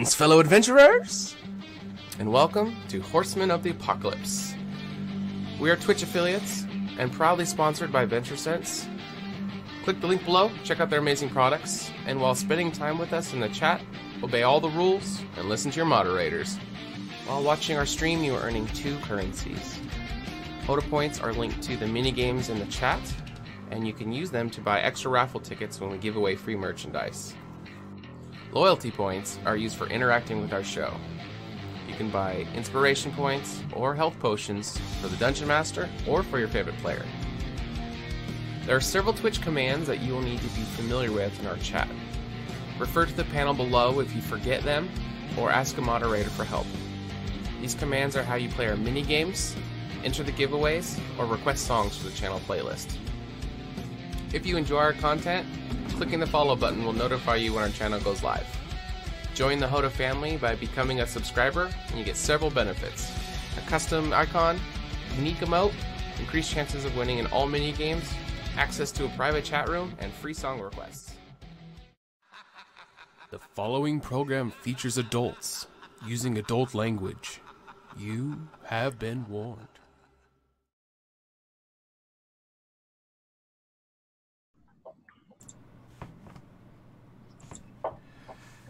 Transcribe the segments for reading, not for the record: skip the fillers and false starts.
Greetings, fellow adventurers, and welcome to Horsemen of the Apocalypse. We are Twitch affiliates and proudly sponsored by VentureSense. Click the link below, check out their amazing products, and while spending time with us in the chat, obey all the rules and listen to your moderators. While watching our stream, you are earning 2 currencies. HotA points are linked to the mini-games in the chat, and you can use them to buy extra raffle tickets when we give away free merchandise. Loyalty points are used for interacting with our show. You can buy inspiration points or health potions for the Dungeon Master or for your favorite player. There are several Twitch commands that you will need to be familiar with in our chat. Refer to the panel below if you forget them, or ask a moderator for help. These commands are how you play our mini-games, enter the giveaways, or request songs for the channel playlist. If you enjoy our content, clicking the follow button will notify you when our channel goes live. Join the HotA family by becoming a subscriber, and you get several benefits. A custom icon, unique emote, increased chances of winning in all mini-games, access to a private chat room, and free song requests. The following program features adults using adult language. You have been warned.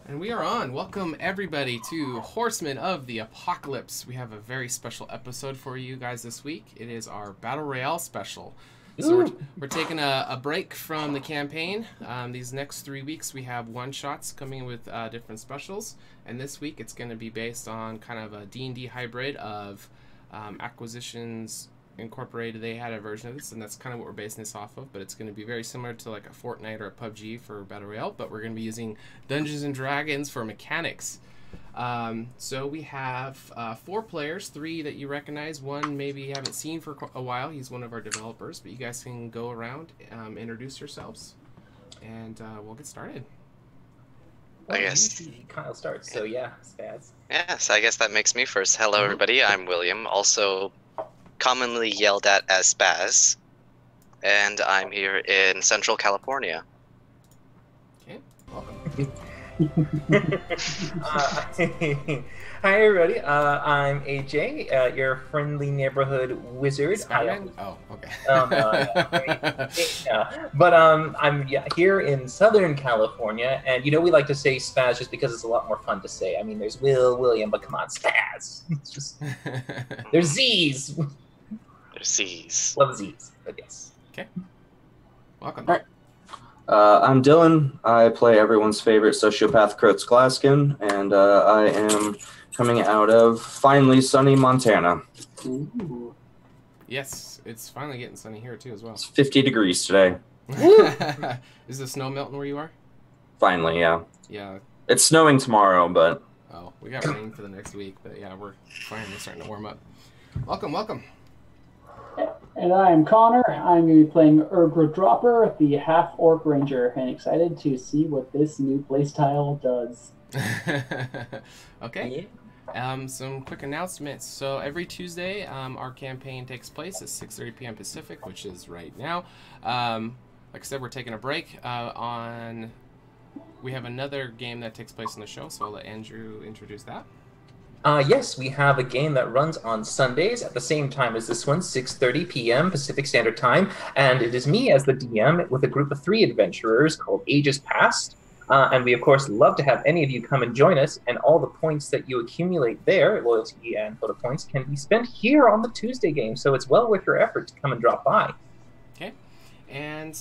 And we are on. Welcome everybody to Horsemen of the Apocalypse. We have a very special episode for you guys this week. It is our Battle Royale special. So we're taking a break from the campaign. These next 3 weeks we have one-shots coming in with different specials. And this week it's going to be based on kind of a D&D hybrid of Acquisitions Incorporated. They had a version of this, and that's kind of what we're basing this off of, but it's going to be very similar to like a Fortnite or a PUBG for Battle Royale, but we're going to be using Dungeons and Dragons for mechanics. So we have 4 players, 3 that you recognize, 1 maybe you haven't seen for a while. He's one of our developers, but you guys can go around, introduce yourselves, and we'll get started. I guess Kyle starts, so yeah, Spaz. Yes, I guess that makes me first. Hello, everybody. I'm William, also commonly yelled at as Spaz, and I'm here in Central California. Okay, welcome. Hi, everybody. I'm AJ, your friendly neighborhood wizard. Oh, okay. But I'm here in Southern California, and we like to say Spaz just because it's a lot more fun to say. I mean, there's William, but come on, Spaz. It's just there's Z's. There's Z's. Love Z's, but yes. Okay. Welcome. All right. I'm Dylan. I play everyone's favorite sociopath, Kurtz Glaskin, and I am coming out of finally sunny Montana. Ooh. Yes, it's finally getting sunny here too as well. It's 50 degrees today. Is the snow melting where you are? Finally, yeah. Yeah. It's snowing tomorrow, but... Oh, we got rain for the next week, but yeah, we're finally starting to warm up. Welcome, welcome. And I'm Connor. I'm going to be playing Urgra Dropper, the half-orc ranger, and excited to see what this new playstyle does. Okay. Some quick announcements. So every Tuesday, our campaign takes place at 6:30 p.m. Pacific, which is right now. Like I said, we're taking a break. We have another game that takes place in the show, so I'll let Andrew introduce that. Yes, we have a game that runs on Sundays at the same time as this one, 6:30 p.m. Pacific Standard Time, and it is me as the DM with a group of 3 adventurers called Ages Past, and we, of course, love to have any of you come and join us, and all the points that you accumulate there, loyalty and HotA points, can be spent here on the Tuesday game, so it's well worth your effort to come and drop by. Okay. And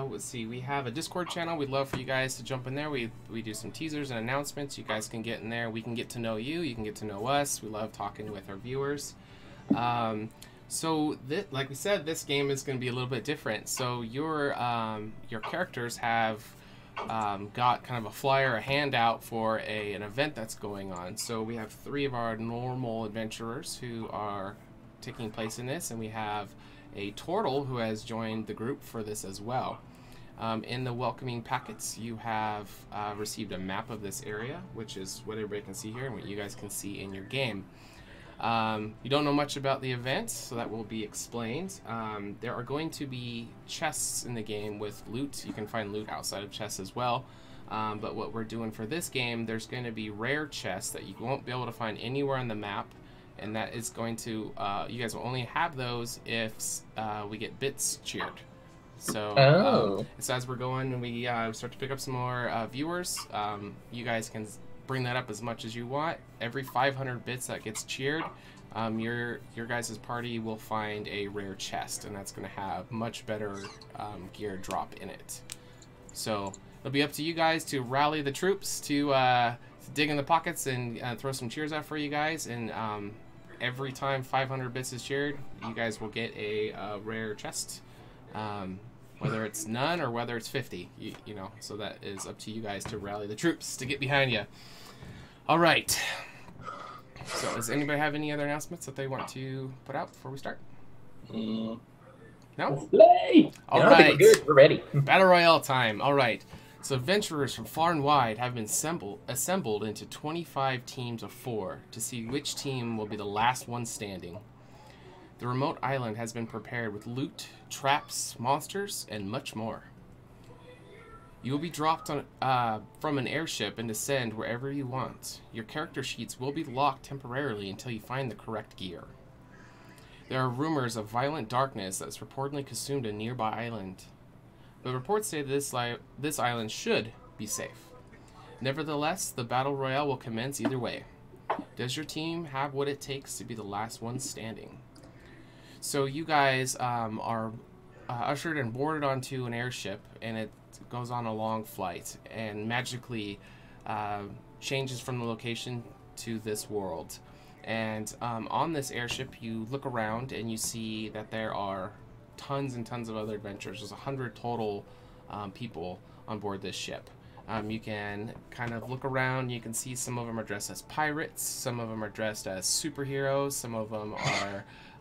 let's see, we have a Discord channel. We'd love for you guys to jump in there. We do some teasers and announcements. You guys can get in there. We can get to know you. You can get to know us. We love talking with our viewers. So, like we said, this game is going to be a little bit different. So your characters have got kind of a flyer, a handout for an event that's going on. So we have 3 of our normal adventurers who are taking place in this, and we have a turtle who has joined the group for this as well. In the welcoming packets, you have received a map of this area, which is what everybody can see here and what you guys can see in your game. You don't know much about the event, so that will be explained. There are going to be chests in the game with loot. You can find loot outside of chests as well. But what we're doing for this game, there's going to be rare chests that you won't be able to find anywhere on the map, and that is going to you guys will only have those if we get bits cheered. So, so as we're going and we start to pick up some more viewers, you guys can bring that up as much as you want. Every 500 bits that gets cheered, your guys' party will find a rare chest, and that's going to have much better gear drop in it. So it'll be up to you guys to rally the troops to dig in the pockets and throw some cheers out for you guys. And every time 500 bits is cheered, you guys will get a rare chest. Whether it's none or whether it's 50, you know, so that is up to you guys to rally the troops to get behind you. All right. So does anybody have any other announcements that they want to put out before we start? No? Let's play! All I right. think we're good. We're ready. Battle Royale time. All right. So adventurers from far and wide have been assembled into 25 teams of 4 to see which team will be the last one standing. The remote island has been prepared with loot, traps, monsters, and much more. You will be dropped on, from an airship and descend wherever you want. Your character sheets will be locked temporarily until you find the correct gear. There are rumors of violent darkness that has reportedly consumed a nearby island, but reports say that this island should be safe. Nevertheless, the Battle Royale will commence either way. Does your team have what it takes to be the last one standing? So you guys are ushered and boarded onto an airship, and it goes on a long flight and magically changes from the location to this world. And on this airship, you look around and you see that there are tons and tons of other adventurers. There's 100 total people on board this ship. You can kind of look around. You can see some of them are dressed as pirates. Some of them are dressed as superheroes. Some of them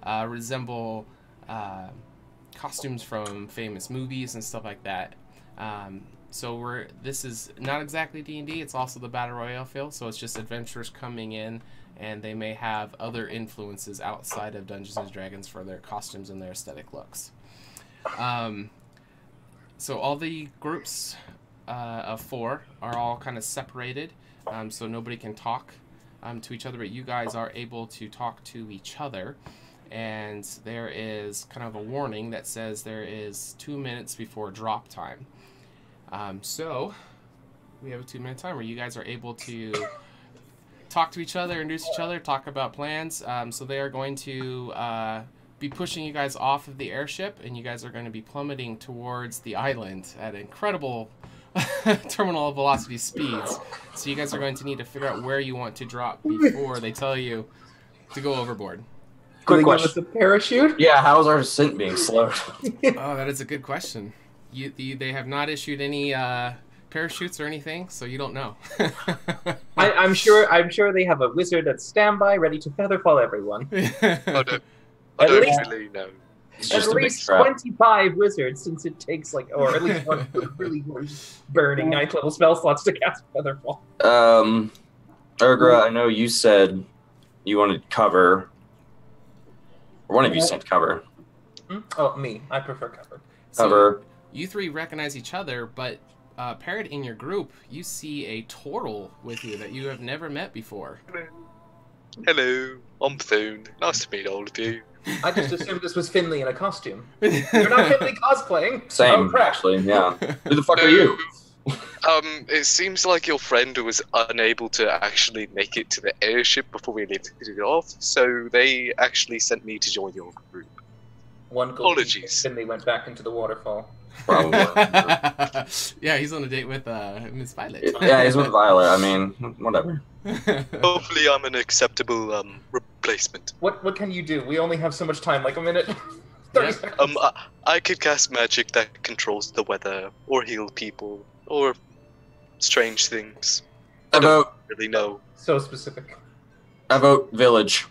are resemble costumes from famous movies and stuff like that. So this is not exactly D&D. It's also the Battle Royale feel. So it's just adventurers coming in, and they may have other influences outside of Dungeons and Dragons for their costumes and their aesthetic looks. So all the groups of 4 are all kind of separated, so nobody can talk to each other, but you guys are able to talk to each other. And there is kind of a warning that says there is 2 minutes before drop time. So we have a 2-minute timer. You guys are able to talk to each other, introduce each other, talk about plans. So they are going to be pushing you guys off of the airship, and you guys are going to be plummeting towards the island at incredible terminal velocity speeds. So you guys are going to need to figure out where you want to drop before they tell you to go overboard. Quick Quick question. question. Give us a parachute? Yeah, how is our ascent being slowed? Oh, that is a good question. They have not issued any parachutes or anything, so you don't know. I'm sure they have a wizard that's standby, ready to featherfall everyone. Oh, no. At I don't least- really know. It's At just a big least trap. 25 wizards, since it takes or at least one really burning 9th level spell slots to cast featherfall. Urgra, I know you said you wanted cover. Or one of you said cover. Oh, me. I prefer cover. Cover. You 3 recognize each other, but paired in your group, you see a turtle with you that you have never met before. Hello, I'm Thune. Nice to meet all of you. I just assumed this was Finley in a costume. You're not Finley cosplaying? Same, Oh, crap. actually, yeah. Who the fuck are you? It seems like your friend was unable to actually make it to the airship before we lifted it off, so they actually sent me to join your group. One gold Apologies. Finley went back into the waterfall. Probably. Yeah, he's on a date with Miss Violet. Yeah, he's with Violet. I mean, whatever. Hopefully I'm an acceptable replacement. What can you do? We only have so much time, like a minute. 30 Yeah. seconds. I could cast magic that controls the weather, or heal people, or strange things. I vote. Really know. So specific. I vote village.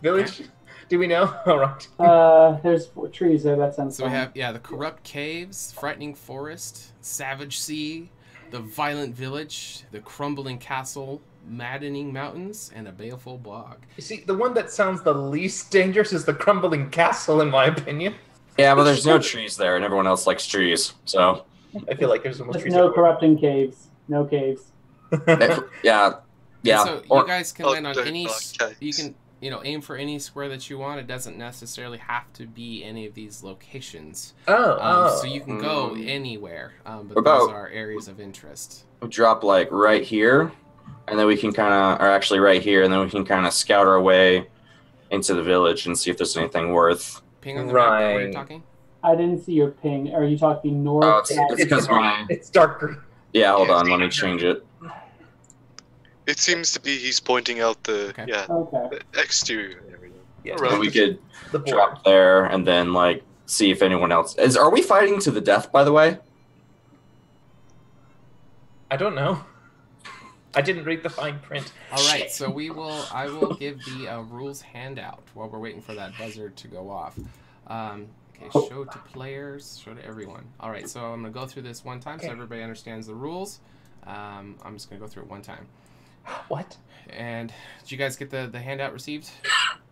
Village? Do we know? All right. There's 4 trees there. That sounds So we fun. have, the corrupt caves, frightening forest, savage sea, the violent village, the crumbling castle, maddening mountains, and a baleful bog. You see, the one that sounds the least dangerous is the crumbling castle, in my opinion. Yeah, but there's no trees there, and everyone else likes trees. So I feel like there's almost Just no corrupting caves. No caves. Yeah. Yeah. So Or- you guys can land on any. Okay. You can aim for any square that you want. It doesn't necessarily have to be any of these locations. So you can go anywhere. But those are areas of interest. drop like right here, and then we can kind of, or actually right here, and then we can kind of scout our way into the village and see if there's anything worth. Ping on the map where you're talking. I didn't see your ping. Are you talking north? Oh, it's because it's dark green. Yeah, hold on, let me change it. It seems to be he's pointing out the Okay. Okay. the exterior area. Yeah, Around We could the border. drop there and then like see if anyone else is. Are we fighting to the death? By the way, I don't know. I didn't read the fine print. All right, so I will give the rules handout while we're waiting for that buzzer to go off. Okay, show to players, show to everyone. All right, so I'm gonna go through this one time so everybody understands the rules. I'm just gonna go through it one time. What? And did you guys get the handout received?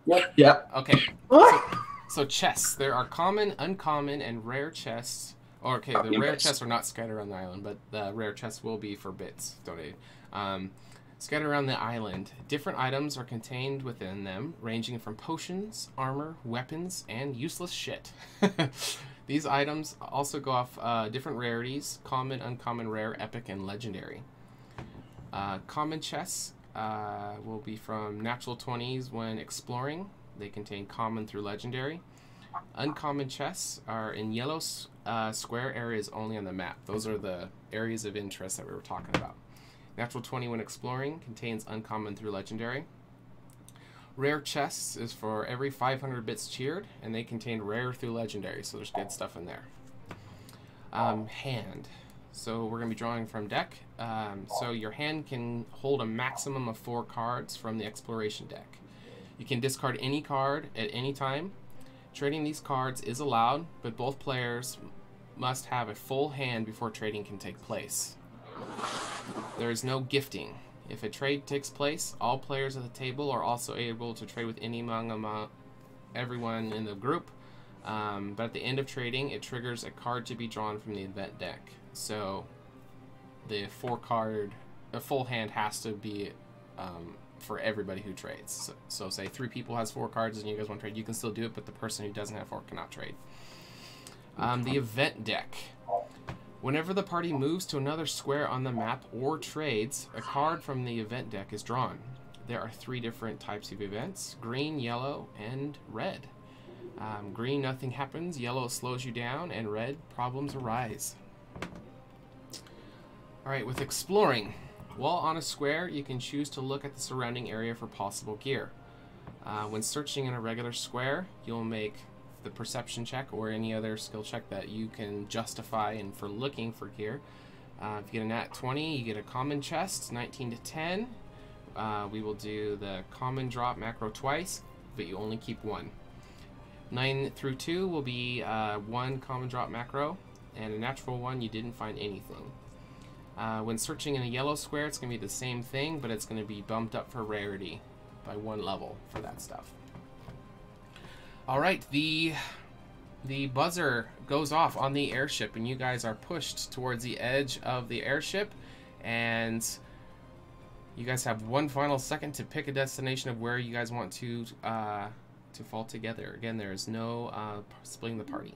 Yep. yeah. Okay. What? So chests, there are common, uncommon, and rare chests. Or, okay, the rare chests are not scattered around the island, but the rare chests will be for bits donated. Scattered around the island, different items are contained within them, ranging from potions, armor, weapons, and useless shit. These items also go off different rarities: common, uncommon, rare, epic, and legendary. Common chests will be from natural 20s when exploring. They contain common through legendary. Uncommon chests are in yellow square areas only on the map. Those are the areas of interest that we were talking about. Natural 20 when exploring contains uncommon through legendary. Rare chests is for every 500 bits cheered, and they contain rare through legendary, so there's good stuff in there. Hand. So we're going to be drawing from deck. So your hand can hold a maximum of 4 cards from the exploration deck. You can discard any card at any time. Trading these cards is allowed, but both players must have a full hand before trading can take place. There is no gifting. If a trade takes place, all players at the table are also able to trade with any among everyone in the group. But at the end of trading, it triggers a card to be drawn from the event deck. So the full hand has to be for everybody who trades. So say 3 people has 4 cards and you guys want to trade, you can still do it, but the person who doesn't have 4 cannot trade. The event deck. Whenever the party moves to another square on the map or trades, a card from the event deck is drawn. There are 3 different types of events: green, yellow, and red. Green, nothing happens. Yellow slows you down, and red, problems arise. Alright, with exploring. While on a square, you can choose to look at the surrounding area for possible gear. When searching in a regular square, you'll make the perception check or any other skill check that you can justify and for looking for gear. If you get a nat 20, you get a common chest. 19 to 10, we will do the common drop macro twice, but you only keep 1. 9 through 2 will be 1 common drop macro, and a natural 1, you didn't find anything. When searching in a yellow square, it's going to be the same thing, but it's going to be bumped up for rarity by 1 level for that stuff. Alright, the buzzer goes off on the airship, and you guys are pushed towards the edge of the airship, and you guys have 1 final second to pick a destination of where you guys want to fall together. Again, there is no splitting the party.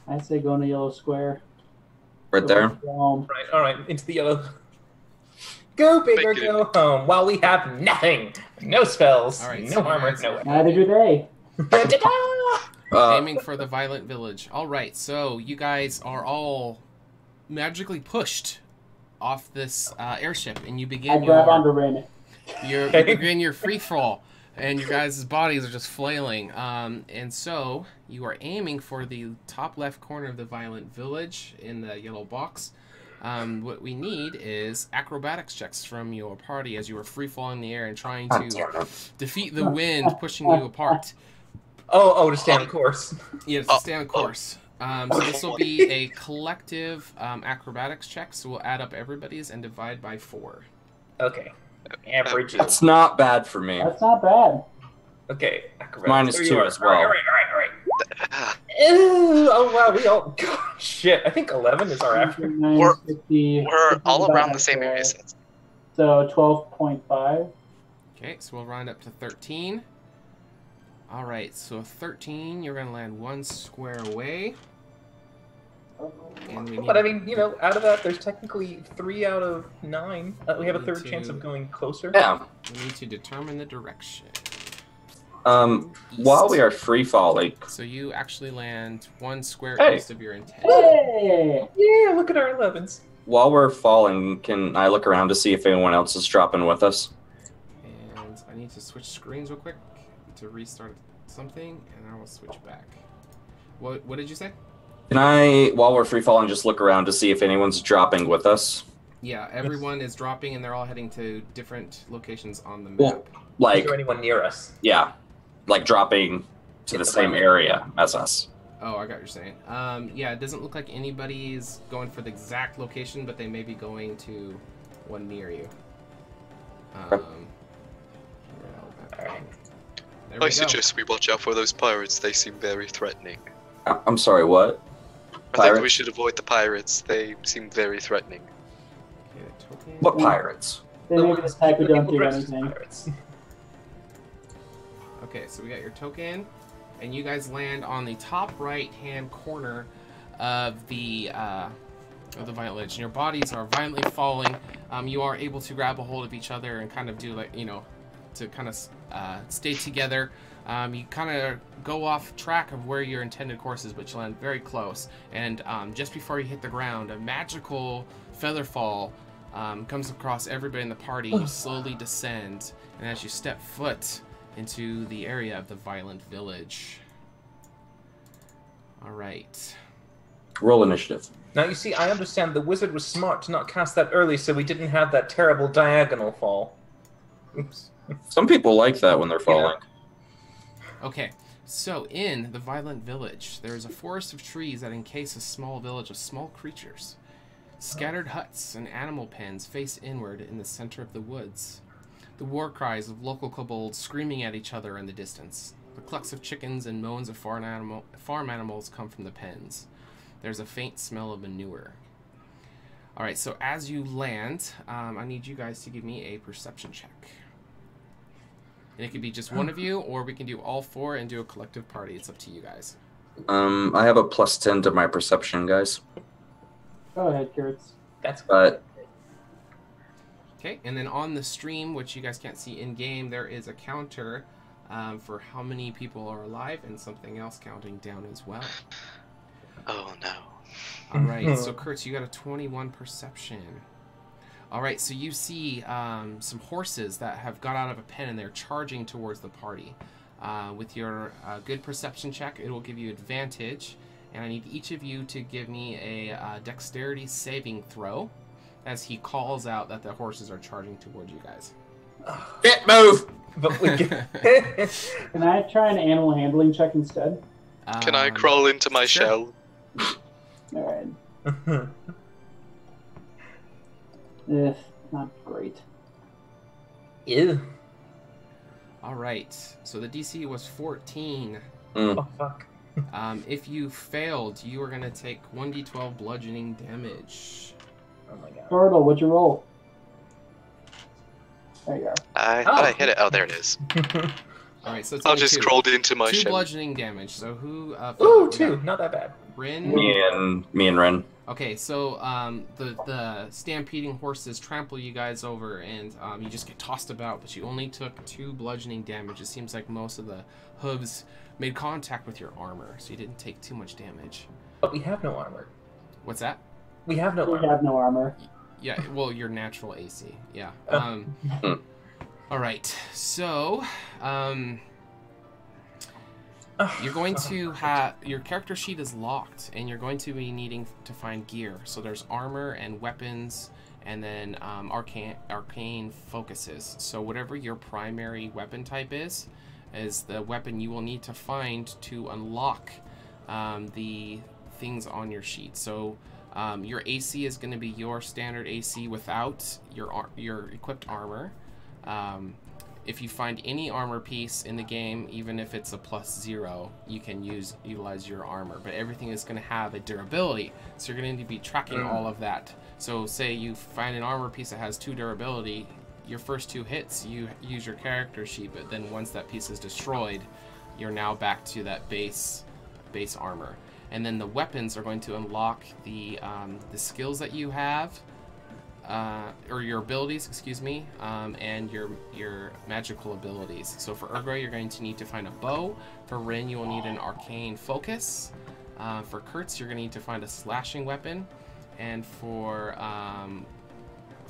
I say go in the yellow square. Right there. Home. Right, all right, into the yellow. Go big or go home. While we have nothing, no spells, All right, no so armor, guys no are- weapon. Neither do they. Aiming for the violent village. Alright, so you guys are all magically pushed off this airship, and you I begin grab onto Rin. you begin your free fall, and your guys' bodies are just flailing. And so you are aiming for the top left corner of the violent village in the yellow box. What we need is acrobatics checks from your party as you are free falling in the air and trying to defeat the wind pushing you apart. Oh, to stay on course. Yeah, to stay on course. So this will be a collective acrobatics check, so we'll add up everybody's and divide by 4. Okay. Average. That's not bad for me. That's not bad. Okay. Acrobatics. Mine is There 2 you are. as well. All right. Ew, oh wow, we all. Gosh. shit. I think 11 is our average. We're all around the same area. So 12.5. Okay, so we'll round up to 13. All right, so 13, you're going to land 1 square away. And we need But I mean, you know, out of that, there's technically 3 out of 9. We have a third chance of going closer. Yeah. We need to determine the direction. While we are free falling. So you actually land 1 square east of your intent. Hey! Yeah, look at our 11s. While we're falling, can I look around to see if anyone else is dropping with us? And I need to switch screens real quick to restart something, and I will switch back. What did you say? Can I, while we're free falling, just look around to see if anyone's dropping with us? Yeah, everyone is dropping, and they're all heading to different locations on the map. Well, like, is there anyone near us? Yeah, like dropping to the same area as us. Oh, I got what you're saying. Yeah, it doesn't look like anybody's going for the exact location, but they may be going to one near you. I suggest we watch out for those pirates. They seem very threatening. I'm sorry, what? I think we should avoid the pirates. They seem very threatening. What pirates? They make this type of don't do anything. Okay, so we got your token, and you guys land on the top right-hand corner of the violent ledge, and your bodies are violently falling. You are able to grab a hold of each other and kind of do, like, you know, to kind of stay together. You kind of go off track of where your intended course is, but you land very close. And just before you hit the ground, a magical feather fall comes across everybody in the party. You slowly descend, and as you step foot into the area of the violent village. All right. Roll initiative. Now, you see, I understand the wizard was smart to not cast that early, so we didn't have that terrible diagonal fall. Oops. Some people like that when they're falling. Yeah. Okay, so in the violent village, there is a forest of trees that encase a small village of small creatures. Scattered huts and animal pens face inward in the center of the woods. The war cries of local kobolds screaming at each other in the distance. The clucks of chickens and moans of farm animals come from the pens. There's a faint smell of manure. All right, so as you land, I need you guys to give me a perception check. And it could be just one of you, or we can do all 4 and do a collective party. It's up to you guys. I have a +10 to my perception, guys. Go ahead, Kurtz. That's But Okay, and then on the stream, which you guys can't see in-game, there is a counter for how many people are alive and something else counting down as well. Oh, no. All right, so Kurtz, you got a 21 perception. All right, so you see some horses that have got out of a pen and they're charging towards the party. With your good perception check, it will give you advantage, and I need each of you to give me a dexterity saving throw as he calls out that the horses are charging towards you guys. Can't move! But we can... Can I try an animal handling check instead? Can I crawl into my shell? Alright. Not great. Ew. Alright, so the DC was 14. Oh, fuck. If you failed, you are going to take 1d12 bludgeoning damage. Oh my god. Turtle, what'd you roll? There you are. I thought I hit it. Oh, there it is. Alright, so it's I only just 2. crawled into my 2 shell. bludgeoning damage. So who... Ooh, 2. Not that bad. Rin? Me and Ren. Okay, so the stampeding horses trample you guys over, and you just get tossed about, but you only took 2 bludgeoning damage. It seems like most of the hooves made contact with your armor, so you didn't take too much damage. But we have no armor. What's that? We have no We armor. have no armor. Yeah, well, your natural AC. Yeah. All right, so you're going to have your character sheet is locked, and you're going to be needing to find gear. So there's armor and weapons, and then arcane focuses. So whatever your primary weapon type is the weapon you will need to find to unlock the things on your sheet. So your AC is going to be your standard AC without your equipped armor. if you find any armor piece in the game, even if it's a +0, you can utilize your armor. But everything is going to have a durability, so you're going to be tracking all of that. So say you find an armor piece that has 2 durability, your first 2 hits, you use your character sheet, but then once that piece is destroyed, you're now back to that base armor. And then the weapons are going to unlock the skills that you have, or your abilities, excuse me, and your magical abilities. So for Urgra, you're going to need to find a bow. For Rin, you will need an arcane focus. For Kurtz, you're going to need to find a slashing weapon. And for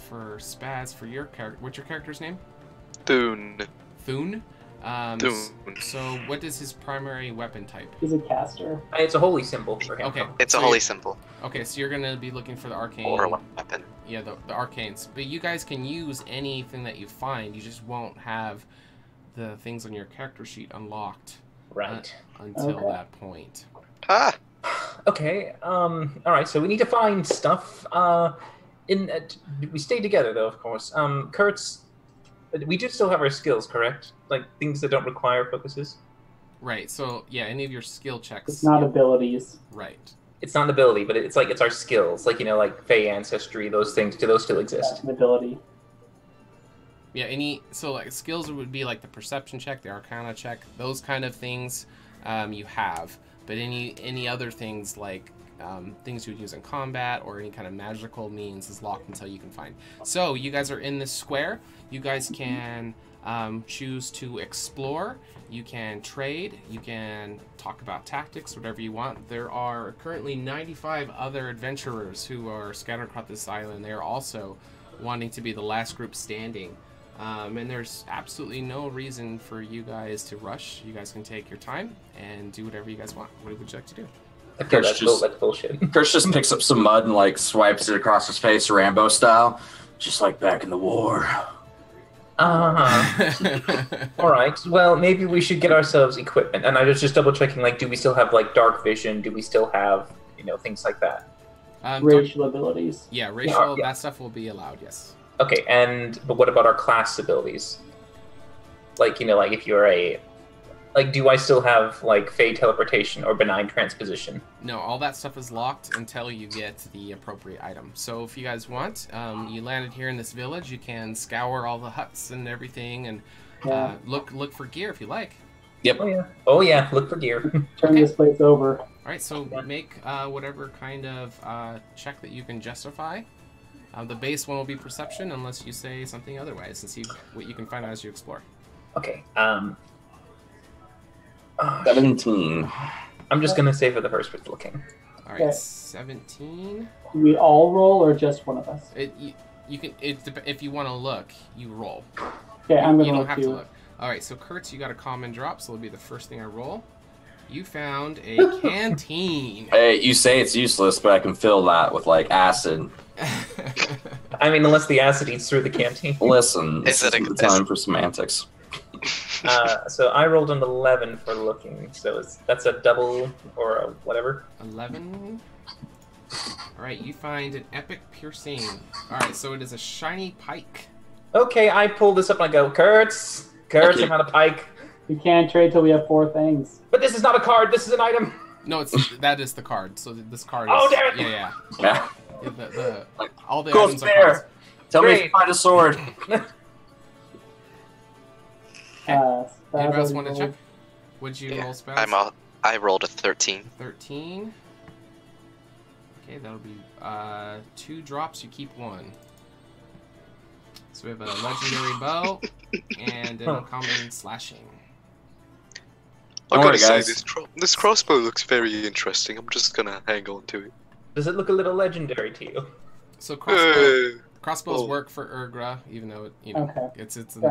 Spaz, for your character, what's your character's name? Thune. Thune? Thune. So what is his primary weapon type? He's a caster. It's a holy symbol for him. Okay. It's a holy symbol. Okay, so you're going to be looking for the arcane. Or a weapon. Yeah, the arcanes. But you guys can use anything that you find. You just won't have the things on your character sheet unlocked. Right. Until that point. Ah! Okay. All right. So we need to find stuff. We stay together, though, of course. Kurtz, we do still have our skills, correct? Like things that don't require focuses. Right. So yeah, any of your skill checks. It's not abilities. Right. It's not an ability, but it's our skills. Like like Fey ancestry. Those things. Do those still exist? That's an ability. Yeah. So like skills would be like the perception check, the arcana check, those kind of things. You have. But any other things like things you would use in combat or any kind of magical means is locked until you can find. So you guys are in this square. You guys can choose to explore. You can trade. You can talk about tactics, whatever you want. There are currently 95 other adventurers who are scattered across this island. They are also wanting to be the last group standing. And there's absolutely no reason for you guys to rush. You guys can take your time and do whatever you guys want. What would you like to do? Okay, that's bullshit. Kurtz just picks up some mud and like swipes it across his face, Rambo style, just like back in the war. All right. Well, maybe we should get ourselves equipment. And I was just double checking. Like, do we still have like dark vision? Do we still have things like that? Racial abilities. Yeah, racial. Yeah. That stuff will be allowed. Yes. Okay, but what about our class abilities? Like, like if you're do I still have like Fey teleportation or benign transposition? No, all that stuff is locked until you get the appropriate item. So if you guys want, you landed here in this village, you can scour all the huts and everything and look for gear if you like. Yep. Oh yeah, look for gear. Turn this place over. All right, so make whatever kind of check that you can justify. The base one will be perception, unless you say something otherwise, and see what you can find out as you explore. Okay. 17. I'm just gonna say for the first with looking. All right, 17. Do we all roll, or just one of us? You can. If you want to look, you roll. Okay, I'm gonna You don't look have too. to look. All right, so Kurtz, you got a common drop, so it'll be the first thing I roll. You found a canteen. Hey, you say it's useless, but I can fill that with like acid. I mean, unless the acid eats through the canteen. Listen, this is the time for semantics. So I rolled an 11 for looking, so that's a double or a whatever. 11. All right, you find an epic piercing. All right, so it is a shiny pike. Okay, I pull this up and I go, Kurtz, I found a pike. We can't trade till we have 4 things. But this is not a card. This is an item. No, that is the card. So this card. Oh, is, damn it! Yeah. All the items are there. cards. Tell me if you find a sword. Anybody else want to check? Would you roll spells? I rolled a 13. 13. Okay, that'll be 2 drops. You keep 1. So we have a legendary bow and an uncommon slashing. I gotta say, guys. this crossbow looks very interesting. I'm just gonna hang on to it. Does it look a little legendary to you? So crossbows work for Urgra, even though it's in the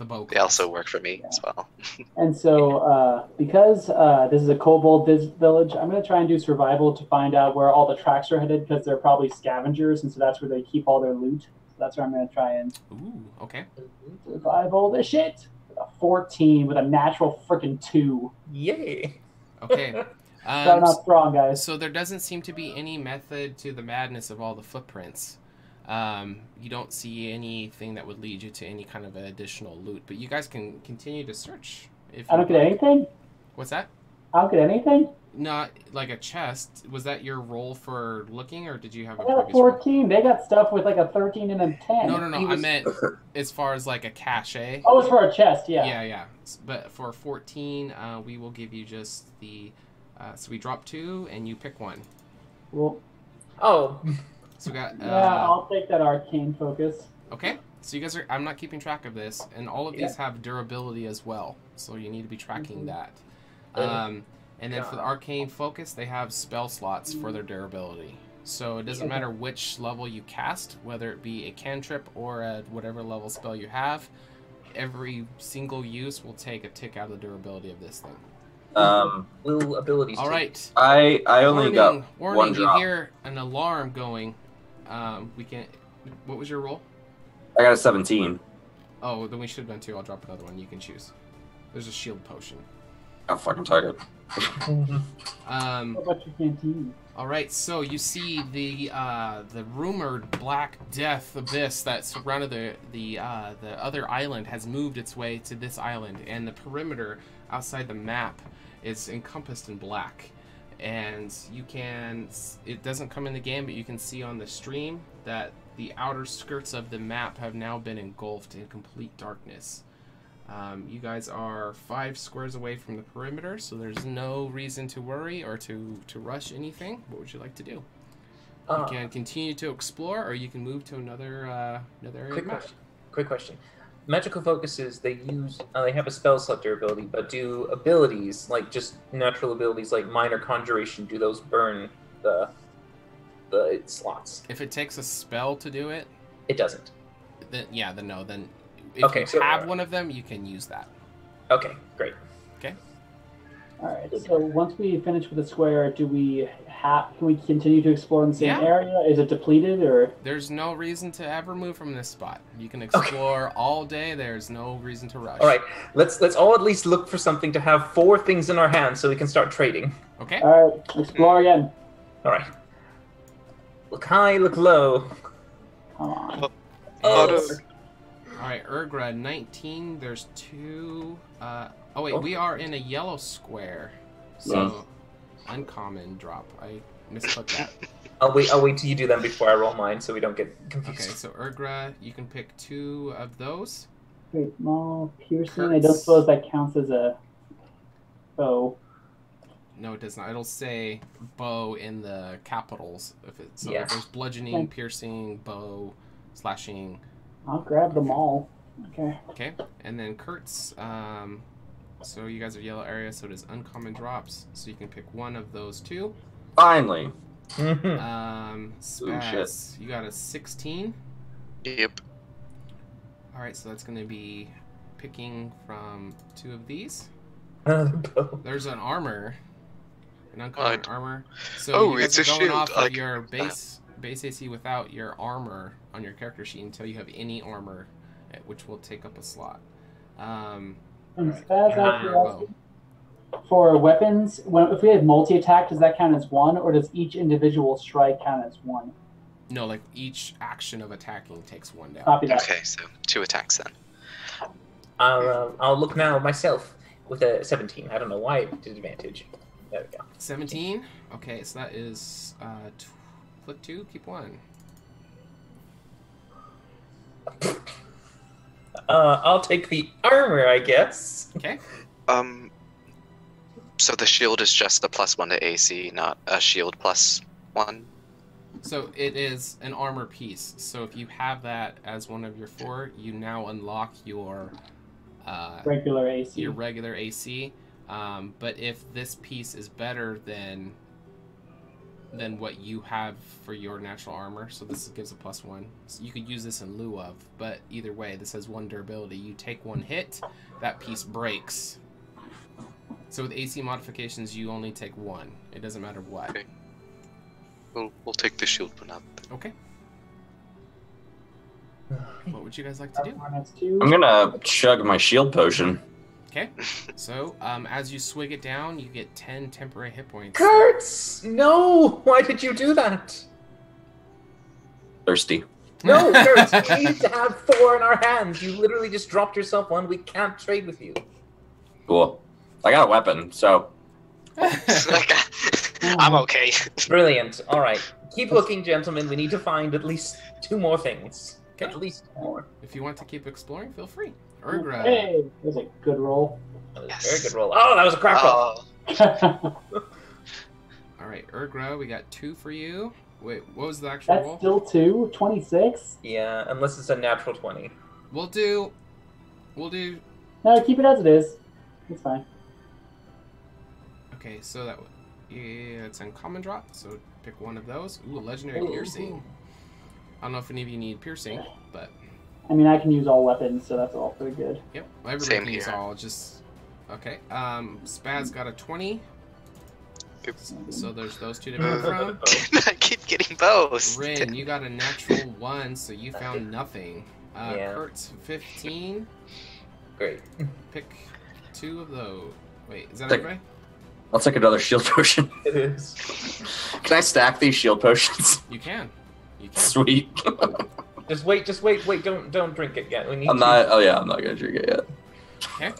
bow. They also work for me as well. And so, because this is a kobold village, I'm going to try and do survival to find out where all the tracks are headed, because they're probably scavengers, and so that's where they keep all their loot. So that's where I'm going to try and survival this shit. A 14 with a natural freaking 2. Yay! Okay. Starting off strong, guys. So there doesn't seem to be any method to the madness of all the footprints. You don't see anything that would lead you to any kind of additional loot, but you guys can continue to search. If I don't get anything? What's that? I don't get anything? Not like a chest. Was that your roll for looking, or did you have a I got a previous roll? 14. They got stuff with like a 13 and a 10. No. I meant as far as like a cachet. Oh, it's for a chest, yeah. Yeah. But for 14, we will give you just the... so we drop 2, and you pick 1. Well, Oh. So we got... yeah, I'll take that arcane focus. Okay. So you guys are... I'm not keeping track of this, and all of these have durability as well. So you need to be tracking that. And then for the arcane focus, they have spell slots for their durability. So it doesn't matter which level you cast, whether it be a cantrip or a whatever level spell you have, every single use will take a tick out of the durability of this thing. Little abilities. All right. I only got one drop. You hear an alarm going. We can... What was your roll? I got a 17. Oh, then we should have done 2. I'll drop another one. You can choose. There's a shield potion. I'll fucking take it. What about your canteen? All right, so you see the rumored Black Death abyss that surrounded the other island has moved its way to this island, and the perimeter outside the map is encompassed in black. And you can, it doesn't come in the game, but you can see on the stream that the outer skirts of the map have now been engulfed in complete darkness. You guys are 5 squares away from the perimeter, so there's no reason to worry or to rush anything. What would you like to do? You can continue to explore, or you can move to another area of the map. Quick question. Magical focuses, they have a spell slot durability, but do abilities, like just natural abilities like minor conjuration, do those burn the slots? If it takes a spell to do it, it doesn't. Then no. Then if you have one of them, you can use that. Okay, great. Okay. All right. So once we finish with the square, can we continue to explore in the same area? Is it depleted or? There's no reason to ever move from this spot. You can explore all day. There's no reason to rush. All right. Let's all at least look for something to have 4 things in our hands so we can start trading. Okay. All right. Explore again. All right. Look high, look low. Come on. All right, Urgra, 19. There's 2. Oh wait, we are in a yellow square, so uncommon drop. I misput that. I'll wait till you do them before I roll mine, so we don't get confused. Okay, so Urgra, you can pick 2 of those. Wait, small piercing. I don't suppose that counts as a bow. No, it does not. It'll say bow in the capitals. If there's bludgeoning, piercing, bow, slashing. I'll grab them all. Okay. Okay, and then Kurt's. So you guys are yellow area, so it is uncommon drops. So you can pick 1 of those 2. Finally. Spaz, you got a 16. Yep. All right, so that's going to be picking from 2 of these. There's an armor, an uncommon armor. So you guys are going off of your base AC without your armor on your character sheet until you have any armor, which will take up a slot. For weapons, if we have multi-attack, does that count as 1, or does each individual strike count as 1? No, like each action of attacking takes 1 down. Copy that. Okay, so 2 attacks then. I'll look now myself with a 17. I don't know why it did advantage. There we go. 17. Okay, so that is flip 2, keep 1. I'll take the armor, I guess. Okay. So the shield is just a +1 to AC, not a shield +1? So it is an armor piece. So if you have that as one of your 4, you now unlock your regular AC. Your regular AC. But if this piece is better than what you have for your natural armor, so this gives a +1. So you could use this in lieu of, but either way, this has 1 durability. You take 1 hit, that piece breaks. So with AC modifications, you only take 1. It doesn't matter what. Okay. We'll take the shield one up. Okay. What would you guys like to do? I'm gonna chug my shield potion. Okay. So, as you swig it down, you get 10 temporary hit points. Kurtz! No! Why did you do that? Thirsty. No, Kurt, we need to have 4 in our hands. You literally just dropped yourself one. We can't trade with you. Cool. I got a weapon, so I'm okay. Brilliant. All right. Keep looking, gentlemen. We need to find at least 2 more things. At least 2 more. If you want to keep exploring, feel free. Urgra. Hey, that was a good roll. That was Yes. a very good roll. Oh, that was a crap roll. Oh, All right, Urgra, we got 2 for you. Wait, what was the actual That's roll? still 2? 26? Yeah, unless it's a natural 20. We'll do. No, keep it as it is. It's fine. Okay, so yeah, it's uncommon drop. So pick one of those. Ooh, legendary Ooh. piercing. I don't know if any of you need piercing, but I mean, I can use all weapons, so that's all pretty good. yep, everybody Same can use here. all. Just okay. Spaz got a 20. So there's those 2 to pick from. I keep getting both. Rin, you got a natural 1, so you found nothing. Yeah. Kurt's 15. Great. Pick 2 of those. Wait, is that Take- everybody? I'll take another shield potion. It is. Can I stack these shield potions? You can. You can. Sweet. Just wait. Don't drink it yet. We need I'm to... not. Oh yeah, I'm not gonna drink it yet. Okay.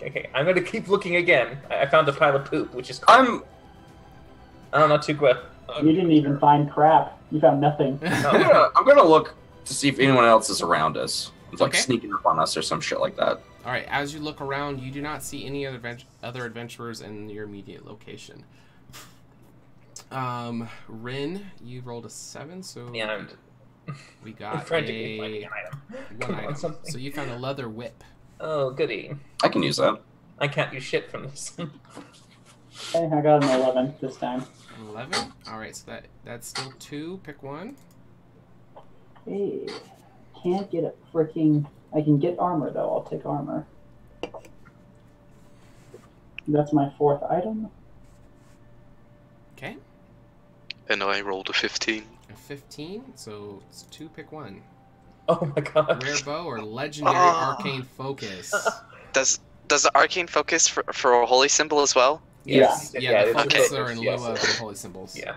Okay, I'm gonna keep looking again. I found a pile of poop, which is cool. I'm not too good. You didn't even find crap. You found nothing. I'm gonna look to see if anyone else is around us. It's like Okay. sneaking up on us or some shit like that. All right. As you look around, you do not see any other adventurers in your immediate location. Rin, you rolled a 7, so Yeah, I'm we got frantically finding a an item. one Come on, item. something. So you found a leather whip. Oh, goody. I can use that. I can't do shit from this. Okay, I got an 11 this time. 11. All right. So that's still 2. Pick one. Hey, can't get a freaking... I can get armor, though. I'll take armor. That's my 4th item. Okay. And I rolled a 15. A 15. So it's 2. Pick one. Oh my god. Rare bow or legendary Ah. arcane focus. Does the arcane focus for a holy symbol as well? Yes. Yeah, the it's a focus focus, are in yes. lieu of the holy symbols. Yeah.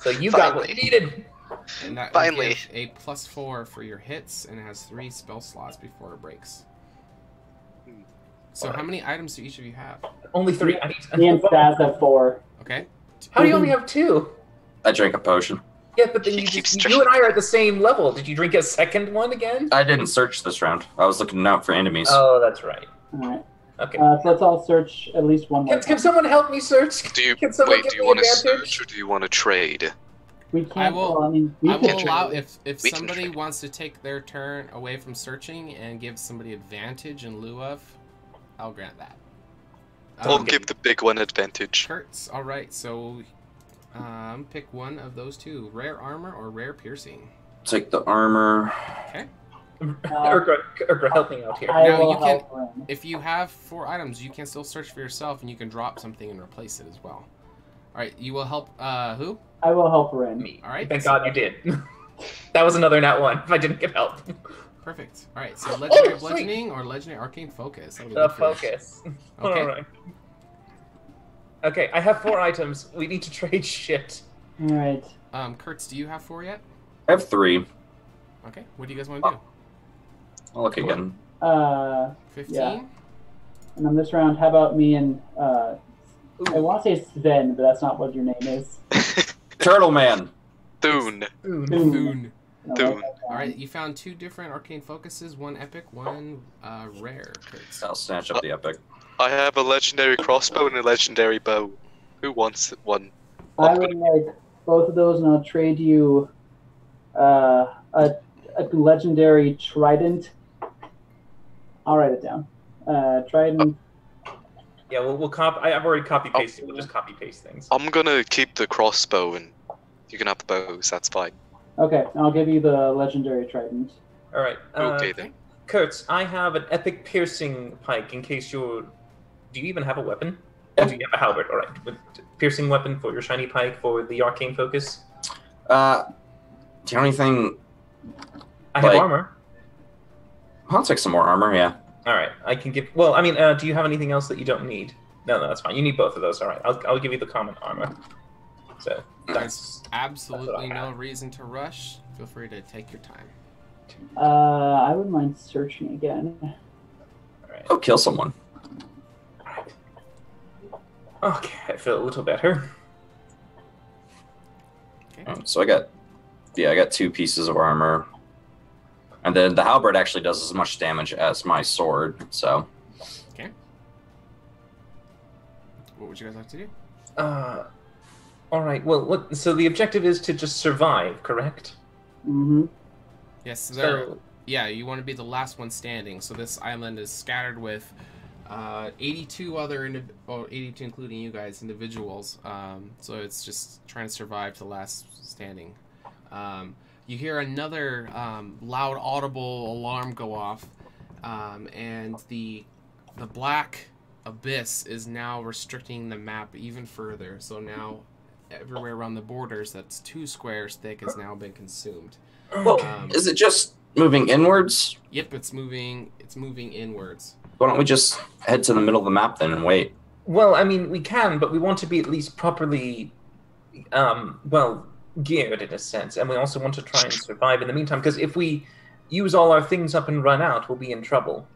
So you got what you needed. And that Finally. will give a +4 for your hits, and it has 3 spell slots before it breaks. So how many items do each of you have? Only 3. Me and Spaz have 4. Okay. How do you only have 2? I drank a potion. Yeah, but then He you keeps just, you and I are at the same level. Did you drink a second one again? I didn't search this round. I was looking out for enemies. Oh, that's right. Alright. Okay. So let's all search at least one more Can time. someone help me search? Can someone Wait, give do you me want to advantage? search or do you want to trade? We can't... I will- well, I mean, we I can... will allow if We can somebody trade. wants to take their turn away from searching and give somebody advantage in lieu of, I'll grant that. I'll give the big one advantage. Kurtz. All right, so pick one of those 2: rare armor or rare piercing. Take the armor. Okay. Urgra, help me out here. I Now, will you can- help Rin. If you have 4 items, you can still search for yourself, and you can drop something and replace it as well. All right, you will help. Who? I will help Rin. Me. All right. Thank God you did. That was another nat 1 if I didn't get help. Perfect. All right, so legendary sweet. bludgeoning or legendary arcane focus. That'll be The good for you. focus. Okay. Alright. Okay, I have 4 items. We need to trade shit. Alright. Kurtz, do you have 4 yet? I have 3. Okay. What do you guys want to do? I'll look again. 15. yeah. And then this round, how about me and... I want to say Sven, but that's not what your name is. Turtle Man. Thune. Thune. Thune. No, Thune. write that down. All right, you found 2 different arcane focuses, 1 epic, 1 rare. Kurtz. I'll snatch up the epic. I have a legendary crossbow and a legendary bow. Who wants one? I would like both of those, and I'll trade you a legendary trident. I'll write it down. Trident. Yeah, we'll I've already copy pasted. We'll just copy paste things. I'm gonna keep the crossbow and you can have the bows. That's fine. Okay, I'll give you the legendary trident. All right. Okay then. Kurtz, I have an epic piercing pike in case you're. Do you even have a weapon? Yeah. Oh, do you have a halberd? All right. With piercing weapon for your shiny pike for the arcane focus. Do you have anything? I have Like- armor. I'll take some more armor, yeah. All right. I can give. Well, I mean, do you have anything else that you don't need? No, that's fine. You need both of those. All right. I'll give you the common armor. So There's that's absolutely that's what I no reason to rush. Feel free to take your time. I wouldn't mind searching again. Alright. Go kill someone. Okay, I feel a little better. Okay. So I got 2 pieces of armor. And then the halberd actually does as much damage as my sword, so. Okay. What would you guys like to do? Alright, well, so the objective is to just survive, correct? Mm-hmm. Yes, So, you want to be the last one standing. So this island is scattered with 82 other, 82 including you guys, individuals. So it's just trying to survive to the last standing. You hear another loud, audible alarm go off, and the black abyss is now restricting the map even further. So now everywhere around the borders that's 2 squares thick has now been consumed. Well, is it just moving inwards? Yep, it's moving inwards. Why don't we just head to the middle of the map then and wait? well, I mean, we can, but we want to be at least properly, geared in a sense, and we also want to try and survive in the meantime, because if we use all our things up and run out, we'll be in trouble.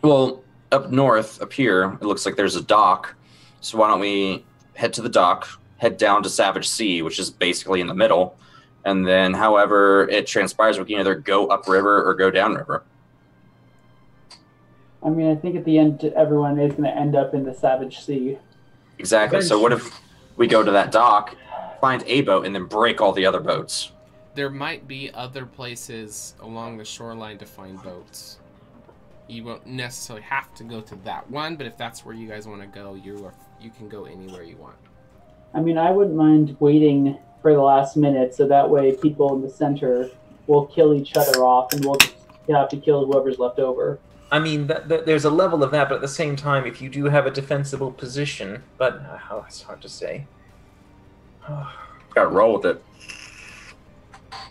Well, up north, up here, it looks like there's a dock. So why don't we head to the dock, head down to Savage Sea, which is basically in the middle, and then however it transpires, we can either go upriver or go downriver. I mean, I think at the end, everyone is going to end up in the Savage Sea. Exactly. So what if we go to that dock, find a boat, and then break all the other boats? There might be other places along the shoreline to find boats. You won't necessarily have to go to that one, but if that's where you guys want to go, you can go anywhere you want. I mean, I wouldn't mind waiting for the last minute, so that way people in the center will kill each other off, and we'll just have to kill whoever's left over. I mean, there's a level of that, but at the same time, if you do have a defensible position, but it's hard to say. Gotta roll with it.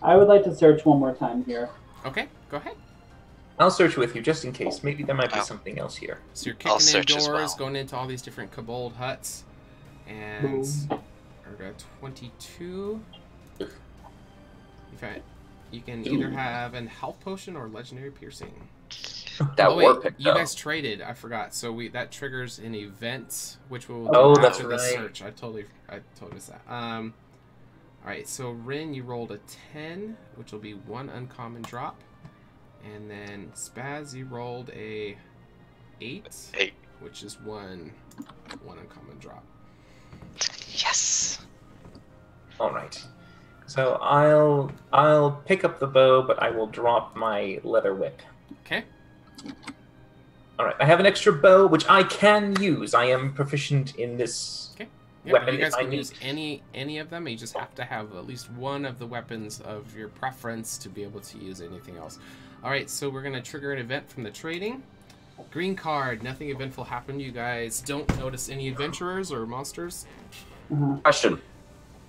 I would like to search one more time here. Okay, go ahead. I'll search with you just in case. Maybe there might be something else here. So you're I'll kicking in search as doors, well. going into all these different kobold huts, and we're at 22. In fact, you can either have an health potion or legendary piercing. That war wait, pick, you though. guys traded. I forgot. So that triggers an event, which will Oh, do that's after the right. search. I totally missed that. All right. So Rin, you rolled a 10, which will be 1 uncommon drop, and then Spaz, you rolled a 8, which is one uncommon drop. Yes. All right. So I'll pick up the bow, but I will drop my leather whip. Okay. All right. I have an extra bow, which I can use. I am proficient in this. Okay. Yeah, Weapon you guys if I can need. use any of them. You just have to have at least one of the weapons of your preference to be able to use anything else. All right, so we're gonna trigger an event from the trading. Green card. Nothing eventful happened. You guys don't notice any adventurers or monsters Question.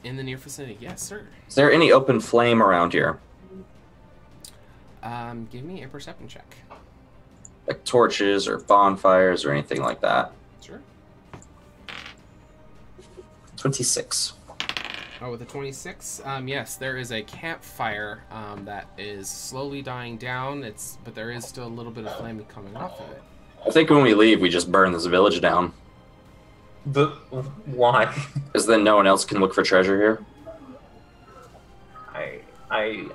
in the near vicinity. Yes, sir. Is there any open flame around here? Give me a perception check. Like torches or bonfires or anything like that? Sure. 26. Oh, with a 26, yes, there is a campfire that is slowly dying down. But there is still a little bit of flame coming off of it. I think when we leave, we just burn this village down. Why? Because then no one else can look for treasure here.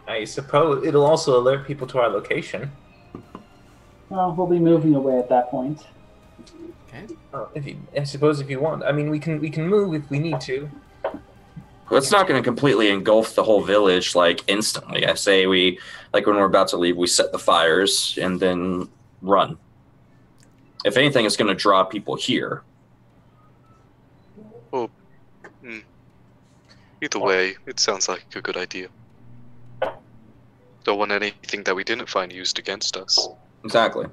I suppose it'll also alert people to our location. Well, we'll be moving away at that point. Okay. I suppose if you want. I mean, we can move if we need to. Well, it's not going to completely engulf the whole village, like, instantly. I say we, like, when we're about to leave, we set the fires and then run. If anything, it's going to draw people here. Either way, it sounds like a good idea. Don't want anything that we didn't find used against us. Exactly.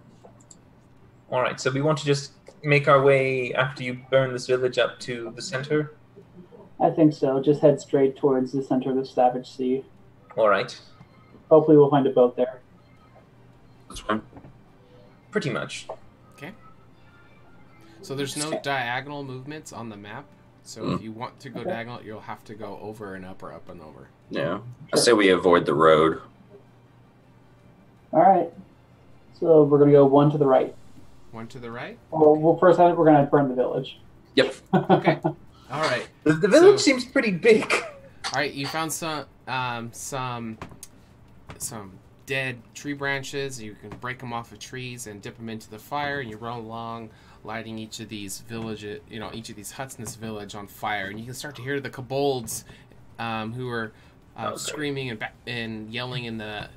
All right, so we want to just make our way after you burn this village up to the center. I think so. Just head straight towards the center of the Savage Sea. All right, Hopefully we'll find a boat there. That's fine. pretty much. Okay. So there's no diagonal movements on the map. So if you want to go diagonal, you'll have to go over and up or up and over. Yeah. I say we avoid the road. All right. So we're going to go one to the right. One to the right? Well, first we're going to burn the village. Yep. Okay. All right. The village seems pretty big. All right, you found some dead tree branches. You can break them off of trees and dip them into the fire, and you run along, lighting each of these villages, each of these huts in this village on fire, and you can start to hear the kobolds, who are screaming and yelling in the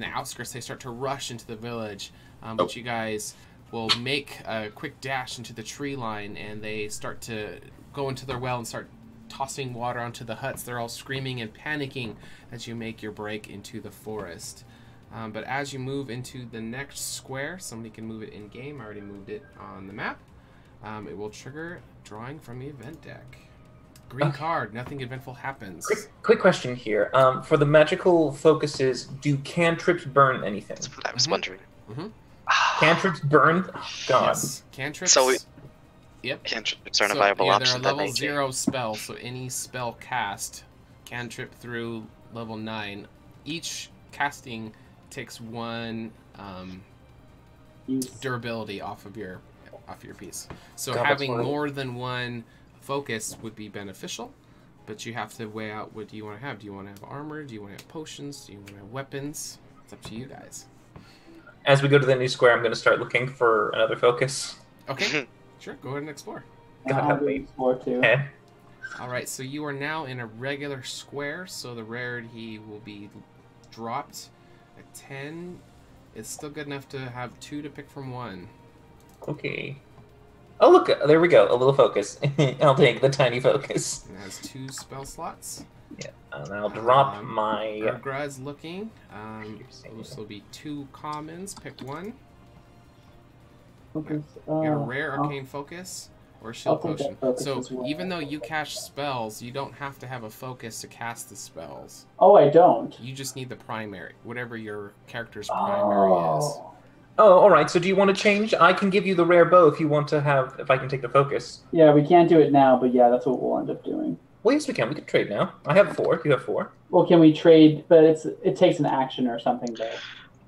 outskirts. They start to rush into the village, but you guys will make a quick dash into the tree line, and they start to go into their well and start tossing water onto the huts. They're all screaming and panicking as you make your break into the forest. But as you move into the next square, somebody can move it in game. I already moved it on the map. It will trigger drawing from the event deck. Green card, nothing eventful happens. Quick question here. For the magical focuses, do cantrips burn anything? That's what I was wondering. Cantrips burn? God. Yes. Cantrips. So Yep. cantrips aren't a viable option. They're a level 0 spell, so any spell cast cantrip through level 9. Each casting takes 1 durability off of your piece. So having more than 1 focus would be beneficial, but you have to weigh out what do you want to have. Do you want to have armor? Do you want to have potions? Do you want to have weapons? It's up to you guys. As we go to the new square, I'm going to start looking for another focus. Okay. Sure, go ahead and explore. I'll do explore too. Okay. Alright, so you are now in a regular square, so the rarity will be dropped at 10. It's still good enough to have 2 to pick from 1. Okay. Oh, look, there we go. A little focus. I'll take the tiny focus. It has 2 spell slots. Yeah, and I'll drop my... Urgra is looking. This will be 2 commons. Pick 1. Focus. You got a rare arcane focus or shield potion. So even though you cast spells, you don't have to have a focus to cast the spells. Oh, I don't. You just need the primary, whatever your character's primary is. Oh, all right. So do you want to change? I can give you the rare bow if you want to have, if I can take the focus. Yeah, we can't do it now, but yeah, that's what we'll end up doing. Well, yes, we can. We can trade now. I have 4. You have 4. Well, can we trade? But it takes an action or something, though.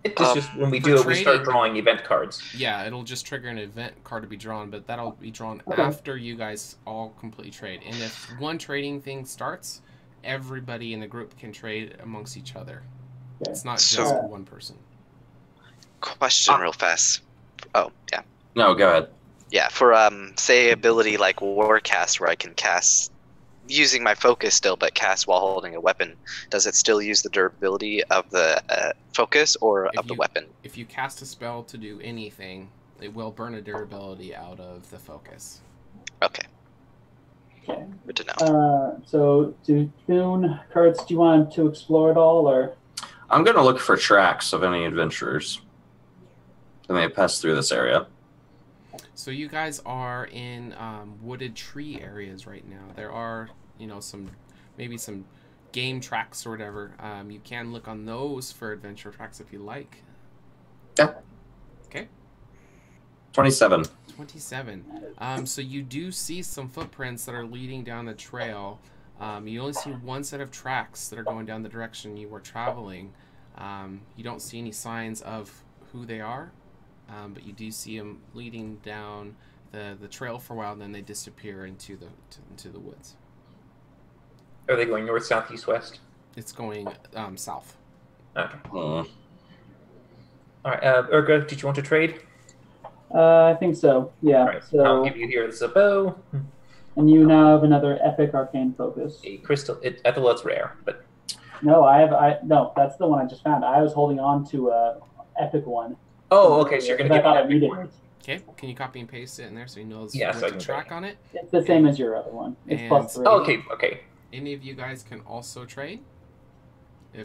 It's just when we do it, we start drawing event cards. Yeah, it'll just trigger an event card to be drawn, but that'll be drawn after you guys all completely trade. And if one trading thing starts, everybody in the group can trade amongst each other. Okay. It's not just one person. Question real fast. Oh, yeah. No, go ahead. Yeah, for, say, ability like Warcast, where I can cast using my focus still, but cast while holding a weapon, does it still use the durability of the focus or of the weapon? If you cast a spell to do anything, it will burn a durability out of the focus. Okay. Okay. Good to know. So, Thune, Kurtz, do you want to explore it all, or? I'm going to look for tracks of any adventurers that may have passed through this area. So you guys are in wooded tree areas right now. There are, maybe some game tracks or whatever. You can look on those for adventure tracks if you like. Yeah. Okay. 27. 27. So you do see some footprints that are leading down the trail. You only see one set of tracks that are going down the direction you were traveling. You don't see any signs of who they are. But you do see them leading down the trail for a while, and then they disappear into the woods. Are they going north, south, east, west? It's going south. Okay. All right, Urga, did you want to trade? I think so. Yeah. All right, so I'll give you here. This is a bow. And you now have another epic arcane focus. A crystal. I thought it's rare, but no, no, that's the one I just found. I was holding on to a epic one. Oh, okay. So you're going to give me one. Okay. Can you copy and paste it in there so he knows so what to track on it? It's the same as your other one. It's +3. Oh, okay. Any of you guys can also trade.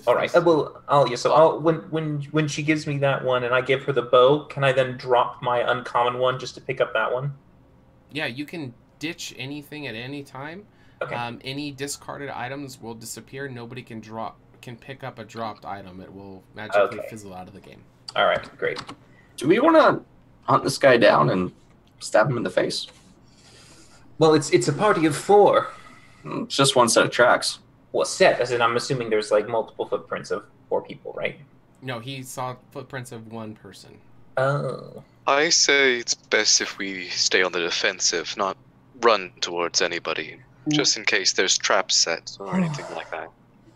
All right. So when she gives me that one and I give her the bow, can I then drop my uncommon one just to pick up that one? Yeah, you can ditch anything at any time. Okay. Any discarded items will disappear. Nobody can pick up a dropped item. It will magically fizzle out of the game. All right, great. Do we want to hunt this guy down and stab him in the face? Well, it's a party of 4. It's just one set of tracks. Well, set, as in I'm assuming there's like multiple footprints of 4 people, right? No, he saw footprints of one person. Oh. I say it's best if we stay on the defensive, not run towards anybody, just in case there's traps set or anything like that.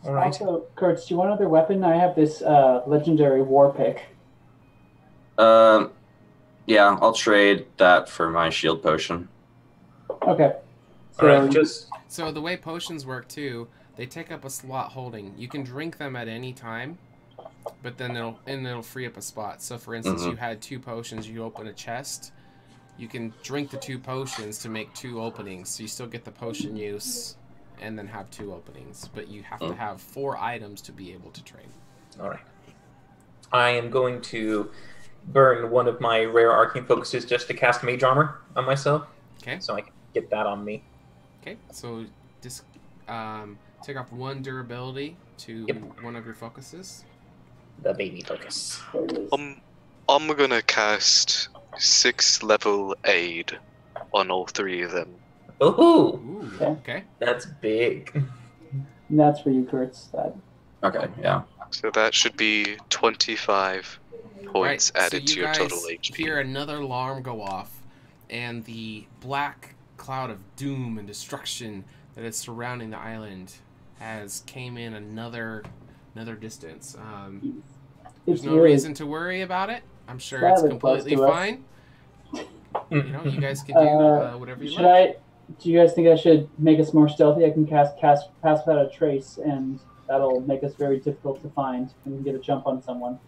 All right. Also, Kurtz, do you want another weapon? I have this legendary war pick. Yeah, I'll trade that for my shield potion. Okay. So All right, So the way potions work too, they take up a slot holding. You can drink them at any time, but then it'll free up a spot. So for instance, you had 2 potions, you open a chest, you can drink the 2 potions to make 2 openings. So you still get the potion use and then have 2 openings, but you have to have 4 items to be able to trade. all right. I am going to burn one of my rare arcane focuses just to cast mage armor on myself. Okay. So I can get that on me. Okay, so just take off 1 durability to one of your focuses. The baby focus. there it is. I'm gonna cast 6 level aid on all 3 of them. Ooh, Ooh, okay. that's big. And that's for you, Kurtz. Okay, yeah. So that should be 25 points Right, added so to you your total guys HP. hear another alarm go off, and the black cloud of doom and destruction that is surrounding the island has came in another distance. There's no reason to worry about it. I'm sure it's rather close completely to us. fine. You know, you guys can do whatever you like. Do you guys think I should make us more stealthy? I can cast Pass Without a Trace, and that'll make us very difficult to find, and we can get a jump on someone.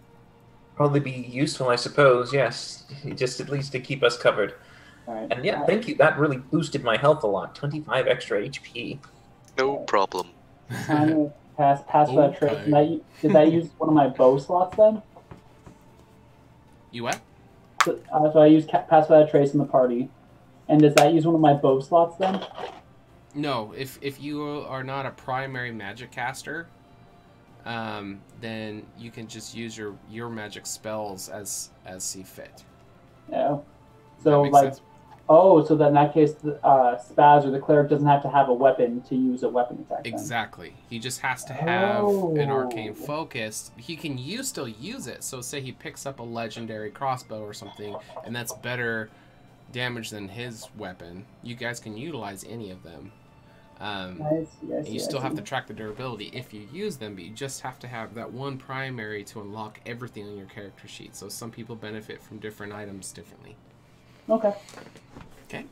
Probably be useful, I suppose, yes. Just at least to keep us covered. All right. And yeah, thank you. That really boosted my health a lot. 25 extra HP. No problem. I'm gonna pass Without a Trace. Okay. Did that use one of my bow slots then? You what? So I use Pass Without a Trace in the party. And does that use one of my bow slots then? No, if you are not a primary magic caster, then you can just use your magic spells as see fit. No. That So makes like, sense? so then in that case, the Spaz or the cleric doesn't have to have a weapon to use a weapon attack. Then. Exactly. He just has to have an arcane focus. He can still use it. So say he picks up a legendary crossbow or something, and that's better damage than his weapon. You guys can utilize any of them. I see, You still have to track the durability if you use them, but you just have to have that one primary to unlock everything on your character sheet. So some people benefit from different items differently. Okay. Okay.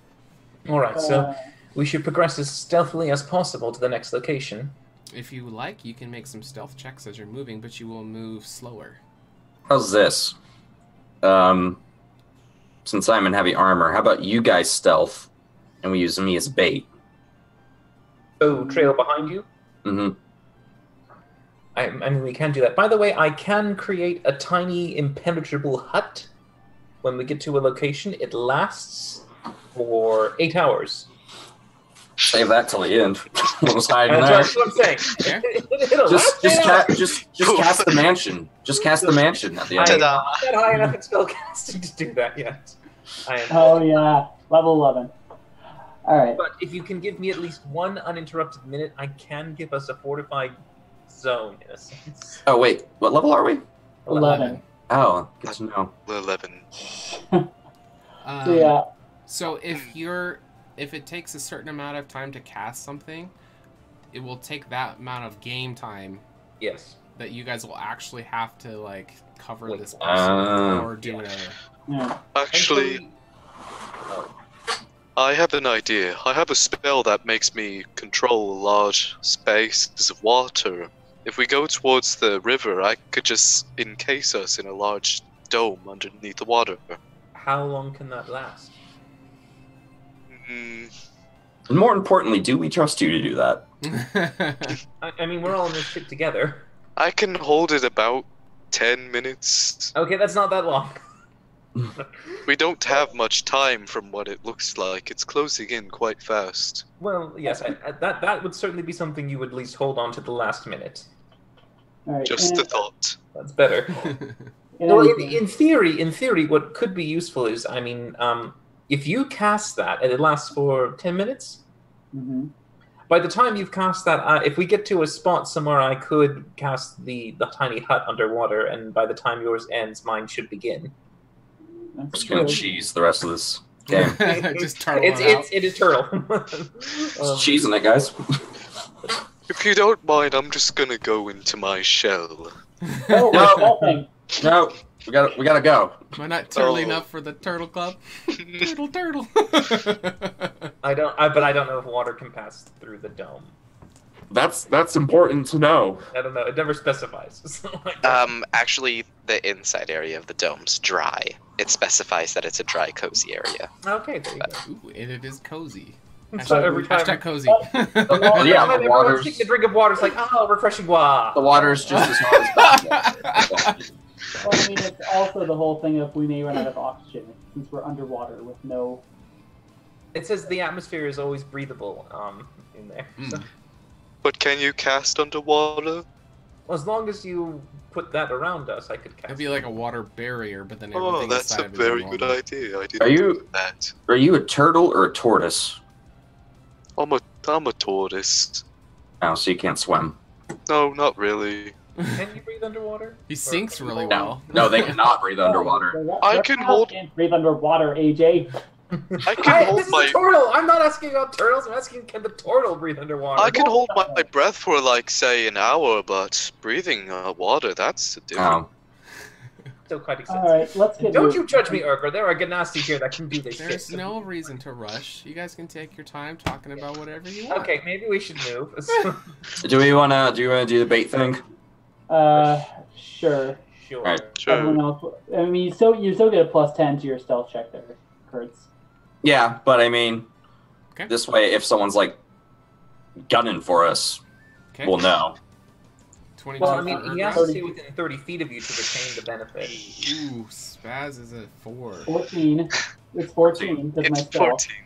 All right, so we should progress as stealthily as possible to the next location. If you like, you can make some stealth checks as you're moving, but you will move slower. How's this? Since I'm in heavy armor, how about you guys stealth, and we use me as bait? Oh, trail behind you? Mm-hmm. I mean, we can do that. By the way, I can create a tiny impenetrable hut when we get to a location. It lasts for 8 hours. Save that till the end. We'll just hide in there. That's what I'm saying. Yeah. It'll last 8 hours. Just cast the mansion. Just cast the mansion at the end. I'm not high enough in spellcasting to do that yet. Oh yeah, level 11. All right. But if you can give me at least 1 uninterrupted minute, I can give us a fortified zone in a sense. Oh wait, what level are we? 11. Oh, good to know. 11. So yeah. So if it takes a certain amount of time to cast something, it will take that amount of game time. Yes. That you guys will actually have to like cover Like, this person or do yeah. whatever. Yeah. Actually, I have an idea. I have a spell that makes me control large spaces of water. If we go towards the river, I could just encase us in a large dome underneath the water. How long can that last? Mm, And more importantly, do we trust you to do that? I mean, we're all in this shit together. I can hold it about 10 minutes. Okay, that's not that long. We don't have much time from what it looks like. It's closing in quite fast. Well, yes, that would certainly be something you would at least hold on to the last minute. All right. Just and, a thought. That's better. and Well, in theory, what could be useful is, I mean, if you cast that and it lasts for 10 minutes, Mm-hmm. by the time you've cast that, if we get to a spot somewhere, I could cast the tiny hut underwater, and by the time yours ends, mine should begin. I'm just gonna cheese the rest of this game. Just turtle it out. It is turtle. Just cheesing it, guys. If you don't mind, I'm just gonna go into my shell. Oh, No. thing. No, we gotta go. Am I not turtle Oh. enough for the turtle club? Turtle. but I don't know if water can pass through the dome. That's important to know. I don't know. It never specifies. So Actually, the inside area of the dome's dry. It specifies that it's a dry, cozy area. okay, there you go. Ooh, and it is cozy. So every time, Hashtag cozy. Yeah, yeah, the everyone's water's taking a drink of water. It's like, oh, refreshing water. the water's just as hot as basketball. Well, I mean, it's also the whole thing of we may run out of oxygen since we're underwater with no. It says the atmosphere is always breathable in there. So, But can you cast underwater? as long as you put that around us, I could cast. It'd be like a water barrier, but then Oh, everything that's inside a of it very is good normal. idea. I didn't Are you- do that. Are you a turtle or a tortoise? I'm a tortoise. Oh, so you can't swim. No, not really. Can you breathe underwater? He sinks really Or- well. No, they cannot breathe underwater. I can hold- Can't breathe underwater, AJ. I can hold This is my a turtle. I'm not asking about turtles. I'm asking, can the turtle breathe underwater? I can hold my breath for like say an hour, but breathing water, that's different. Oh, Still quite expensive. All right, let's get. Don't moving. you judge me, Urger. There are Ganassi here that can do this There's shit. no reason to rush. You guys can take your time talking about whatever you want. Okay, maybe we should move. do you wanna do the bait thing? Sure. Sure. Right. Everyone Sure. else. I mean, you still get a +10 to your stealth check there, Kurtz. Yeah, but I mean, Okay. this way, if someone's like gunning for us, Okay. we'll know. 22 Well, I for mean, he Urgra. has to stay within 30 feet of you to retain the benefit. Ooh, Spaz is a 4. 14. It's 14 because my It's stealth. 14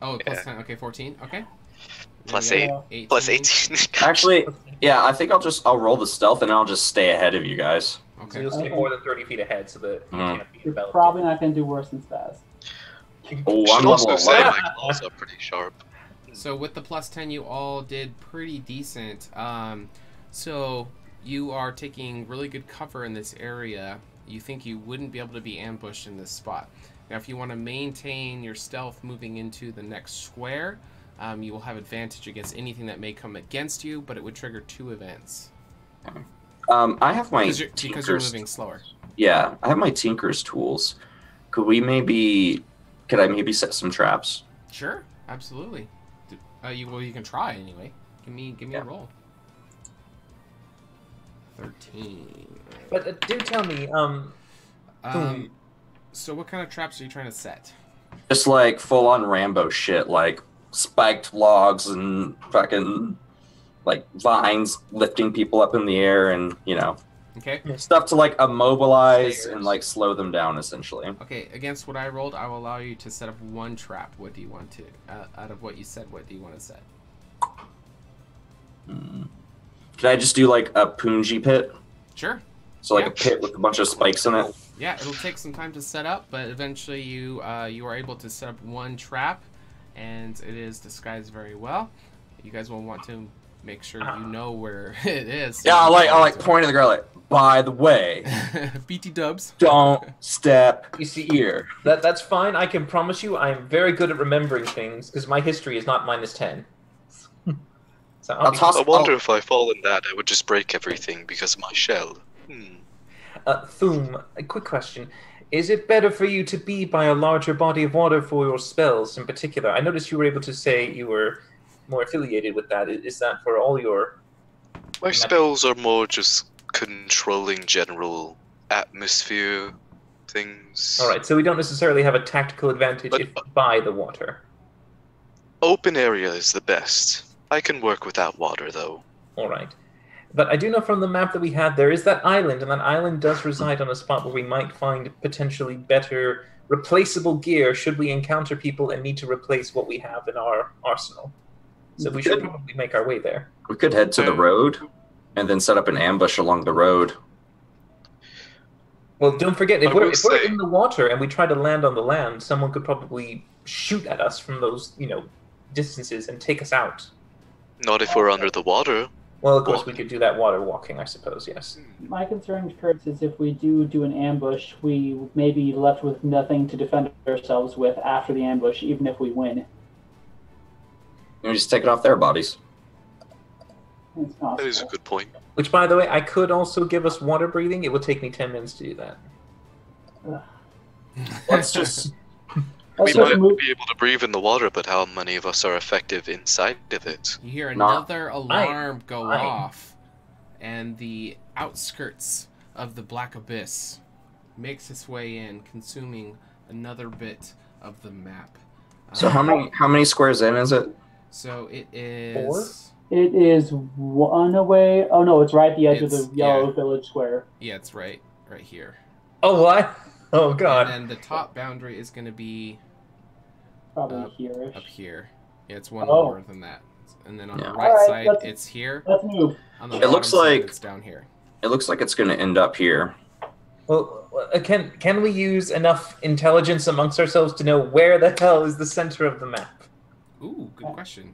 Oh, plus Yeah. 10. Okay, 14. Okay. plus There we 8 go. 18. plus 18. Actually, yeah, I think I'll roll the stealth and I'll just stay ahead of you guys. So Okay. you'll stay Okay. more than 30 feet ahead so that you Mhm. can't be You're enveloped. probably not going to do worse than Spaz. Oh, Should I'm also level say 11. my claws are pretty sharp. So with the plus 10, you all did pretty decent. So you are taking really good cover in this area. You think you wouldn't be able to be ambushed in this spot. Now, if you want to maintain your stealth moving into the next square, you will have advantage against anything that may come against you, but it would trigger 2 events. I have my Because you're Tinker's. moving slower. Yeah, I have my Tinker's tools. Could I maybe set some traps? Sure, absolutely. You can try anyway. Give me a roll. 13. But do tell me, So what kind of traps are you trying to set? Just like full on Rambo shit, like spiked logs and fucking like vines lifting people up in the air, and Okay. stuff to like immobilize Stairs. and like slow them down essentially. Okay, against what I rolled, I will allow you to set up 1 trap. What do you want to, out of what you said, what do you want to set? Can I just do like a Punji pit? Sure. So like Yeah. a pit with a bunch of spikes in it? Yeah, it'll take some time to set up, but eventually you are able to set up 1 trap, and it is disguised very well. You guys will want to make sure you know where it is. Yeah, I like point at the girl like, by the way, BT dubs. don't step you see, here. that's fine. I can promise you I'm very good at remembering things because my history is not -10. So I'll be toss- I wonder if I fall in that, I would just break everything because of my shell. Thoom, a quick question. Is it better for you to be by a larger body of water for your spells in particular? I noticed you were able to say you were more affiliated with that. Is that for all your... My spells are more just controlling general atmosphere things. Alright, so we don't necessarily have a tactical advantage But- if by the water. Open area is the best. I can work without water, though. Alright. But I do know from the map that we had, there is that island, and that island does reside on a spot where we might find potentially better replaceable gear should we encounter people and need to replace what we have in our arsenal. So we should probably make our way there. We could head to the road and then set up an ambush along the road. Well, don't forget, if I we're, will if we're say- in the water and we try to land on the land, someone could probably shoot at us from those, distances and take us out. Not if we're under the water. Well, of course, we could do that water walking, I suppose, yes. My concern, Kurt, is if we do an ambush, we may be left with nothing to defend ourselves with after the ambush, even if we win. We just take it off their bodies. It's possible. That is a good point. Which, by the way, I could also give us water breathing. It would take me 10 minutes to do that. Let's just. Let's We just might move. be able to breathe in the water, but how many of us are effective inside of it? You hear Not- another alarm go Fine. off, and the outskirts of the Black Abyss makes its way in, consuming another bit of the map. So how many squares in is it? So it is. It is one away. Oh no, it's right at the edge of It's- the yellow yeah. village square. Yeah, it's right here. Oh, what? Oh, God. And then the top boundary is going to be Probably Up here. up here. Yeah, it's one Oh. lower than that. And then on Yeah. the right Alright, side, let's- it's here. Let's move. On the It looks bottom side, like- it's down here. It looks like it's going to end up here. Well, can we use enough intelligence amongst ourselves to know where the hell is the center of the map? Ooh, good question.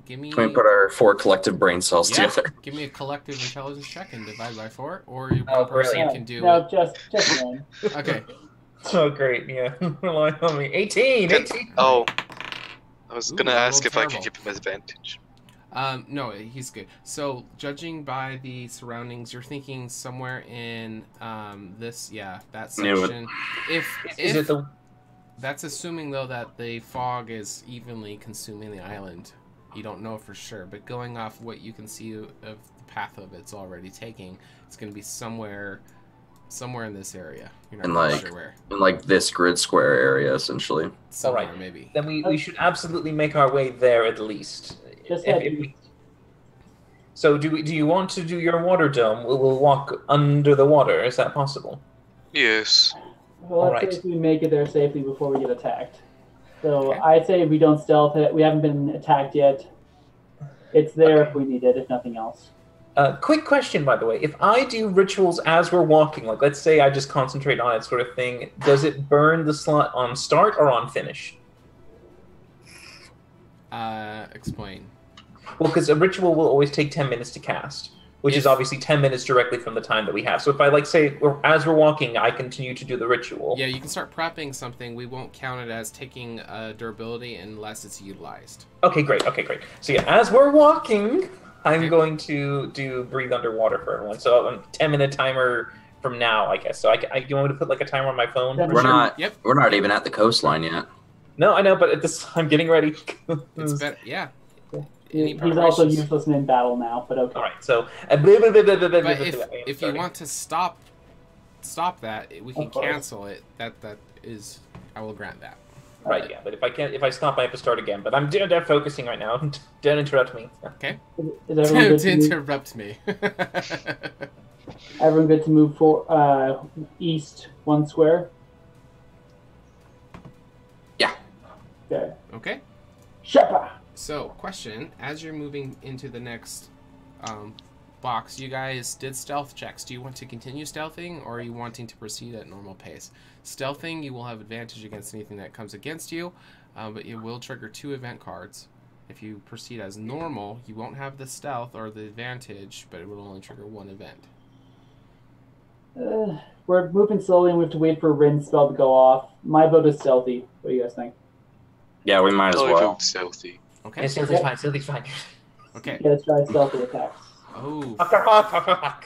Give me. Can we put our 4 collective brain cells Yeah, together? give me a collective intelligence check and divide by 4, or you Oh, one person brilliant. can do No, it. just one. Okay. Oh, great, yeah. Rely on me. 18! 18! Oh, I was Ooh, gonna I ask rolled if I could terrible. give him advantage. No, he's good. So, judging by the surroundings, you're thinking somewhere in that Knew it. section. Is it the... That's assuming though that the fog is evenly consuming the island. You don't know for sure, but going off what you can see of the path of it's already taking, it's going to be somewhere in this area. You're not And, quite like, sure where. In like this grid square area, essentially. Somewhere, Alright. maybe. Then we should absolutely make our way there at least. Just If- head if east. we- So do you want to do your water dome? We'll walk under the water. Is that possible? Yes. Well, let's Alright. see if we make it there safely before we get attacked. So Okay. I'd say if we don't stealth it, we haven't been attacked yet. It's there if we need it, if nothing else. Quick question, by the way. If I do rituals as we're walking, like let's say I just concentrate on it sort of thing, does it burn the slot on start or on finish? Explain. Well, because a ritual will always take 10 minutes to cast, which is If- obviously 10 minutes directly from the time that we have. So if I, like, say, as we're walking, I continue to do the ritual. Yeah, you can start prepping something. We won't count it as taking durability unless it's utilized. Okay, great. So yeah, as we're walking, I'm Okay. going to do breathe underwater for everyone. So a 10-minute timer from now, I guess. So you want me to put like a timer on my phone? Then We're not. Yep. We're not even at the coastline yet. No, I know, but at this, I'm getting ready. It's better. Yeah. He's Any also preparations? useless and in battle now, but okay. All right. So, But if you want to stop that, we can Of course. cancel it. That is, I will grant that. right, yeah. But if I stop, I have to start again. But I'm dead focusing right now. Don't interrupt me. Okay. Is everyone good To to move? interrupt me. Everyone good to move for east one square? Yeah. Okay. Okay. Shepa! So, question: as you're moving into the next box, you guys did stealth checks. Do you want to continue stealthing, or are you wanting to proceed at normal pace? Stealthing, you will have advantage against anything that comes against you, but it will trigger 2 event cards. If you proceed as normal, you won't have the stealth or the advantage, but it will only trigger 1 event. We're moving slowly and we have to wait for Rin's spell to go off. My vote is stealthy. What do you guys think? Yeah, we might as I well. vote stealthy. Okay. Yeah, stealthy's fine. Stealthy's fine. Okay. Yeah, let's try stealthy attacks. Oh. Well,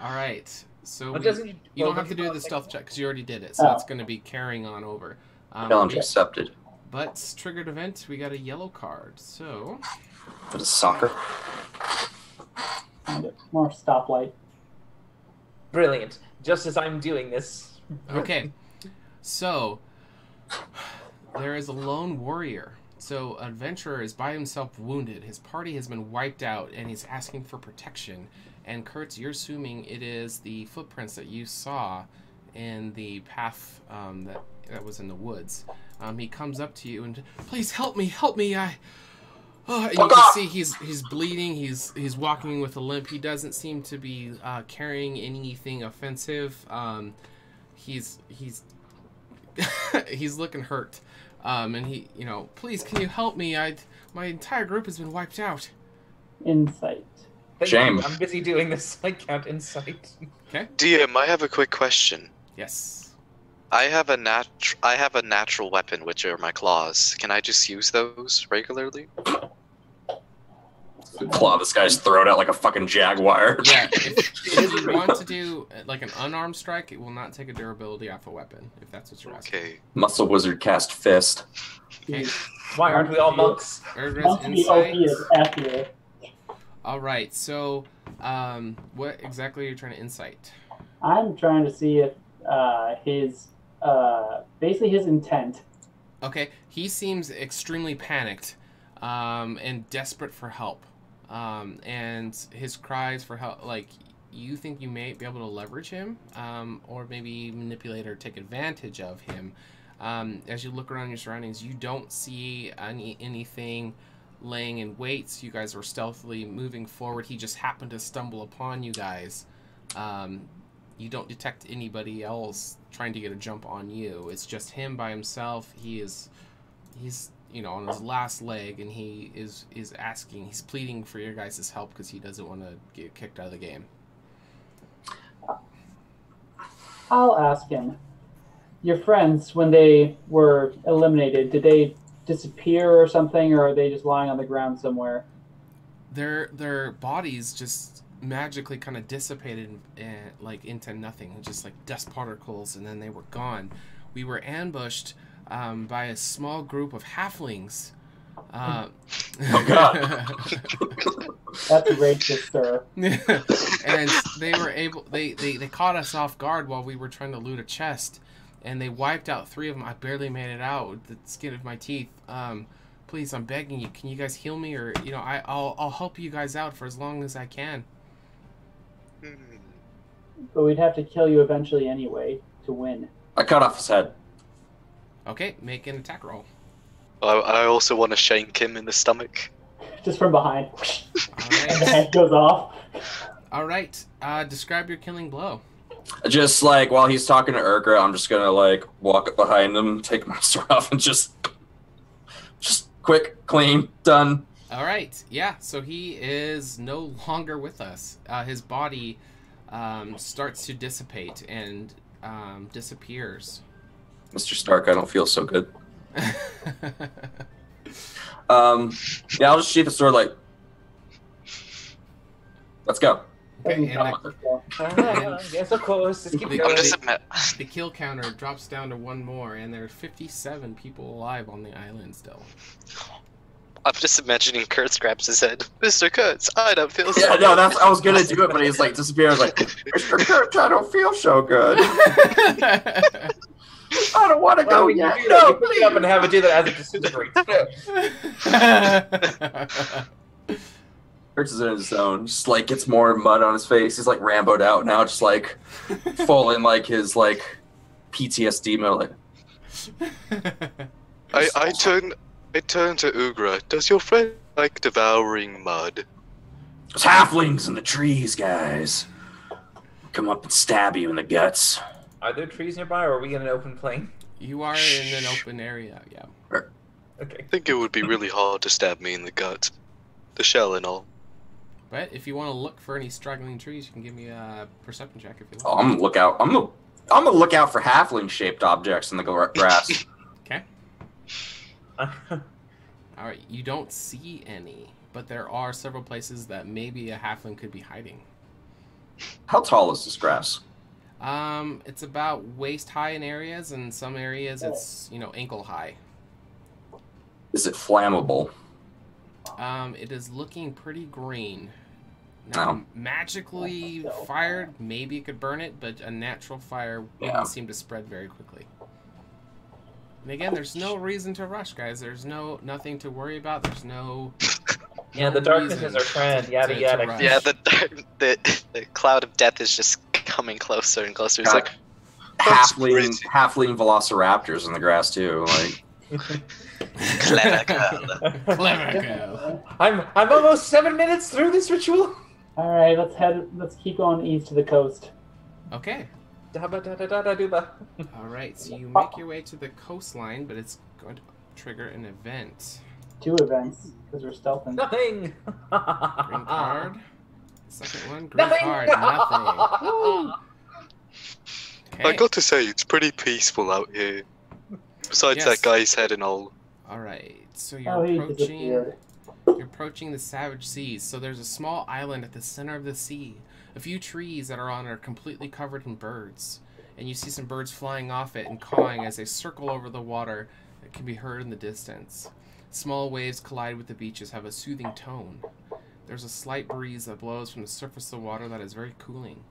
All right. So doesn't- you don't well, have to do the like- stealth check because you already did it. So Oh. it's going to be carrying on over. Challenge accepted. But triggered event, we got a yellow card. So Bit of soccer. Kind of more stoplight. Brilliant. Just as I'm doing this. okay. So there is a lone warrior. So adventurer is by himself wounded. His party has been wiped out, and he's asking for protection. And Kurtz, you're assuming it is the footprints that you saw in the path that was in the woods. He comes up to you and, please help me! And you can see he's bleeding. He's walking with a limp. He doesn't seem to be carrying anything offensive. he's he's looking hurt. And he, please, can you help me? My entire group has been wiped out. Insight. Shame. I'm busy doing this. I count insight. Okay. DM, I have a quick question. Yes. I have a natural weapon, which are my claws. Can I just use those regularly? Claw this guy's throat out like a fucking jaguar. Yeah. If you want to do like an unarmed strike, it will not take a durability off a weapon. If that's what you're asking. Okay. Muscle wizard cast fist. Okay. Why aren't we all monks? Urgra's insight. All right. So, what exactly are you trying to insight? I'm trying to see if basically his intent. Okay. He seems extremely panicked, and desperate for help. And his cries for help, like, you think you may be able to leverage him, or maybe manipulate or take advantage of him. As you look around your surroundings, you don't see anything laying in wait. So you guys were stealthily moving forward. He just happened to stumble upon you guys. You don't detect anybody else trying to get a jump on you. It's just him by himself. He's on his last leg, and he is asking, he's pleading for your guys' help because he doesn't want to get kicked out of the game. I'll ask him. Your friends, when they were eliminated, did they disappear or something, or are they just lying on the ground somewhere? Their bodies just magically kind of dissipated like into nothing, just like dust particles, and then they were gone. We were ambushed by a small group of halflings. Oh God! That's racist, sir. And they were they caught us off guard while we were trying to loot a chest, and they wiped out 3 of them. I barely made it out with the skin of my teeth. Please, I'm begging you. Can you guys heal me, or I'll help you guys out for as long as I can. But we'd have to kill you eventually anyway to win. I cut off his head. Okay, make an attack roll. I also want to shank him in the stomach. Just from behind. All And the right. head goes off. All right. Describe your killing blow. Just like while he's talking to Urgra, I'm just gonna like walk up behind him, take my sword off, and just quick, clean, done. All right. Yeah. So he is no longer with us. His body starts to dissipate and disappears. Mr. Stark, I don't feel so good. Yeah, I'll just sheath the sword like, let's go. Okay, and Yes, of course. Just keep the, going. the kill counter drops down to 1 more, and there are 57 people alive on the island still. I'm just imagining Kurtz grabs his head. Mr. Kurtz, I don't feel so Yeah, good. no, I was gonna do it, but he's like disappeared. Like, Mr. Kurtz, I don't feel so good. I don't want to go yet. No, You pick it up and have it do that as it disintegrates. Kurtz is in his zone. Just like gets more mud on his face. He's like Rambo'd out now, just like full in like his like PTSD mode. Like, I turn to Ugra. Does your friend like devouring mud? there's halflings in the trees, guys. Come up and stab you in the guts. Are there trees nearby, or are we in an open plain? You are in an open area, yeah. Okay. I think it would be really hard to stab me in the gut. The shell and all. But if you want to look for any straggling trees, you can give me a perception check if you Oh, like. I'm gonna look out. I'm gonna look out for halfling-shaped objects in the grass. Okay. All right. You don't see any, but there are several places that maybe a halfling could be hiding. How tall is this grass? It's about waist high in areas, and some areas it's ankle high. Is it flammable? It is looking pretty green. Now, No. magically fired, maybe it could burn it, but a natural fire wouldn't seem to spread very quickly. And again, there's no reason to rush, guys. There's nothing to worry about. There's no. Yeah, the darkness is our friend. Yada yada. rush. Yeah, the cloud of death is just coming closer and closer. It's Got like That's halfling velociraptors in the grass too. Like, clever girl. Clever girl. I'm almost 7 minutes through this ritual. All right, let's keep going east to the coast. Okay. All right, so you make your way to the coastline, but it's going to trigger an event. 2 events because we're stealthing. Nothing. Green card. Second one, green Nothing. card, nothing. Woo. I Okay. got to say, it's pretty peaceful out here. Besides Yes. that guy's head and all. All right, so you're Oh, he approaching. disappeared. You're approaching the savage seas. So there's a small island at the center of the sea. A few trees that are on are completely covered in birds, and you see some birds flying off it and cawing as they circle over the water that can be heard in the distance. Small waves collide with the beaches, have a soothing tone. There's a slight breeze that blows from the surface of the water that is very cooling.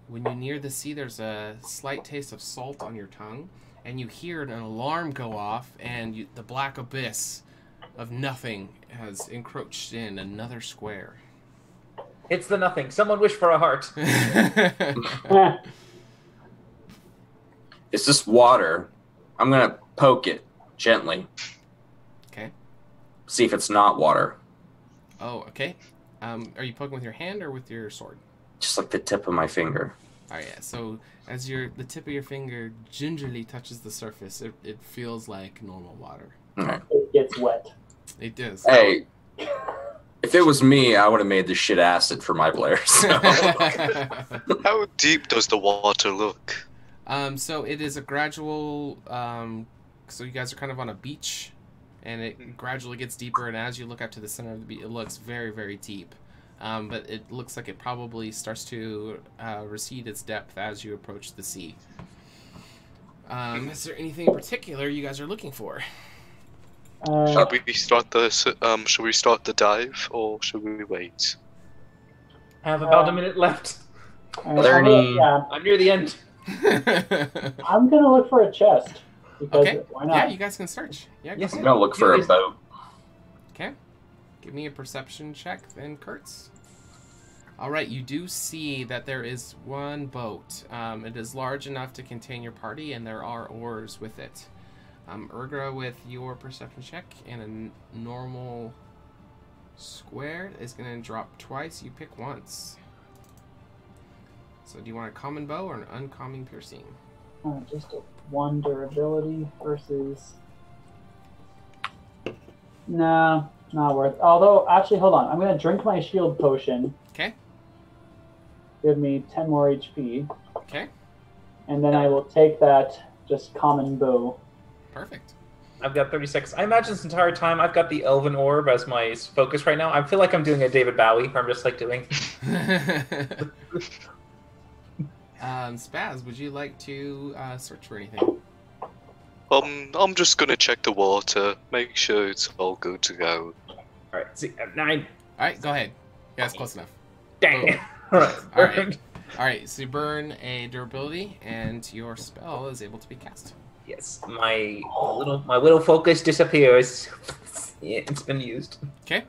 When you near the sea, there's a slight taste of salt on your tongue, and you hear an alarm go off, and the black abyss of nothing has encroached in another square. It's the nothing. Someone wish for a heart. It's just water. I'm gonna poke it gently. Okay. See if it's not water. Oh, okay. Are you poking with your hand or with your sword? Just like the tip of my finger. Oh yeah. So as the tip of your finger gingerly touches the surface, it feels like normal water. Okay. It gets wet. It does. Hey, if it was me, I would have made this shit acid for my players. So. How deep does the water look? So it is a gradual. So you guys are kind of on a beach, and it gradually gets deeper. And as you look out to the center of the beach, it looks very, very deep. But it looks like it probably starts to recede its depth as you approach the sea. Is there anything in particular you guys are looking for? Should we start the dive or should we wait? I have about a minute left. I'm there any- I'm near the end. I'm gonna look for a chest. Because Okay. why not? Yeah, you guys can search. Yeah. Yes. Go I'm ahead. gonna look for a boat. Okay. Give me a perception check, then Kurtz. All right, you do see that there is one boat. It is large enough to contain your party, and there are oars with it. Urgra, with your perception check and a normal square, is going to drop twice. You pick once. So do you want a common bow or an uncommon piercing? Just a 1 durability versus. Nah, not worth. Although, actually, hold on. I'm gonna drink my shield potion. Okay. Give me 10 more HP, Okay. and then I will take that just common bow. Perfect. I've got 30 seconds. I imagine this entire time I've got the Elven Orb as my focus right now. I feel like I'm doing a David Bowie, where I'm just like doing. Spaz, would you like to search for anything? I'm just gonna check the water, make sure it's all good to go. All right, see, 9. All right, go ahead. Yeah, it's close enough. Dang. Boom. All right. All right. All right, so you burn a durability, and your spell is able to be cast. Yes, my little focus disappears. Yeah, it's been used. Okay.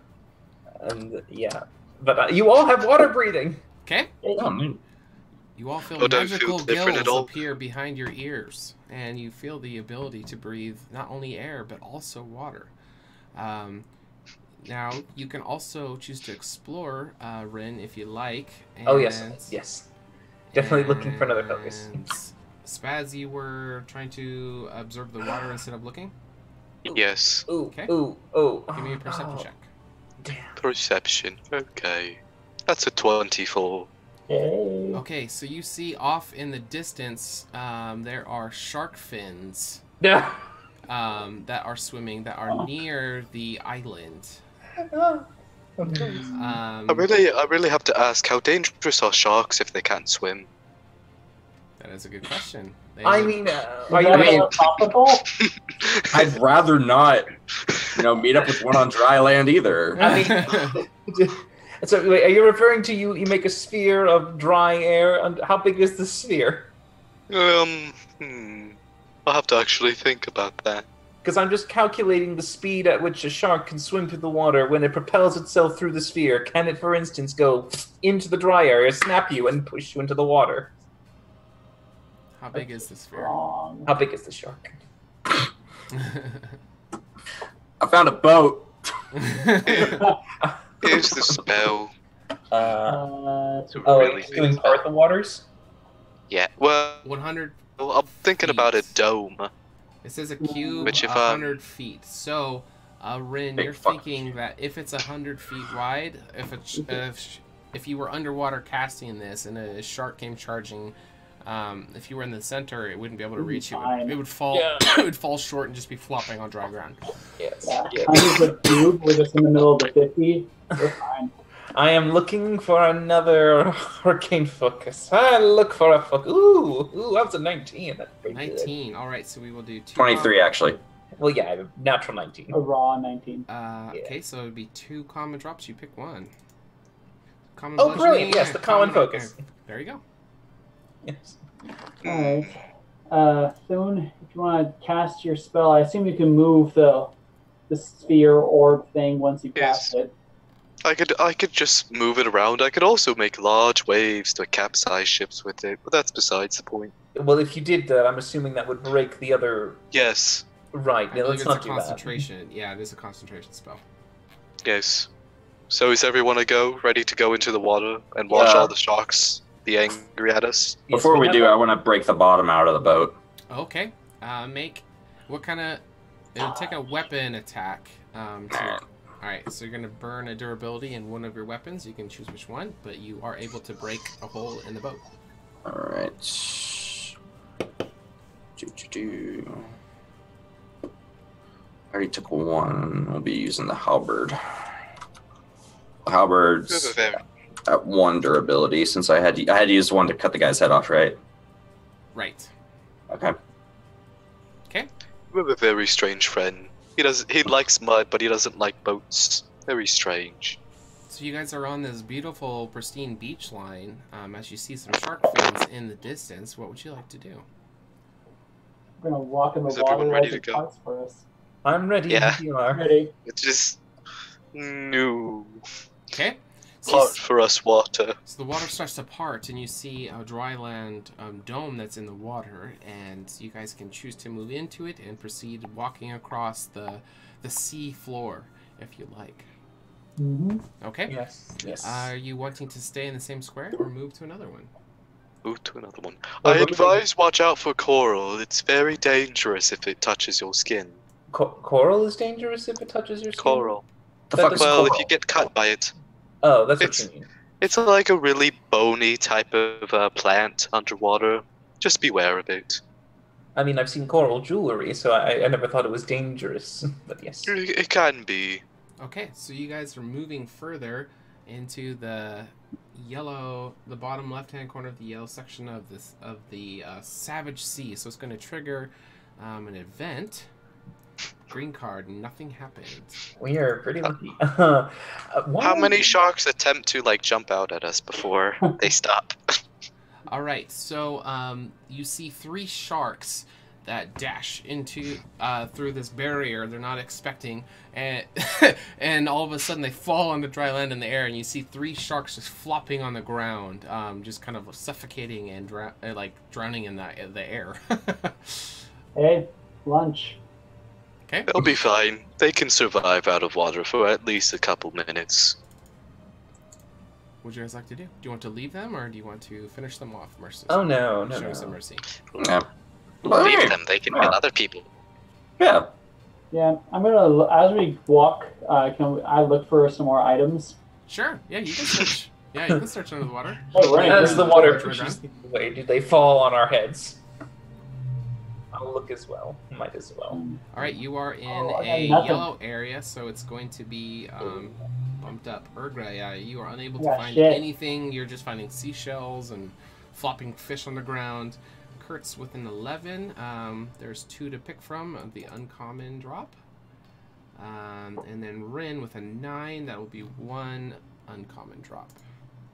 And yeah, but you all have water breathing. Okay. Oh, neat. You all feel Oh, don't feel magical different at gills all? appear behind your ears, and you feel the ability to breathe not only air but also water. Now you can also choose to explore Rin if you like. And, Oh yes. Definitely looking for another focus. and Spaz, you were trying to observe the water instead of looking. Yes. Ooh, Okay. ooh. Give me a perception Oh, check. Damn. Perception. Okay. That's a 24. Hey. Okay, so you see off in the distance, there are shark fins Yeah. that are swimming that are near the island. I really have to ask, how dangerous are sharks if they can't swim? That is a good question. I mean, Are you mean- topical? I'd rather not, meet up with one on dry land either. I mean, so wait, are you referring to you make a sphere of dry air? And how big is the sphere? I'll have to actually think about that. Because I'm just calculating the speed at which a shark can swim through the water when it propels itself through the sphere. Can it, for instance, go into the dry area, snap you, and push you into the water? How big is the sphere? Wrong. How big is the shark? I found a boat. Here's the spell. Oh, Really it's doing big. part of the waters? Yeah. Well, 100. I'm thinking about a feet. dome. It says a cube Which if 100 feet. So, Rin, Big you're fucking thinking that if it's 100 feet wide, if you were underwater casting this and a shark came charging, if you were in the center, it wouldn't be able to reach you. It would fall. Yeah. It would fall short and just be flopping on dry ground. Yes. Yeah. Yeah. 100 cube. We're just in the middle of the 50. We're fine. I am looking for another hurricane focus. I look for a focus. Ooh, that's a 19. That's pretty 19. good. All right, so we will do 2. 23 actually. Well, yeah, natural 19. A raw 19. Okay, so it would be 2 common drops. You pick one. Common Oh, bludgeoning, brilliant! Yes, the common focus. There you go. Yes. Alright. Thune, if you want to cast your spell, I assume you can move the sphere orb thing once you cast it. I could just move it around. I could also make large waves to capsize ships with it, but that's besides the point. Well, if you did that, I'm assuming that would break the other. Yes. Right. I Yeah, believe let's it's not a do that. concentration. Yeah, it is a concentration spell. Yes. So is everyone a go? Ready to go into the water and watch Yeah. all the sharks be angry at us? Yes, Before we have do, a- I want to break the bottom out of the boat. Okay. Make what kind of? It would take a weapon attack. All right, so you're gonna burn a durability in one of your weapons. You can choose which one, but you are able to break a hole in the boat. All right. I already took one. We'll be using the halberd. The halberd's at 1 durability since I had to use one to cut the guy's head off, right? Right. Okay. Okay. We have a very strange friend. He likes mud, but he doesn't like boats. Very strange. So you guys are on this beautiful, pristine beach line. As you see some shark fins in the distance, what would you like to do? We're going to walk in the Is water everyone ready as to it go? parts for us. I'm ready. Yeah. You are. Ready? It's just no Okay. part for us water. So the water starts to part, and you see a dry land dome that's in the water, and you guys can choose to move into it and proceed walking across the sea floor, if you like. Mm-hmm. Okay. Yes. Yes. Are you wanting to stay in the same square or move to another one? Move to another one. Well, I what advise watch out for coral. It's very dangerous if it touches your skin. Coral is dangerous if it touches your skin? Coral. The That fuck is doesn't- Well, coral? if you get cut by it, Oh, that's It's- what you mean. it's like a really bony type of plant underwater. Just beware of it. I mean, I've seen coral jewelry, so I never thought it was dangerous. But yes. It can be. Okay, so you guys are moving further into the bottom left-hand corner of the yellow section of the Savage Sea. So it's going to trigger an event. Green card, nothing happened. We are pretty lucky. How many sharks attempt to jump out at us before they stop? All right, so you see 3 sharks that dash into through this barrier they're not expecting, and and all of a sudden they fall on the dry land in the air, and you see 3 sharks just flopping on the ground, just kind of suffocating and drowning in the air. Hey, lunch. Okay. They'll be fine. They can survive out of water for at least a couple minutes. What would you guys like to do? Do you want to leave them, or do you want to finish them off, Mercy? Oh no, no, Show some no. mercy. Yeah. Leave them. They can kill other people. Yeah. Yeah, I'm gonna. As we walk, can I look for some more items? Sure. Yeah, you can search. Yeah, you can search under the water. Oh, right. As the water Dry pushes ground. things away, do they fall on our heads? I'll look as well. Might as well. All right, you are in Oh, I got a nothing. yellow area, so it's going to be bumped up. Urgra, yeah, you are unable to Yeah, find shit. anything. You're just finding seashells and flopping fish on the ground. Kurt's with an 11. There's 2 to pick from of the uncommon drop. And then Rin with a 9. That will be 1 uncommon drop.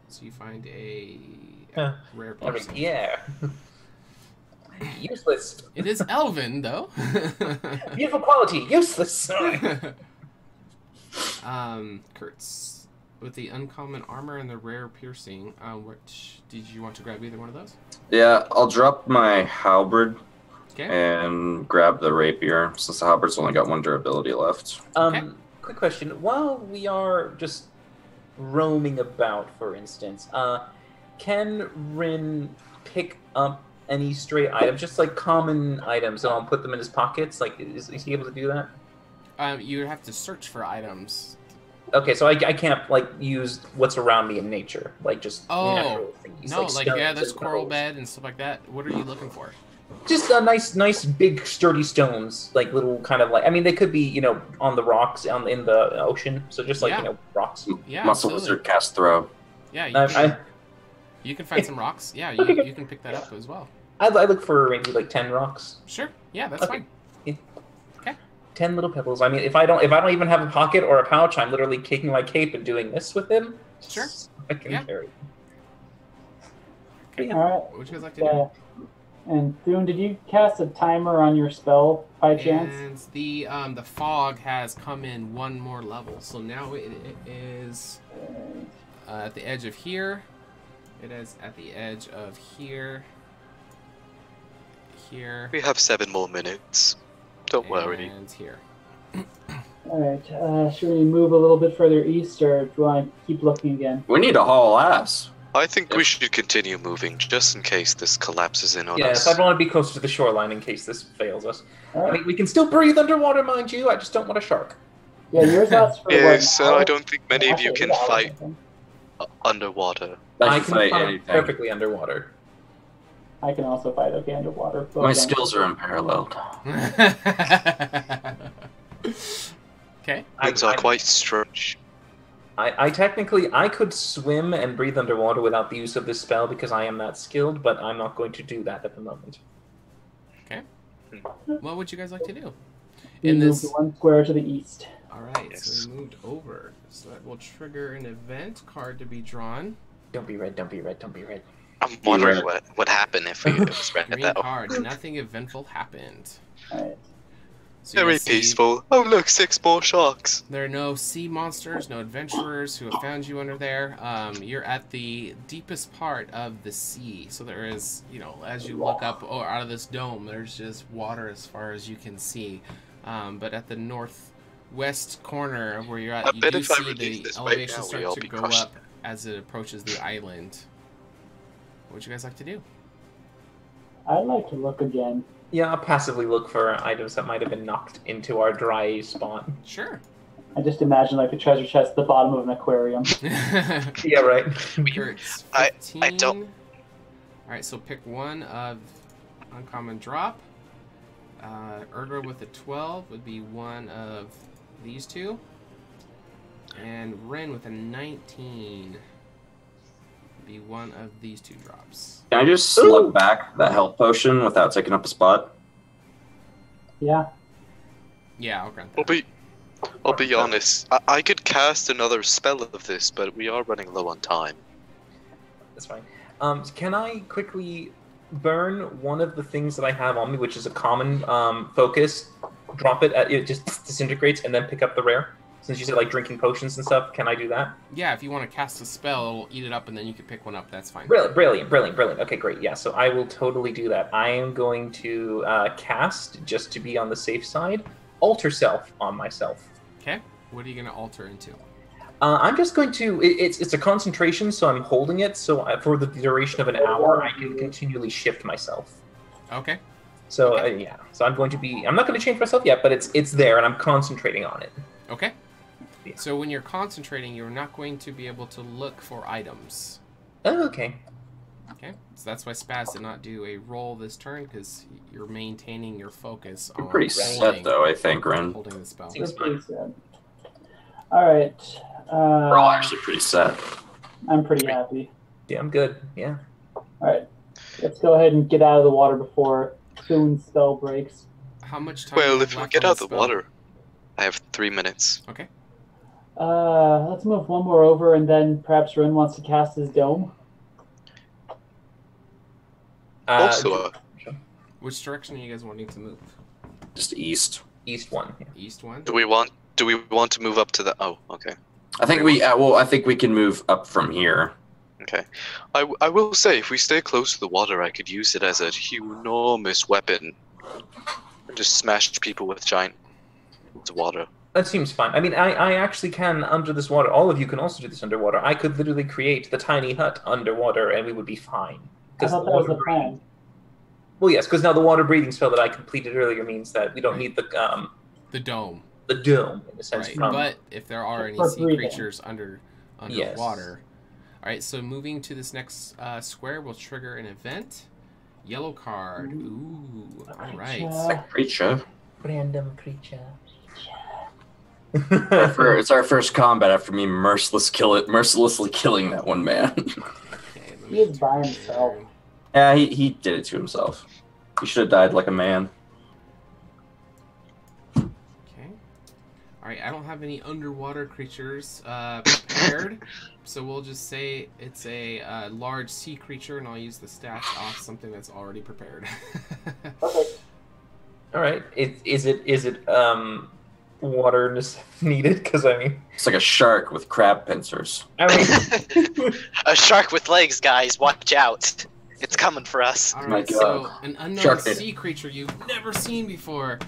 So you find a Huh. rare I mean, person. yeah. Useless. It is Elvin, though. Beautiful quality. Useless. Kurtz with the uncommon armor and the rare piercing. Which did you want to grab either one of those? Yeah, I'll drop my halberd Okay. and grab the rapier since the halberd's only got 1 durability left. Okay. Quick question. While we are just roaming about, for instance, can Rin pick up any stray items, just like common items, and I'll put them in his pockets? Like, is he able to do that? You have to search for items. Okay, so I can't like use what's around me in nature, like just natural things. No, like yeah, stones there's and coral pebbles. bed and stuff like that. What are you looking for? Just nice, big, sturdy stones, like little kind of like. I mean, they could be on the rocks in the ocean, so just like Yeah. rocks. Yeah, Muscle absolutely. Wizard cast throw. Yeah, I you can find some rocks. Yeah, Okay. you can pick that up as well. I look for maybe like 10 rocks. Sure. Yeah, that's Okay. fine. Yeah. Okay. 10 little pebbles. I mean, if I don't even have a pocket or a pouch, I'm literally kicking my cape and doing this with him. Sure. I can Yeah. carry. Okay. All right. What would you guys like to do? Yeah. And Thune, did you cast a timer on your spell by chance? And the fog has come in one more level, so now it is at the edge of here. It is at the edge of here. Here. We have 7 more minutes. Don't worry. And here. All right. Should we move a little bit further east, or do you want to keep looking again? We need to haul ass. I think we should continue moving, just in case this collapses in on Yes, us. I want to be closer to the shoreline in case this fails us. All I right. mean, we can still breathe underwater, mind you. I just don't want a shark. Yeah, yours lasts for Yes, what, an hour? I don't think many of you Actually, can yeah, fight I think. underwater. I can can fight fight anything. perfectly underwater. I can also fight underwater. Both My ends. skills are unparalleled. Okay. Things are quite strange. I technically I could swim and breathe underwater without the use of this spell because I am that skilled, but I'm not going to do that at the moment. What would you guys like to do? We In moved this. 1 square to the east. All right. Yes. So we moved over. So that will trigger an event card to be drawn. Don't be red, don't be red, don't be red. I'm wondering red. what would happen if we was red Green though. card. Nothing eventful happened. All right. So you Very guys see peaceful. Oh look, 6 more sharks. there are no sea monsters, no adventurers who have found you under there. You're at the deepest part of the sea. So there is, as you look up out of this dome, there's just water as far as you can see. But at the northwest corner of where you're I at, you bet do if I see release the this right elevation now, we start all to be go crushed. up as it approaches the island. What would you guys like to do? I'd like to look again. Yeah, I'll passively look for items that might have been knocked into our dry spot. Sure. I just imagine like the treasure chest at the bottom of an aquarium. Yeah, right. Kurt's I 15. don't- Alright, so pick one of uncommon drop. Erdra with a 12 would be one of these two. And Ren with a 19 would be one of these 2 drops. Can I just slug back that health potion without taking up a spot? Yeah. Yeah, I'll grant I'll that. I'll be honest. I could cast another spell of this, but we are running low on time. That's fine. Can I quickly burn one of the things that I have on me, which is a common focus? Drop it, it just disintegrates, and then pick up the rare? Since you said like drinking potions and stuff, can I do that? Yeah, if you want to cast a spell, it'll eat it up and then you can pick one up. That's fine. Brilliant. Okay, great. Yeah, so I will totally do that. I am going to cast, just to be on the safe side, Alter Self on myself. Okay. What are you going to alter into? I'm just going to. It's a concentration, so I'm holding it. So for the duration of an hour, I can continually shift myself. Okay. So Okay. yeah. So I'm going to be. I'm not going to change myself yet, but it's there, and I'm concentrating on it. Okay. Yeah. So when you're concentrating, you're not going to be able to look for items. Oh, okay. Okay, so that's why Spaz did not do a roll this turn, because you're maintaining your focus You're on pretty set, though, I think, Ren. holding the spell. Seems That's pretty sad. All right. We're all actually pretty set. I'm pretty happy. Yeah, I'm good. Yeah. All right. Let's go ahead and get out of the water before Thune's spell breaks. How much time? do you Well, have if we left get on out of the spell? water, I have 3 minutes. Okay. Let's move one more over, and then perhaps Ren wants to cast his dome. Also, Which direction are you guys wanting to move? Just east. East one. Yeah. East one. do we want to move up to the? Oh, okay. I think we can move up from here. Okay. I will say, if we stay close to the water, I could use it as a enormous weapon. And just smash people with giant water. That seems fine. I mean, I actually can under this water. All of you can also do this underwater. I could literally create the tiny hut underwater, and we would be fine. I thought that was the plan. Well, yes, because now the water breathing spell that I completed earlier means that we don't need the dome. The dome, in a sense. Right. From... But if there are any sea creatures underwater, Yes. All right. So moving to this next square will trigger an event. Yellow card. Ooh. All right. A creature. Random creature. It's our first combat after me mercilessly killing that one man. Okay, He is by himself. Yeah, he did it to himself. He should have died like a man. Okay. All right. I don't have any underwater creatures prepared, so we'll just say it's a large sea creature, and I'll use the stats off something that's already prepared. Perfect. All right. Is it water needed? Because I mean, It's like a shark with crab pincers. I mean, A shark with legs, guys. Watch out. It's coming for us. All My right. God. So an unknown Shark sea creature you've never seen before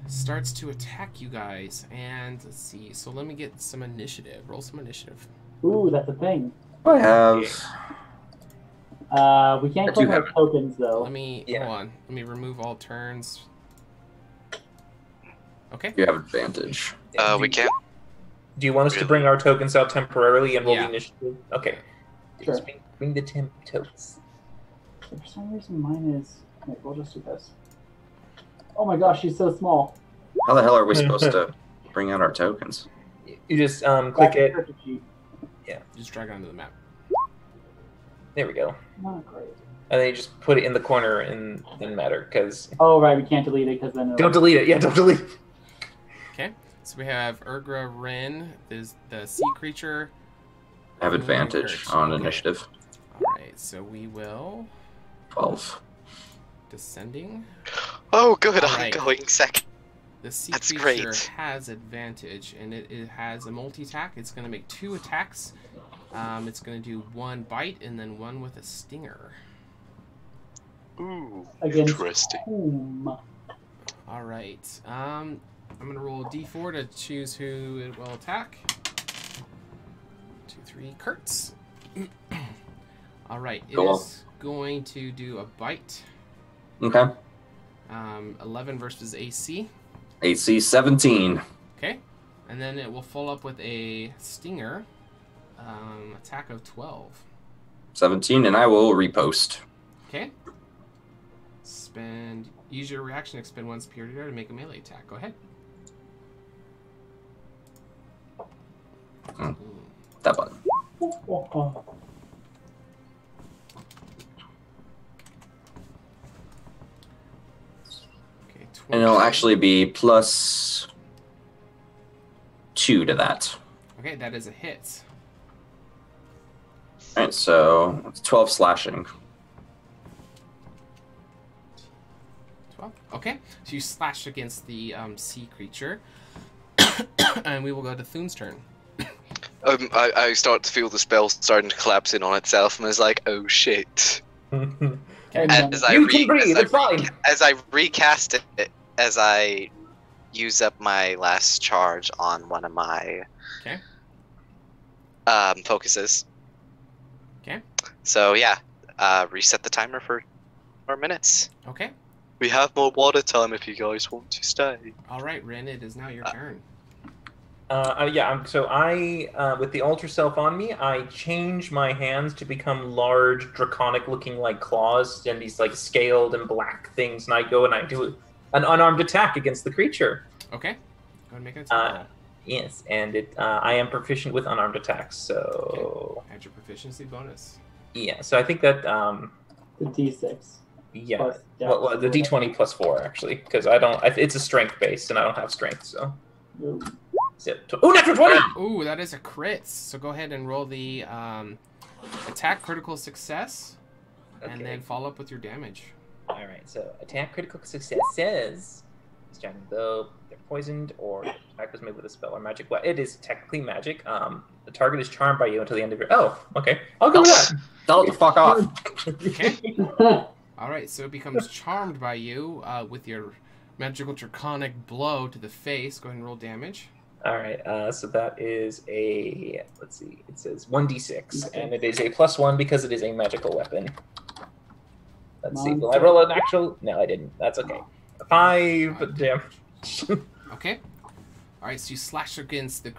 starts to attack you guys, and let's see. So let me get some initiative. Roll some initiative. Ooh, that's a thing. I have. We can't I click do our have it. tokens though. Let me hold on. Let me remove all turns. Okay. You have advantage. We can't. do you want us to Really? bring our tokens out temporarily and roll Yeah. the initiative? Okay. Sure. Just bring the temp tokens. For some reason, mine is. Wait, we'll just do this. Oh my gosh, she's so small. How the hell are we supposed to bring out our tokens? You just click Back to it. character sheet. Just drag it onto the map. There we go. Not great. And then you just put it in the corner and doesn't matter because Oh right, we can't delete it because then. it'll- don't delete it. Yeah, don't delete it. Okay. So we have Urgra Rin, is the sea creature. I have advantage on Okay. initiative. All right. So we will 12. descending. Oh, good. All I'm right. going second. The sea That's creature great. has advantage, and it has a multi-attack. It's going to make 2 attacks. It's going to do 1 bite and then 1 with a stinger. Ooh, Against interesting. whom? All right. I'm going to roll a d4 to choose who it will attack. 2, 3, Kurtz. All right. It Cool. is going to do a bite. Okay. 11 versus AC. AC 17. Okay. And then it will follow up with a stinger. Attack of 12. 17, and I will repost. Okay. Use your reaction, expend 1 superior dare to make a melee attack. Go ahead. Hmm. Ooh. That button. Oh, Okay, 20. And it'll actually be plus 2 to that. Okay, that is a hit. Alright, so it's 12 slashing. 12. Okay, so you slash against the sea creature. And we will go to Thune's turn. I start to feel the spell starting to collapse in on itself, and I was like, oh shit. And As I, You can breathe, as, I it's fine. as I recast it, as I use up my last charge on one of my Okay. focuses. Okay. So yeah, reset the timer for 4 minutes. Okay. We have more water time if you guys want to stay. All right, Ren, it is now your turn. So I, with the alter self on me, I change my hands to become large, draconic-looking like claws and these like scaled and black things, and I go and I do an unarmed attack against the creature. Okay. Go ahead and make an attack roll. Yes, and I am proficient with unarmed attacks, so Add your proficiency bonus. yeah. So I think that the D6. yeah. Plus dex. Well, the D20 plus 4 actually, because I don't. It's a strength based, and I don't have strength, so. Ooh. Oh, natural 20! Ooh, that is a crit. So go ahead and roll the attack critical success, and then follow up with your damage. All right, so attack critical success says, though they're poisoned or the attack was made with a spell or magic. Well, it is technically magic. The target is charmed by you until the end of your. Oh, okay. I'll go with that. Tell it the fuck off. Okay. All right, so it becomes charmed by you with your Magical draconic blow to the face. Go ahead and roll damage. All right, so that is a, let's see, it says 1d6, and it is a +1 because it is a magical weapon. Let's see, will I roll an actual? No, I didn't. That's okay. 5 damage. Okay. All right, so you slash against the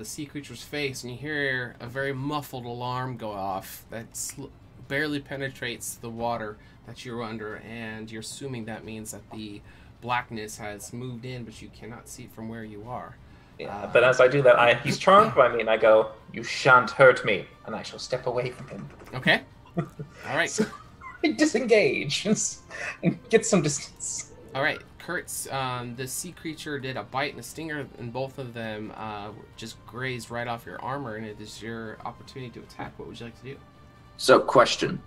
sea creature's face, and you hear a very muffled alarm go off that barely penetrates the water that you're under, and you're assuming that means that the blackness has moved in, but you cannot see from where you are. Yeah, but as I do that, he's charmed by me, and I go, "You shan't hurt me," and I shall step away from him. Okay. All right. So I disengage and get some distance. All right, Kurtz, the sea creature did a bite and a stinger, and both of them just grazed right off your armor, and it is your opportunity to attack. What would you like to do? So, question.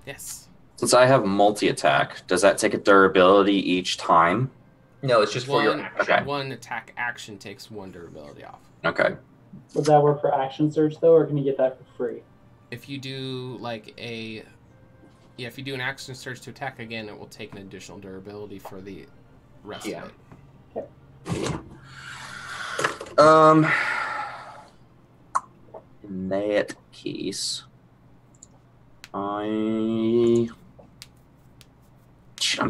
Yes. Since I have multi-attack, does that take a durability each time? No, it's just for your action. Okay. One attack action takes 1 durability off. Okay. Would that work for action surge though, or can you get that for free? If you do if you do an action surge to attack again, it will take an additional durability for the rest of it. In that case, I'm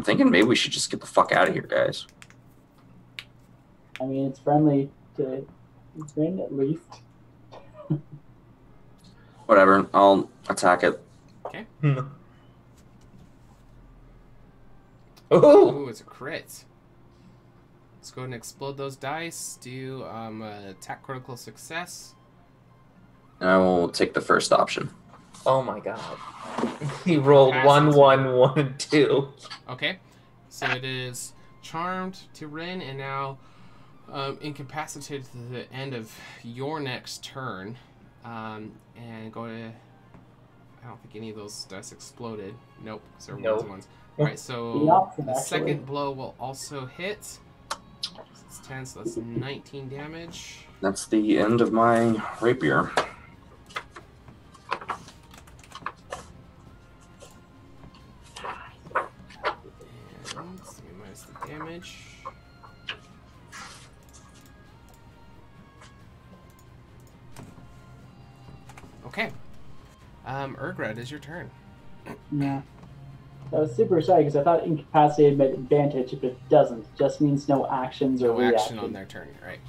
thinking maybe we should just get the fuck out of here, guys. I mean, it's friendly to Rin at least. Whatever, I'll attack it. Okay. Oh! Ooh, it's a crit. Let's go ahead and explode those dice. Do attack critical success. I will take the first option. Oh my god. He rolled 1, 1, 1, 2. Okay. So it is charmed to Rin, and now incapacitated to the end of your next turn. And go to... I don't think any of those dice exploded. Nope, because they're ones and ones. Alright, so the second blow will also hit. It's 10, so that's 19 damage. That's the end of my rapier. And so we minus the damage. Okay. Urgra, it is your turn. Yeah. I was super excited because I thought incapacitated meant advantage. If it doesn't, it just means no actions or No reaction. action on their turn, right?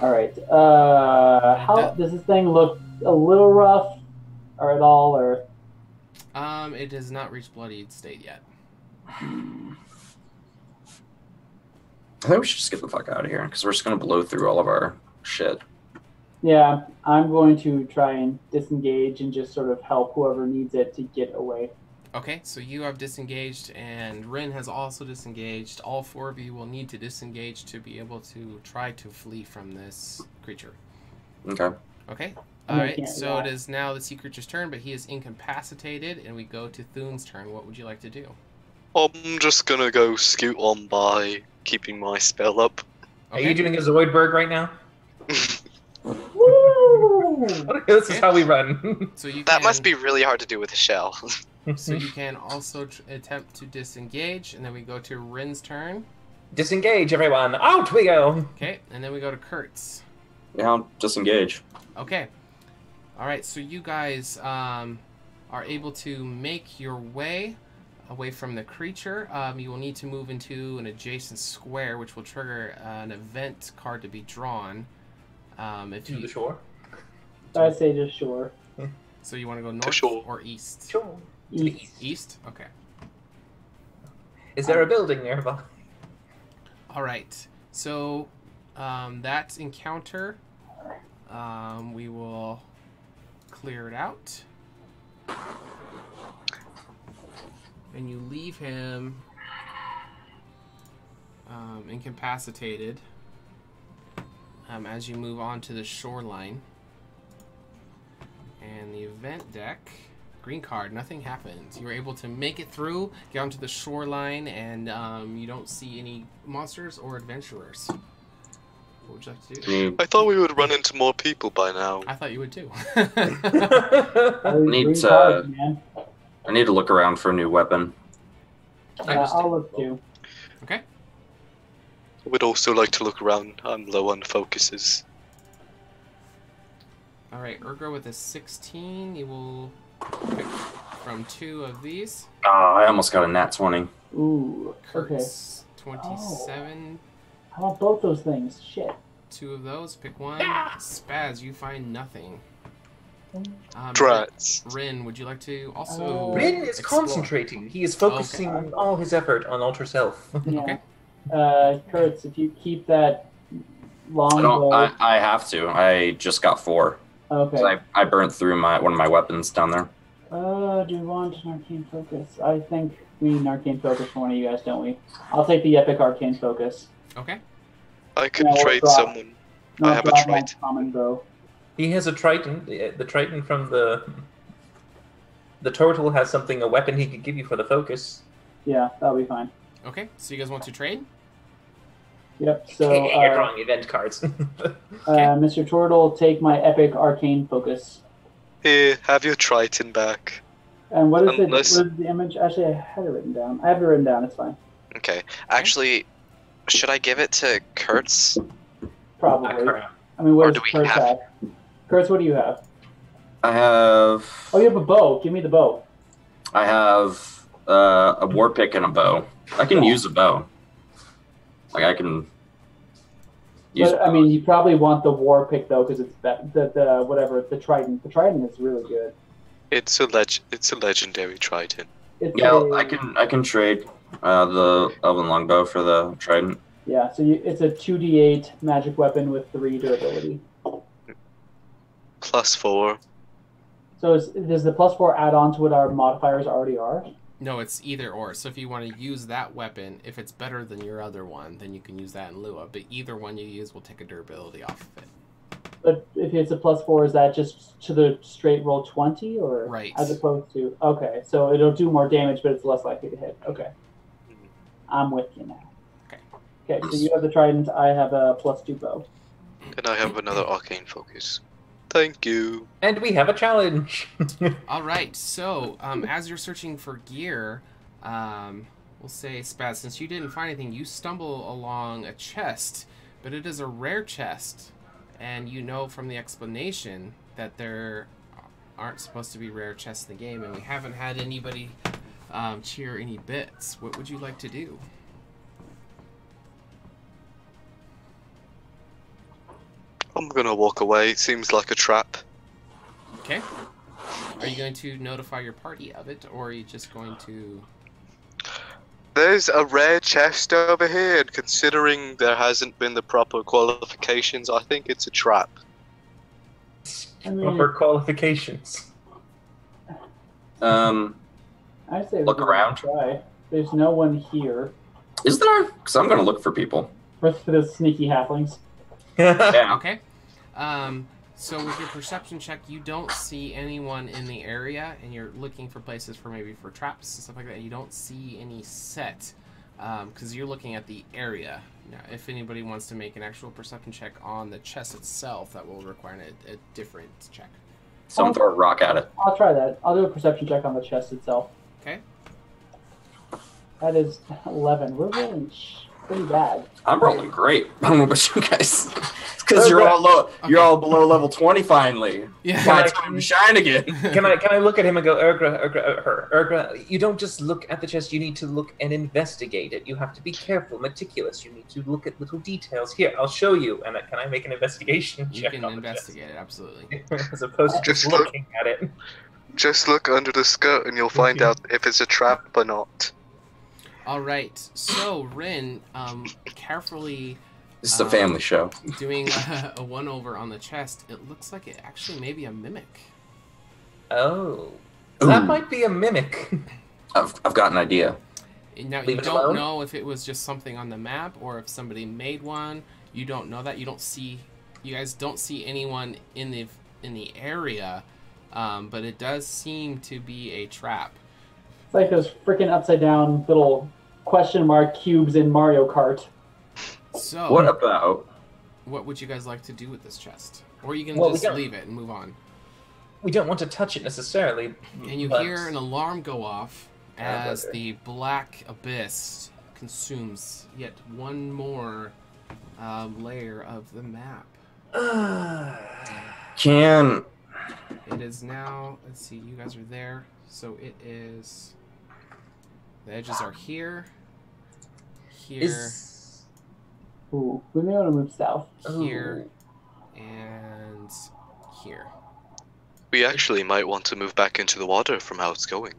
All right. How does this thing look? A little rough, or at all, or? It has not reached bloodied state yet. I think we should just get the fuck out of here, because we're just going to blow through all of our shit. Yeah, I'm going to try and disengage and just sort of help whoever needs it to get away. Okay, so you have disengaged, and Rin has also disengaged. All 4 of you will need to disengage to be able to try to flee from this creature. Okay. Okay? Alright, so it is now the sea creature's turn, but he is incapacitated, and we go to Thune's turn. What would you like to do? I'm just gonna go scoot on by, keeping my spell up. Okay. Are you doing a Zoidberg right now? Woo! This is how we run. So you That can, must be really hard to do with a shell. So you can also attempt to disengage, and then we go to Rin's turn. Disengage, everyone. Out we go. Okay, and then we go to Kurtz. Yeah, I'll disengage. Okay. Alright, so you guys are able to make your way away from the creature. You will need to move into an adjacent square, which will trigger an event card to be drawn. If To you, the shore. I'd say just shore. So you want to go north shore. or east? Sure. To the east. East? Okay. Is there a building nearby? Alright, so that encounter, we will clear it out. And you leave him incapacitated as you move on to the shoreline. And the event deck, green card, nothing happens. You're able to make it through, get onto the shoreline, and you don't see any monsters or adventurers. What would you like to do? I thought we would run into more people by now. I thought you would too. Green card, man. I need to look around for a new weapon. Yeah, I'll look too. Okay. I would also like to look around. I'm low on focuses. All right, Urgra with a 16. You will pick from 2 of these. Oh, I almost got a nat 20. Ooh, okay. Kurt's 27. How about both those things? Shit. 2 of those. Pick one. Spaz, you find nothing. Drats. Rin, would you like to also? Rin is explore? concentrating. He is focusing all his effort on Ultra Self. Yeah. Okay. Kurtz, if you keep that longbow. I have to. I just got 4. Okay. So I burnt through one of my weapons down there. Do we want an arcane focus? I think we need an arcane focus for one of you guys, don't we? I'll take the epic arcane focus. Okay. I could No, trade drop. someone. I have a drop my Triton. common bow. He has a Triton. The Triton from the turtle has something, a weapon he could give you for the focus. Yeah, that'll be fine. Okay. So you guys want to trade? Yep. So, You're drawing event cards. Mr. Turtle, take my epic arcane focus. Here, have your Triton back. And what is Unless- what is the image? Actually, I had it written down. I have it written down. It's fine. Okay. Actually, should I give it to Kurtz? Probably. Crap. I mean, what Or does do we Kurtz have- have? Kurtz, what do you have? I have. Oh, you have a bow. Give me the bow. I have a war pick and a bow. I can use a bow. Like I can. Use But I mean, you probably want the war pick though, because it's the Triton. The Triton is really good. It's a legendary Triton. It's Yeah, a- I can trade the elven longbow for the trident. Yeah, so it's a 2d8 magic weapon with 3 durability. +4. So does the +4 add on to what our modifiers already are? No, it's either or. So if you want to use that weapon, if it's better than your other one, then you can use that in lieu of. But either one you use will take a durability off of it. But if it's a +4, is that just to the straight roll 20, or Right. as opposed to? Okay, so it'll do more damage, but it's less likely to hit. Okay, I'm with you now. Okay. Okay, so you have the trident. I have a +2 bow. And I have another arcane focus. Thank you. And we have a challenge. All right. So as you're searching for gear, we'll say, Spaz, since you didn't find anything, you stumble along a chest, but it is a rare chest. And you know from the explanation that there aren't supposed to be rare chests in the game, and we haven't had anybody cheer any bits. What would you like to do? I'm gonna walk away. It seems like a trap. Okay. Are you going to notify your party of it, or are you just going to... There's a rare chest over here, and considering there hasn't been the proper qualifications, I think it's a trap. I mean, Proper qualifications. I say we Look give it a around. Try. There's no one here Is there? Because I'm gonna look for people. for the sneaky halflings. Yeah. Okay. So with your perception check, you don't see anyone in the area, and you're looking for places for maybe for traps and stuff like that. You don't see any set, because you're looking at the area. Now, if anybody wants to make an actual perception check on the chest itself, that will require a different check. Someone throw a rock at it. I'll try that. I'll do a perception check on the chest itself. Okay. That is 11. We're rolling pretty bad. I'm rolling great. I don't know about you guys. It's because you're all low. You're all below level 20 finally. Yeah. Why it's time to shine again? Can I look at him and go, Urgra, you don't just look at the chest, you need to look and investigate it. You have to be careful, meticulous. You need to look at little details. Here, I'll show you. And can I make an investigation You check can on the investigate it, absolutely. chest? As opposed to just Just look. looking at it. Just look under the skirt and you'll find out if it's a trap or not. All right. So Rin, carefully This is a family show. doing a one-over on the chest, it looks like it actually may be a mimic. Oh. Ooh. That might be a mimic. I've got an idea. Now, Leave you it don't alone? know if it was just something on the map or if somebody made one. You don't know that. You guys don't see anyone in the area, but it does seem to be a trap. It's like those freaking upside down little question mark cubes in Mario Kart. So, What about? what would you guys like to do with this chest? Or you can Well, we just don't- leave it and move on. We don't want to touch it necessarily. And you but- hear an alarm go off as brother. the black abyss consumes yet one more layer of the map. Can It is now, let's see, you guys are there. So it is, the edges are here, here, Ooh, we may want to move south. here, and here. We actually might want to move back into the water from how it's going.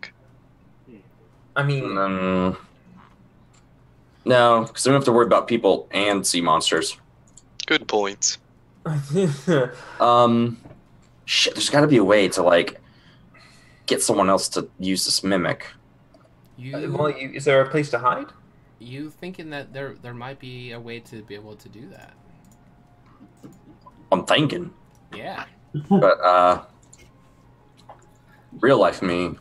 I mean, no, because I don't have to worry about people and sea monsters. Good point. Shit, there's got to be a way to like get someone else to use this mimic. is there a place to hide? You thinking that there might be a way to be able to do that? I'm thinking, Yeah. but real life me.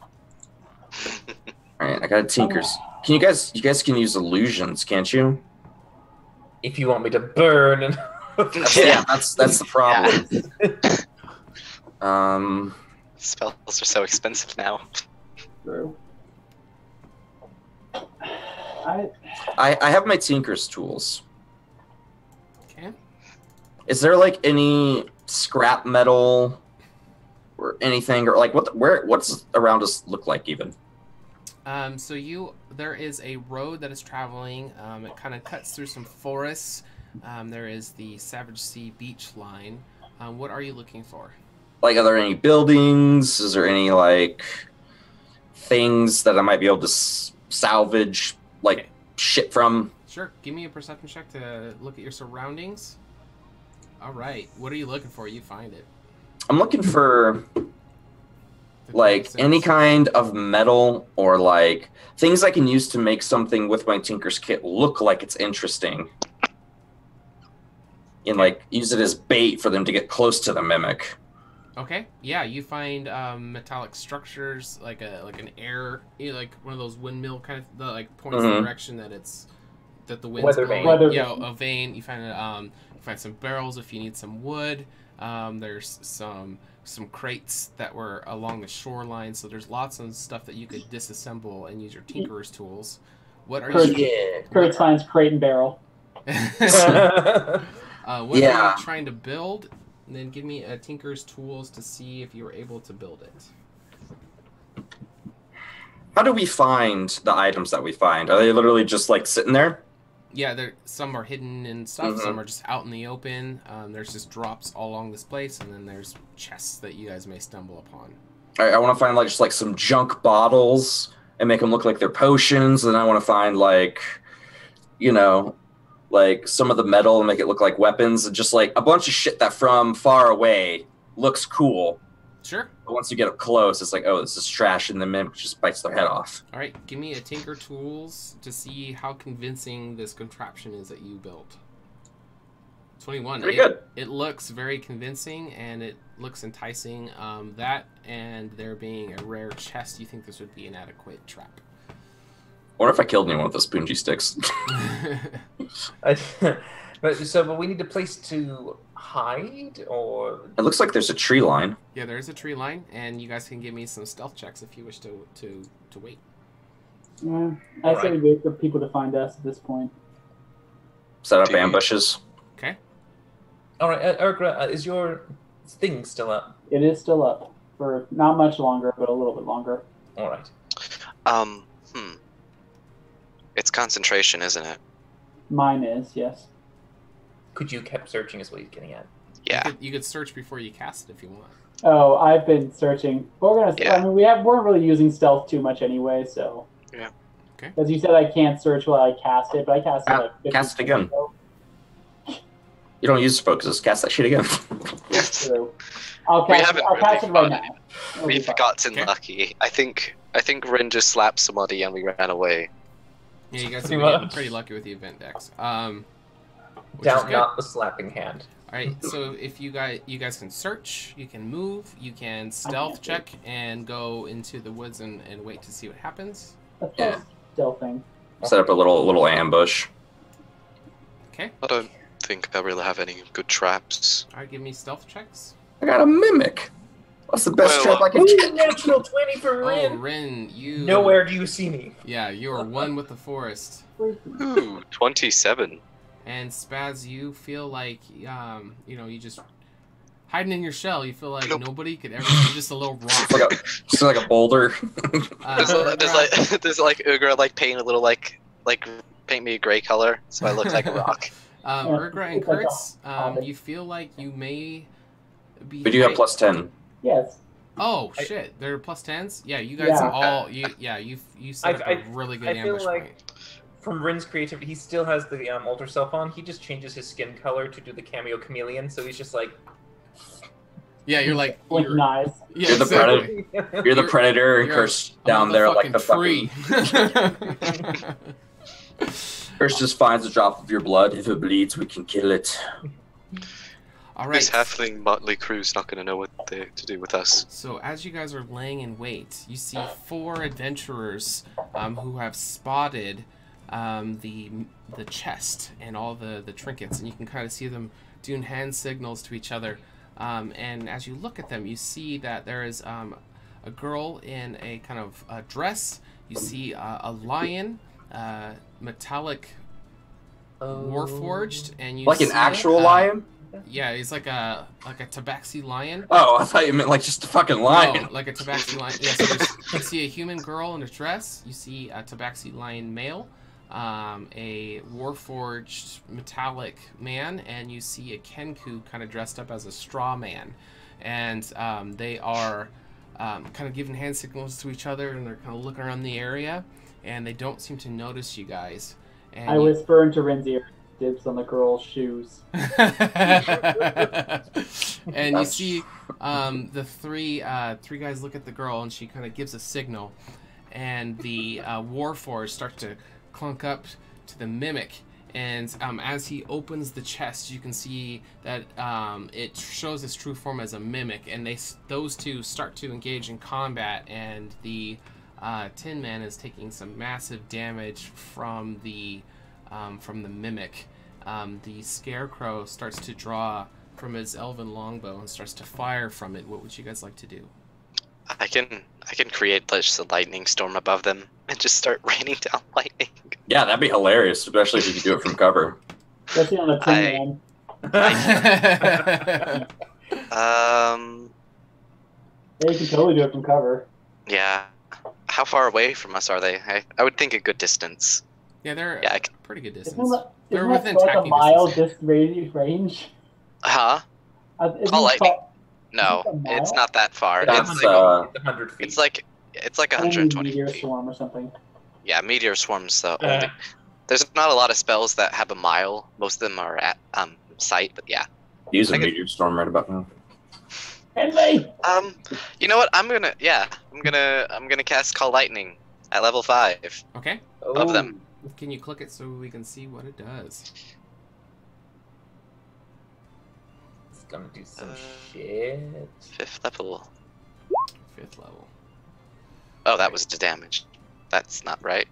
All right, I got a Tinker's. Can you guys can use illusions, can't you? If you want me to burn and Yeah, that's the problem. Spells are so expensive now. True. I have my Tinker's tools. Okay. Is there like any scrap metal or anything, or like what's around us look like even? So there is a road that is traveling. It kind of cuts through some forests. There is the Savage Sea beach line. What are you looking for? Like, are there any buildings? Is there any like things that I might be able to salvage, like shit from? Sure. Give me a perception check to look at your surroundings. All right. What are you looking for? You find it. I'm looking for like any kind of metal or like things I can use to make something with my Tinker's kit look like it's interesting. And like use it as bait for them to get close to the mimic. Okay. Yeah, you find metallic structures like an air, like one of those windmill kind of like points the direction that the wind's Weather blowing. vane. Yeah, a vein. You find you find some barrels if you need some wood. There's some crates that were along the shoreline, so there's lots of stuff that you could disassemble and use your tinkerer's tools. What are you? Kurt finds crate and barrel. What are you trying to build? And then give me a tinker's tools to see if you were able to build it. How do we find the items that we find? Are they literally just like sitting there? Yeah, some are hidden and stuff. Mm-hmm. Some are just out in the open. There's just drops all along this place, and then there's chests that you guys may stumble upon. All right, I want to find like just like some junk bottles and make them look like they're potions. And I want to find like, you know, like some of the metal and make it look like weapons, and just like a bunch of shit that from far away looks cool. Sure. But once you get up close, it's like, oh, this is trash, and the mimic just bites their head off. All right, give me a tinker tools to see how convincing this contraption is that you built. 21. Pretty good. It looks very convincing and it looks enticing. That and there being a rare chest, you think this would be an adequate trap. What if I killed anyone with those spoongy sticks? But we need a place to hide, or It looks like there's a tree line. Yeah, there is a tree line, and you guys can give me some stealth checks if you wish to wait. Yeah, I say we wait for people to find us at this point. Set up ambushes. Okay. all right, Ergra, is your thing still up? It is still up for not much longer, but a little bit longer. All right. It's concentration, isn't it? Mine is, yes. Could you kept searching is what he's getting at. Yeah. You could search before you cast it if you want. Oh, I've been searching. But we're gonna. Yeah. I mean, weren't really using stealth too much anyway, so. Yeah. Okay. As you said, I can't search while I cast it, but I cast it like 50 Cast it again. ago. You don't use focuses. Cast that shit again. That's true. I'll We cast haven't it right really now. It'll be We've fine. gotten Okay. lucky. I think Rin just slapped somebody and we ran away. Yeah, you guys Pretty have been much. pretty lucky with the event decks. Which is Doubt good. not the slapping hand. All right, so if you guys can search, you can move, you can stealth check and go into the woods and wait to see what happens. That's Yeah. stealth thing. Set up a little ambush. Okay. I don't think I really have any good traps. All right, give me stealth checks. I got a mimic. What's the best Well, trap I can Ooh, get? natural 20 for Oh, Rin. Rin, you. Nowhere do you see me. Yeah, you are one with the forest. Ooh, 27. And Spaz, you feel like you know, you just hiding in your shell. You feel like nobody could ever. You're just a little rock. Just like a boulder. There's like Ugra like paint a little like paint me a gray color so I look like a rock. Urgra and Kurtz, you feel like you may be. But you have +10. Yes. Oh shit! They're +10s. Yeah, you guys all you set up a really good ambush point. From Rin's creativity, he still has the alter self on. He just changes his skin color to do the cameo chameleon, so he's just like. Yeah, you're like nice. Yeah, you're the predator. You're the predator, and Curse down there like the tree. Curse just finds a drop of your blood. If it bleeds, we can kill it. All right. This halfling motley crew's not going to know what to do with us. So as you guys are laying in wait, you see 4 adventurers who have spotted the chest and all the trinkets, and you can kind of see them doing hand signals to each other. And as you look at them, you see that there is a girl in a kind of dress. You see a lion, metallic, warforged, and you like see an actual lion. Yeah, he's like a tabaxi lion. Oh, I thought you meant like just a fucking lion. No, like a tabaxi lion. Yeah, so you see a human girl in a dress. You see a tabaxi lion male, a warforged metallic man, and you see a Kenku kind of dressed up as a straw man. And they are kind of giving hand signals to each other, and they're kind of looking around the area, and they don't seem to notice you guys. And I whisper into Rin's ear, dibs on the girl's shoes. And you see the three guys look at the girl, and she kind of gives a signal, and the warforged start to clunk up to the mimic, and as he opens the chest, you can see that it shows its true form as a mimic, and those two start to engage in combat, and the Tin Man is taking some massive damage from the mimic. The Scarecrow starts to draw from his elven longbow and starts to fire from it. What would you guys like to do? I can create just a lightning storm above them and just start raining down lightning. Yeah, that'd be hilarious, especially if you could do it from cover. Especially on the Tin Man. Yeah, you can totally do it from cover. Yeah. How far away from us are they? I would think a good distance. Yeah, they're pretty good distance. They're They're within within like a mile range. Huh? Call lightning? No, it's not that far. That's, 100 feet. It's like 120 meteor feet. swarm or something. Yeah, meteor swarms though. There's not a lot of spells that have a mile. Most of them are at sight, but yeah. Use a meteor storm right about now. Henry! You know what? I'm gonna cast Call Lightning at level 5 Okay. above them. Can you click it so we can see what it does? It's gonna do some shit. 5th level. 5th level. Oh, that was the damage. That's not right.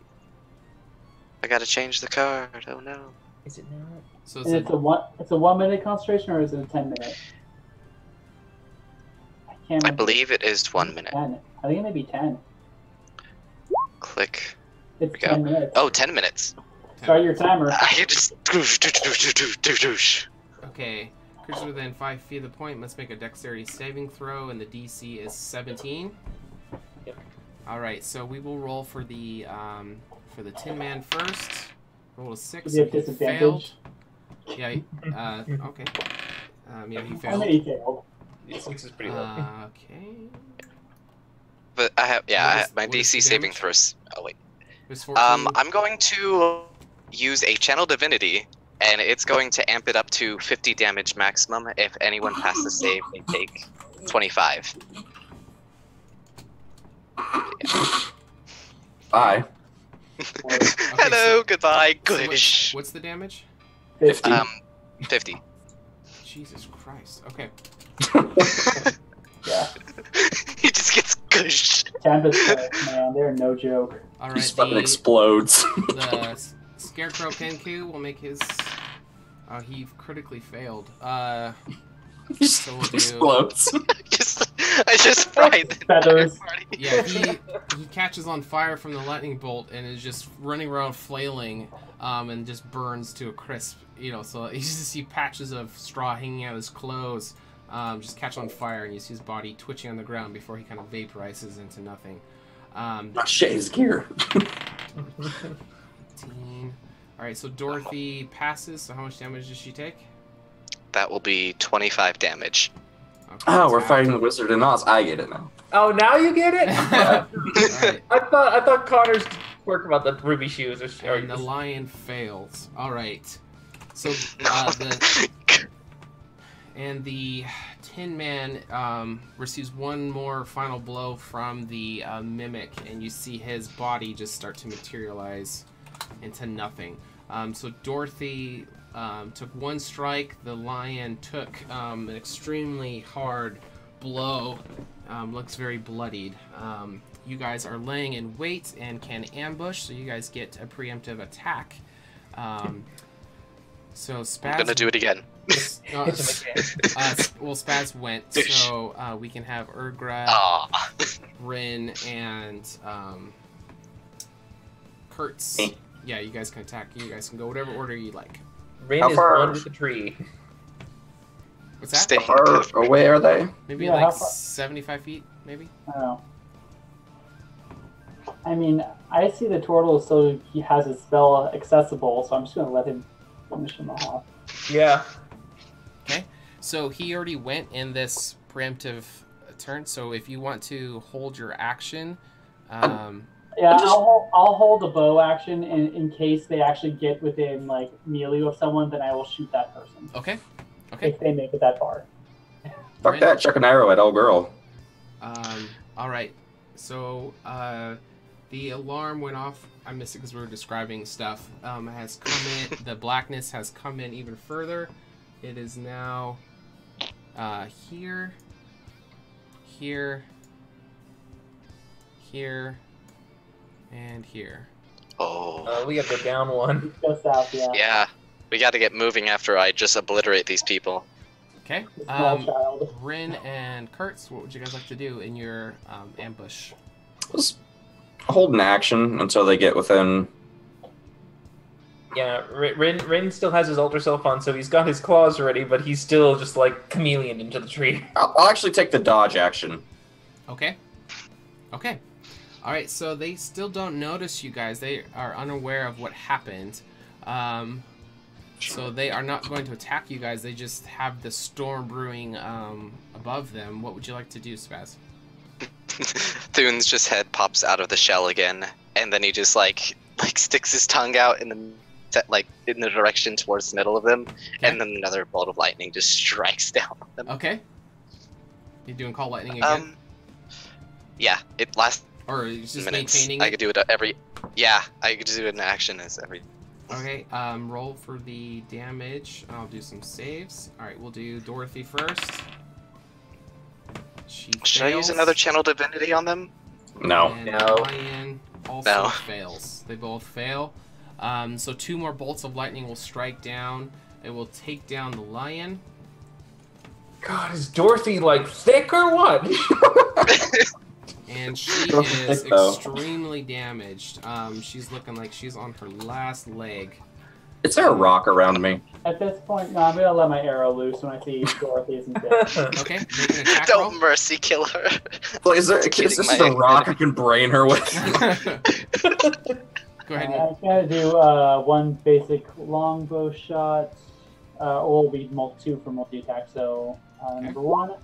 I gotta change the card. Oh no. Is it not? So And it's a 1 minute concentration, or is it a 10 minute? I can't I remember. believe it is 1 minute. 10. I think it may be 10. Click. It's we go. 10 minutes. Oh, 10 minutes. Start your timer. I just. Okay. Creatures within 5 feet of the point must make a dexterity saving throw, and the DC is 17. Yep. All right, so we will roll for the Tin Man first. Roll a 6. Does he have He disadvantage? failed. Yeah. Okay. Yeah, he I failed. mean, he failed. 6 is pretty low. Okay. But I have, What is- my what is the DC saving damage? throws. Oh wait. It was 14. I'm going to use a Channel Divinity, and it's going to amp it up to 50 damage maximum. If anyone passes the save, they take 25. Bye. Hello, goodbye, So Gush. what's the damage? 50. 50. Jesus Christ. Okay. Yeah. He just gets gushed. Tempest, man, they're no joke. All He right. just fucking The explodes. Scarecrow Kenku will make his. He critically failed. He just So we'll do- explodes. Just I just fried the Feathers. party. Yeah, he catches on fire from the lightning bolt and is just running around flailing, and just burns to a crisp. You know, so you just see patches of straw hanging out of his clothes, just catch on fire, and you see his body twitching on the ground before he kind of vaporizes into nothing. Shit, his gear. 15. All right, so Dorothy passes. So how much damage does she take? That will be 25 damage. Okay, Oh, we're tap. fighting the Wizard in Oz. I get it now. Oh, now you get it? Alright, I thought Connor's work about the ruby shoes or and the lion fails. All right, so the Tin Man receives one more final blow from the mimic, and you see his body just start to materialize into nothing. So Dorothy took one strike. The lion took an extremely hard blow. Looks very bloodied. You guys are laying in wait and can ambush, so you guys get a preemptive attack. So Spaz... I'm gonna do it again. well, Spaz went, so we can have Urgra, Aw. Rin, and Kurtz. Me. Yeah, you guys can attack. You guys can go whatever order you like. Rin How is far- under the tree. What's that? Stay- How far away are they? Maybe Yeah, how like far- 75 feet, maybe? I don't know. I mean, I see the turtle, so he has his spell accessible, so I'm just going to let him finish him off. Yeah. Okay. So he already went in this preemptive turn, so if you want to hold your action... Yeah, I'll hold the bow action in case they actually get within like melee of someone. Then I will shoot that person Okay. Okay. if they make it that far. Fuck Rin? that, chuck an arrow at old girl. All right. So the alarm went off. I missed it because we were describing stuff. Has come in. The blackness has come in even further. It is now here, here, here, and here. Oh. We have to go down one. Go south, yeah. Yeah. We gotta get moving after I just obliterate these people. Okay. The small child. Rin and Kurtz, what would you guys like to do in your ambush? Just hold an action until they get within. Yeah, Rin still has his Ultra Self on, so he's got his claws ready, but he's still just like chameleon into the tree. I'll actually take the dodge action. Okay. Okay. All right. So they still don't notice you guys. They are unaware of what happened. So they are not going to attack you guys. They just have the storm brewing above them. What would you like to do, Spaz? Thune's just head pops out of the shell again, and then he just like sticks his tongue out in the direction towards the middle of them, and then another bolt of lightning just strikes down on them. Okay. You doing call lightning again? Yeah, it lasts Or it's just minutes. maintaining I it? could do it every. Yeah, I could do it in action as every. Okay, roll for the damage. I'll do some saves. Alright, we'll do Dorothy first. She Should I use another channel divinity on them? No. And No. Lion also No. fails. They both fail. So 2 more bolts of lightning will strike down. It will take down the lion. God, is Dorothy like thick or what? And she Don't is think so. extremely damaged. She's looking like she's on her last leg. Is there a rock around me? At this point, no, I'm going to let my arrow loose when I see Dorothy isn't dead. Okay, make an attack roll. Don't mercy kill her. Like, is Kidding, this my a rock I can brain her with? Go ahead. I'm going to do one basic longbow shot, or will be 2 for multi-attack. So, number 1, I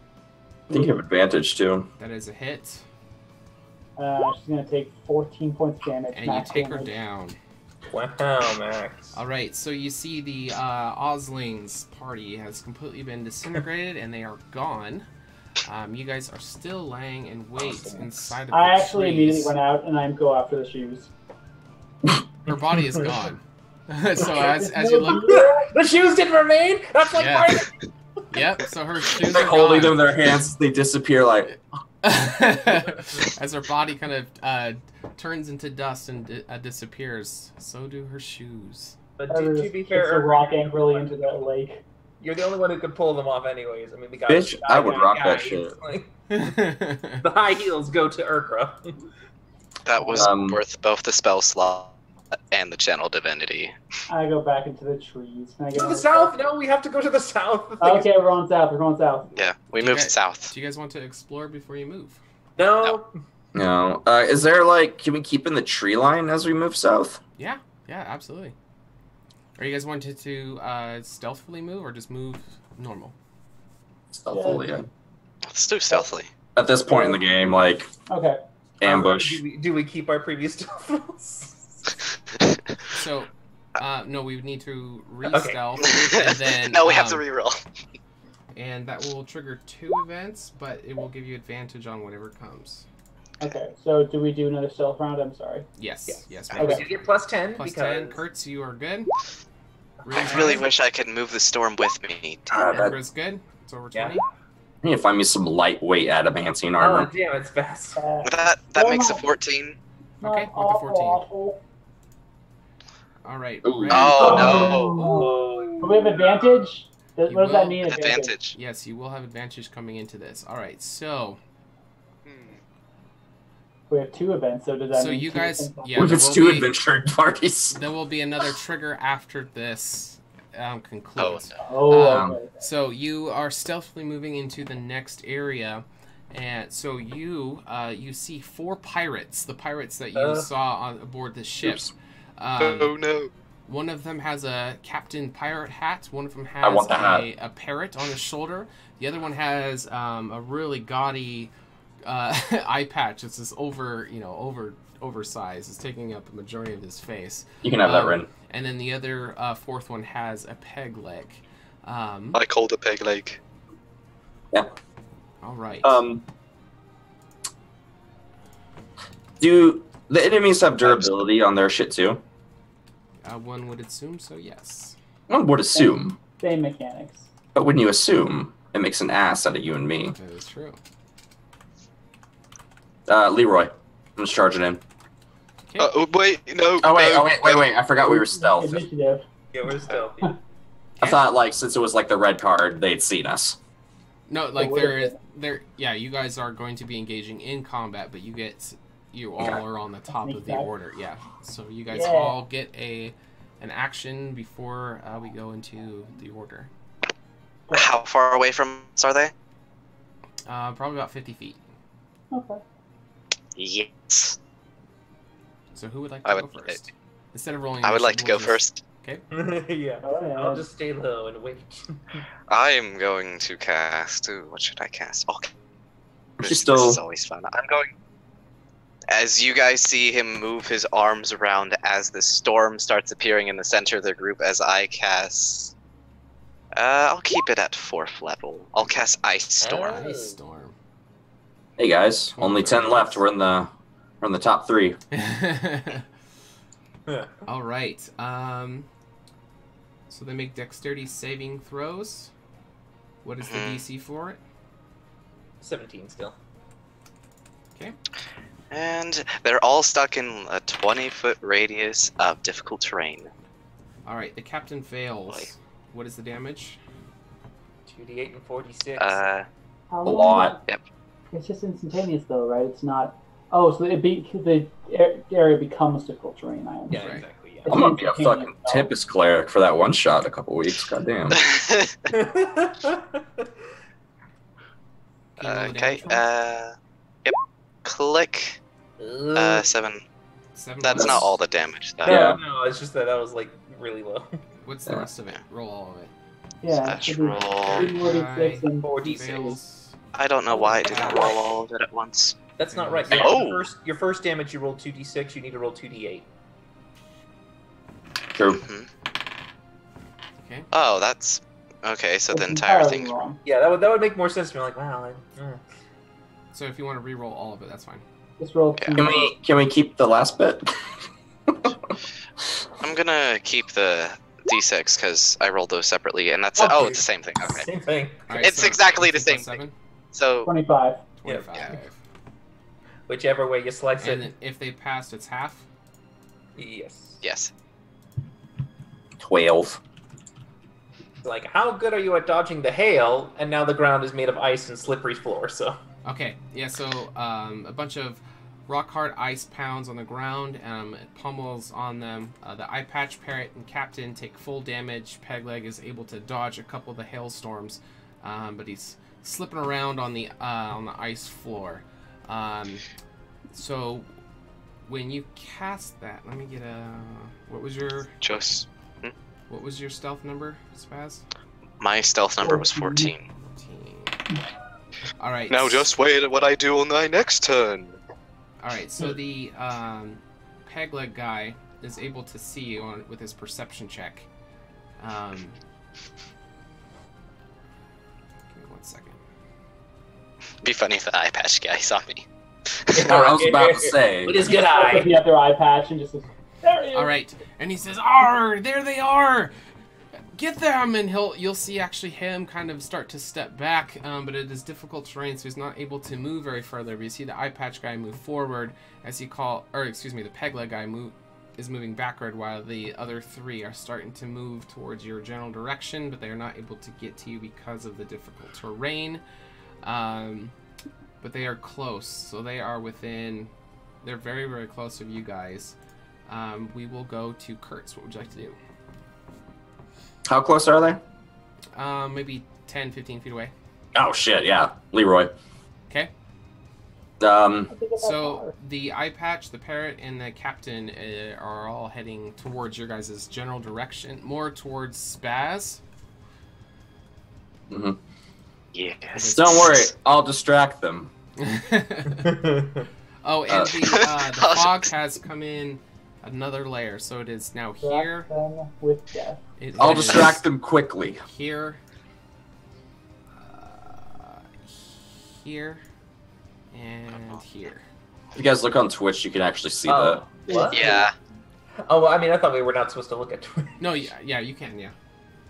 think you have advantage too. That is a hit. she's going to take 14 points damage. And you max take her damage. down. Wow, Max. Alright, so you see the Oslings party has completely been disintegrated and they are gone. You guys are still laying in wait inside of the I actually trees. immediately went out and I go after the shoes. Her body is gone. So as you look... The shoes didn't remain? That's like Yeah. part of it. Yep, so her shoes They're are holding them gone. in their hands. They disappear like. As her body kind of turns into dust and disappears, so do her shoes. But to be Kicks a fair, rock angrily into the lake. you're the only one who could pull them off anyways. I mean, the guy. Bitch, the I would rock that guy, shit. it's like- The high heels go to Urgra. That was worth both the spell slot and the channel divinity. I go back into the trees. Can I get To the another south? spell? No, we have to go to the south. The thing is- Okay, we're going south. We're going south. Yeah, we Do you moved guys- south. Do you guys want to explore before you move? No. No. Is there like? Can we keep in the tree line as we move south? Yeah, absolutely. Are you guys wanting to stealthily move or just move normal? Stealthily. Yeah. Let's do stealthily. At this point in the game, like Okay. ambush. Do we keep our previous stealth rolls? So, no, we would need to re-stealth, and then No, we have to reroll. and that will trigger 2 events, but it will give you advantage on whatever comes. Okay. So do we do another stealth round? I'm sorry. Yes. And we do get plus 10 Plus because 10. Kurtz, you are good. I really wish I could move the storm with me. Kurt's good. It's over 20. I need to find me some lightweight adamantine Oh armor. damn, it's fast. That makes a 14. Okay, with the 14. Awful. All right. Ooh. Red. Oh Oh. Do we have advantage? What You does that will. mean? Advantage. Yes, you will have advantage coming into this. All right. So, We have 2 events, so does that so mean you 2 guys, events? yeah. What if there it's will 2 be- adventure parties? There will be another trigger after this concludes. Oh, Um, okay. So you are stealthily moving into the next area, and so you see 4 pirates, the pirates that you saw on aboard the ship. Oops. Oh no. One of them has a captain pirate hat. One of them I want has the hat. a parrot on his shoulder. The other one has a really gaudy eye patch. It's this oversized. It's taking up the majority of his face. You can have that, Ren. And then the other 4th one has a peg leg. I called a peg leg. Yeah. All right. Do the enemies have durability on their shit too? One would assume so, yes. One would assume, Same mechanics. but when you assume, it makes an ass out of you and me. That is true. Leroy, I'm just charging in. Oh wait, no. Oh wait, no, wait! I forgot we were stealth. Initiative. Yeah, we're stealthy. I thought like since it was like the red card, they'd seen us. No, like what is yeah, you guys are going to be engaging in combat, but you all are on the top of the order. Yeah. So you guys all get an action before we go into the order. How far away from us are they? Probably about 50 feet. Okay. Yes. So who would like to I go would- first? Instead of rolling, I would like to go we'll just- first. Okay. Yeah. Oh, yeah. I'll just stay low and wait. I am going to cast. Ooh, what should I cast? Okay. She's This still. is always fun. I'm going. As you guys see him move his arms around as the storm starts appearing in the center of the group, as I cast. I'll keep it at 4th level. I'll cast Ice Storm. Ice storm. Hey guys, only 10 left. We're in the top 3. All right. So they make dexterity saving throws. What is the DC for it? 17 still. Okay. And they're all stuck in a 20-foot radius of difficult terrain. All right. The captain fails. Boy. What is the damage? 2d8 and 46. How A long- lot. It's just instantaneous, though, right? It's not. Oh, so the area becomes difficult terrain. I yeah, understand. right. exactly. It's I'm gonna be a instantaneous, fucking though. Tempest cleric for that one shot in a couple weeks. Goddamn. Yeah. Can you roll the Okay. damage for me? Yep. Click. 7. 7. That's not all the damage. Though. Yeah. No, it's just that was like really low. What's the rest of it? Roll all of it. Yeah. Slash it should be roll. 346 and 4d6. Fails. I don't know why it didn't roll all of it at once. That's not right. Oh. Your first damage, you roll 2d6. You need to roll 2d8. True. Mhm. Okay. Oh, that's okay. So the It's entire entirely thing's wrong. Yeah, that would make more sense to me. Like, wow. So if you want to re-roll all of it, that's fine. Just roll Yeah. 2. Can we keep the last bit? I'm gonna keep the d6 because I rolled those separately, and that's it. Okay. Oh, it's the same thing. Okay. Same thing. All right, It's exactly the 18 same plus thing. 7, So 25. 25. Yeah. Whichever way you slice And it. then if they passed, it's half. Yes. yes. 12. Like, how good are you at dodging the hail? And now the ground is made of ice and slippery floor. So. Okay, yeah, so a bunch of rock-hard ice pounds on the ground, it pummels on them. The eye patch, parrot, and captain take full damage. Pegleg is able to dodge a couple of the hailstorms, but he's slipping around on the ice floor. So when you cast that, let me get a... What was your stealth number, Spaz? My stealth number was 14. 14. All right. Now just wait at what I do on my next turn. All right, so the Pegleg guy is able to see you with his perception check. Give me 1 second. It'd be funny if the eye patch guy saw me. I was about to say. With his good eye. Looking at their eye patch and just says, "There he is." All right, and he says, "Arr, there they are! Get them!" And you'll see actually him kind of start to step back, but it is difficult terrain, so he's not able to move very further. But you see the eye patch guy move forward as the Pegleg guy is moving backward, while the other three are starting to move towards your general direction, but they are not able to get to you because of the difficult terrain. But they are close, so they are within. They're very, very close of you guys. We will go to Kurtz. What would you like to do? How close are they? Maybe 10, 15 feet away. Oh shit! Yeah, Leroy. Okay. I think it's that So far. the eye patch, the parrot, and the captain are all heading towards your guys' general direction, more towards Spaz. Mm-hmm. Yes. Don't worry, I'll distract them. Oh, and the fog has come in another layer, so it is now here. Distract them with death. I'll It is distract them quickly. here, here, and here. If you guys look on Twitch, you can actually see Oh, that. what? Yeah. Oh, well, I mean, I thought we were not supposed to look at Twitch. No, yeah, you can, yeah.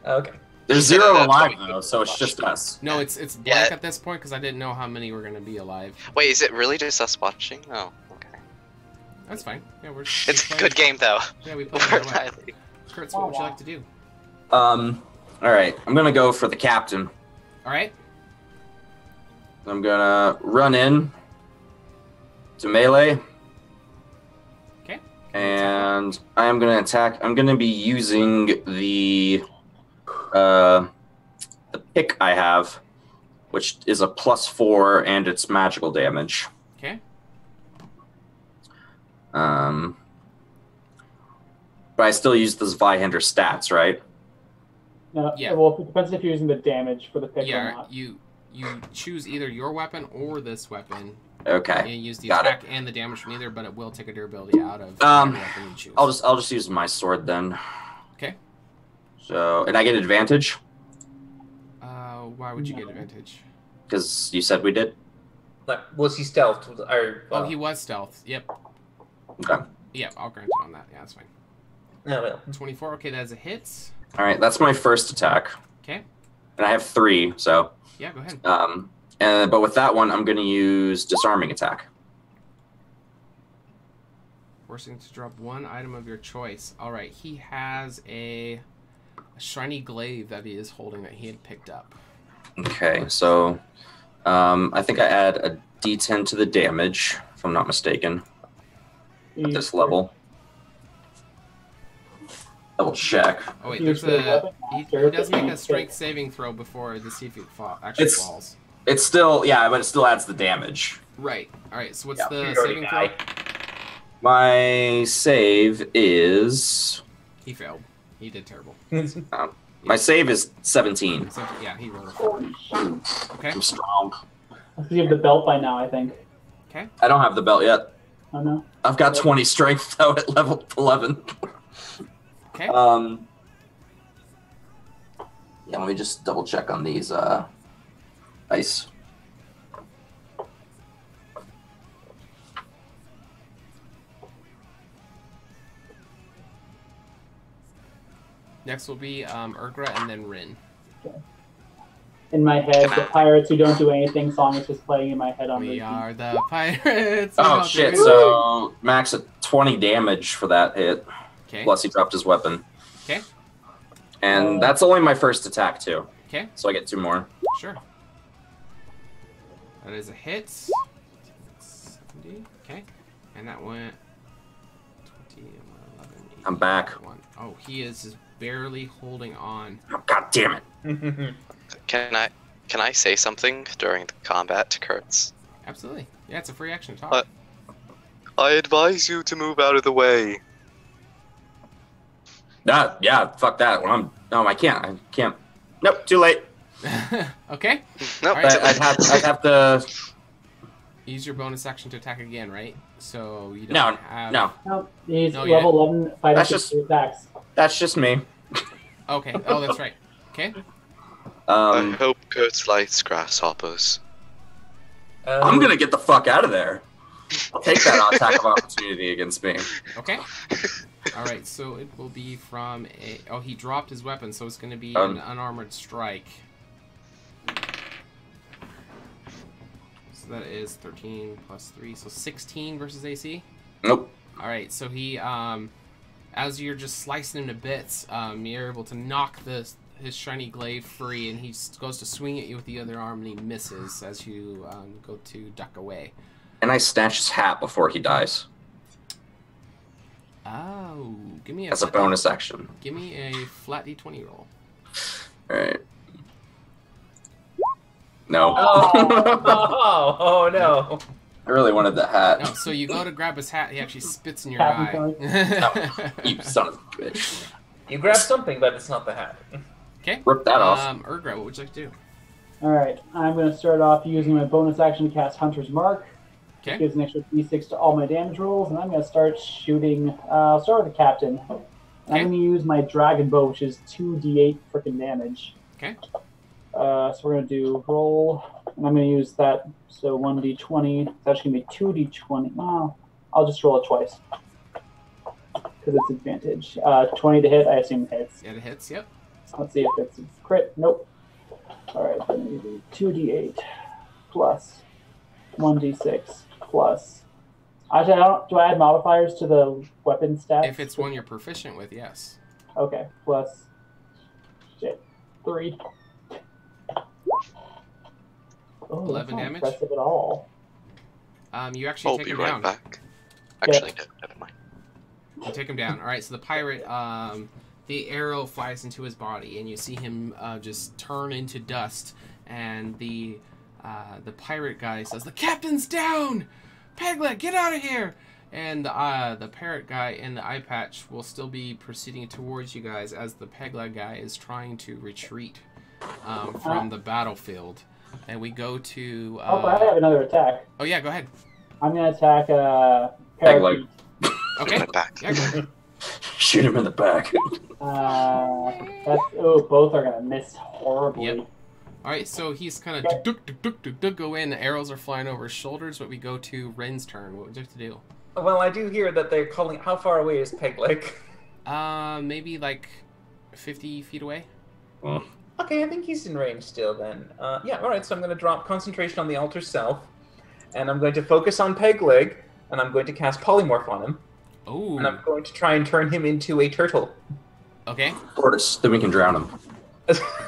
Okay. There's Yeah, 0 that's alive what we- though, so it's just us. No, it's blank Yeah. at this point because I didn't know how many were gonna be alive. Wait, is it really just us watching? Oh, okay. That's fine. Yeah, It's a good game though. Yeah, we played it that way. Kurtz, what would you like to do? All right, I'm gonna go for the captain. All right. I'm gonna run in to melee. Okay. And I am gonna attack. I'm gonna be using the pick I have, which is a +4 and it's magical damage. Okay. But I still use the Zweihander stats, right? No, Yeah. well, it depends if you're using the damage for the pick or Yeah, not. you choose either your weapon or this weapon. Okay. You use the Got attack and the damage from either, but it will take a durability out of the weapon you choose. I'll just use my sword then. Okay. So, and I get advantage Why would you get No. advantage? because you said we did. Like, was he stealthed? Or, Oh, he was stealth. Yep. Okay. Yeah, I'll grant it on that. Yeah, that's fine. No, well. 24. Okay, that is a hit. All right, that's my first attack. Okay. And I have 3, so. Yeah, go ahead. But with that one, I'm going to use disarming attack. Forcing to drop one item of your choice. All right, he has a shiny glaive that he is holding that he had picked up. Okay, so I think I add a D10 to the damage, if I'm not mistaken, at this level. Double check. Oh wait, Use there's the a weapon he master does to make a use strength it. saving throw before to see if it actually It's- falls. It's still, yeah, but it still adds the damage. Right. All right. So what's Yeah, the You're already saving throw? die. My save is He failed. He did terrible. my save is 17. So, yeah, he rolled a 4. Holy shoot. Okay. I'm strong. Because you have the belt by now, I think. Okay. I don't have the belt yet. Oh no. I've got 20 strength though at level 11. Okay. Yeah, let me just double check on these ice. Next will be Urgra and then Rin. In my head, Come the on. pirates who don't do anything song is just playing in my head on We repeat. are the pirates. Oh of shit! the- So max at 20 damage for that hit. Okay. Plus he dropped his weapon. Okay. And that's only my first attack too. Okay. So I get 2 more. Sure. That is a hit. 70. Okay. And that went 20, 11, 8, I'm back. 1. Oh, he is just barely holding on. Oh, God damn it. Can I say something during the combat to Kurtz? Absolutely. Yeah, it's a free action talk. I advise you to move out of the way. Yeah, fuck that. No, I can't. Nope, too late. Okay. Nope. All right. I'd have to. Use your bonus action to attack again, right? So you don't No, have... No, he's No, you level 11 fighting That's for just- 3 attacks. That's just me. Okay. Oh, that's right. Okay. I hope Kurtz likes grasshoppers. I'm gonna get the fuck out of there. I'll take that attack of opportunity against me. Okay. All right. So it will be from a... Oh, he dropped his weapon, so it's going to be an unarmored strike. So that is 13 plus 3, so 16 versus AC. Nope. All right. So he, as you're just slicing him to bits, you're able to knock his shiny glaive free, and he goes to swing at you with the other arm, and he misses as you go to duck away. And I snatch his hat before he dies. Oh, give me a As a bonus action. Give me a flat d20 roll. Alright. No. Oh no. I really wanted the hat. No, so you go to grab his hat, he actually spits in your Captain eye. You son of a bitch. You grab something, but it's not the hat. Okay. Rip that off. Urgra, what would you like to do? Alright, I'm going to start off using my bonus action to cast Hunter's Mark. Okay. Gives an extra d6 to all my damage rolls, and I'm going to start shooting. I'll start with the captain. And Okay. I'm going to use my dragon bow, which is 2d8 freaking damage. Okay. So we're going to do roll, and I'm going to use that. So 1d20. It's actually going to be 2d20. Well, I'll just roll it twice because it's advantage. 20 to hit, I assume hits. Yeah, it hits, yep. Let's see if it's a crit. Nope. All right, then we do 2d8 plus 1d6 plus. Actually, do I add modifiers to the weapon stats? If it's one you're proficient with, yes. Okay, plus 3. Oh, 11 that's not damage? impressive at all. You actually I'll take be him right down. back. Actually, no, never mind. You take him down. All right, so the pirate, the arrow flies into his body, and you see him just turn into dust. And the pirate guy says, "The captain's down! Pegleg, get out of here!" And the parrot guy in the eye patch will still be proceeding towards you guys as the Pegleg guy is trying to retreat from the battlefield. And we go to... I have another attack. Oh, yeah, go ahead. I'm going to attack Pegleg. Okay. My back. Yeah, go ahead. Shoot him in the back. Both are going to miss horribly. Yep. All right, so he's kind of go in. The arrows are flying over his shoulders, but we go to Ren's turn. What would you have to do? Well, I do hear that they're calling. How far away is Pegleg? Maybe like 50 feet away. Well, Okay, I think he's in range still then. Yeah, alright, so I'm going to drop concentration on the altar self, and I'm going to focus on Pegleg, and I'm going to cast Polymorph on him, Oh. and I'm going to try and turn him into a turtle. Okay. Tortoise, then we can drown him.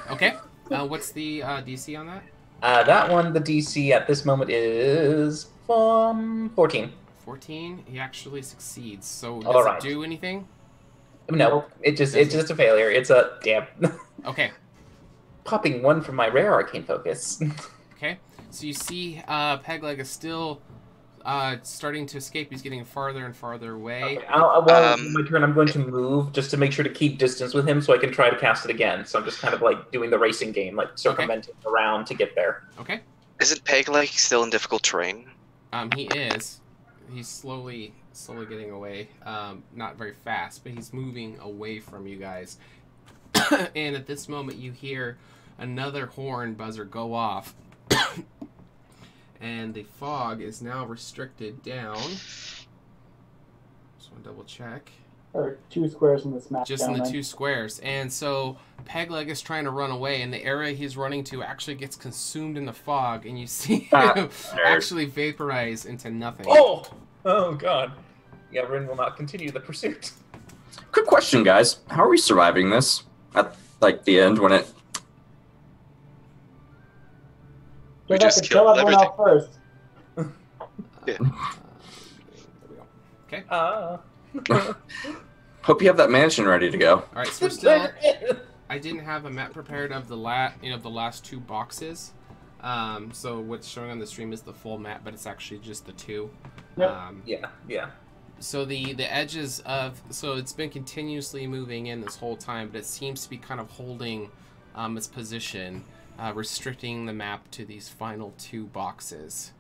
Okay. What's the DC on that? That one, the DC at this moment is 14. 14. He actually succeeds. So does Alright. it do anything? No, it's just a failure. It's a damn. Okay. Popping one from my rare arcane focus. Okay. So you see, Pegleg is still starting to escape. He's getting farther and farther away. Okay, on my turn, I'm going to move just to make sure to keep distance with him, so I can try to cast it again. So I'm just kind of like doing the racing game, like circumventing around to get there. Okay. Isn't Pegleg still in difficult terrain? He is. He's slowly getting away. Not very fast, but he's moving away from you guys. And at this moment, you hear another horn buzzer go off. And the fog is now restricted down. Just want to double check. Or 2 squares in this map. Just in the 2 squares. And so Pegleg is trying to run away, and the area he's running to actually gets consumed in the fog, and you see him actually vaporize into nothing. Oh god. Yeah, Rin will not continue the pursuit. Quick question, guys. How are we surviving this? At, like, the end when it... We just have to kill killed everyone everything. out first. There we go. Okay. Hope you have that mansion ready to go. All right, so we're still. I didn't have a map prepared of the last 2 boxes. So what's showing on the stream is the full map, but it's actually just the 2. Yep. Yeah. So the edges of it's been continuously moving in this whole time, but it seems to be kind of holding its position, restricting the map to these final 2 boxes.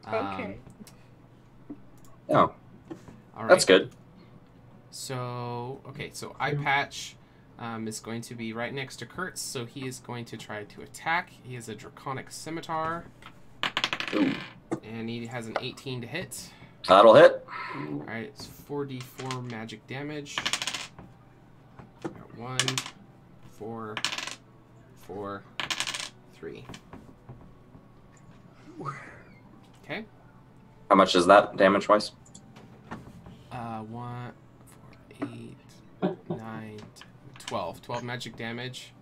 Okay. Oh, All right. that's good. So Eye Patch is going to be right next to Kurtz, so he is going to try to attack. He has a Draconic Scimitar, Ooh, and he has an 18 to hit. that'll hit. All right, it's 4d4 magic damage. Got 1, 4, 4, 3. Okay. How much is that damage-wise? 1, 4, 8, 9, 12. 12 magic damage.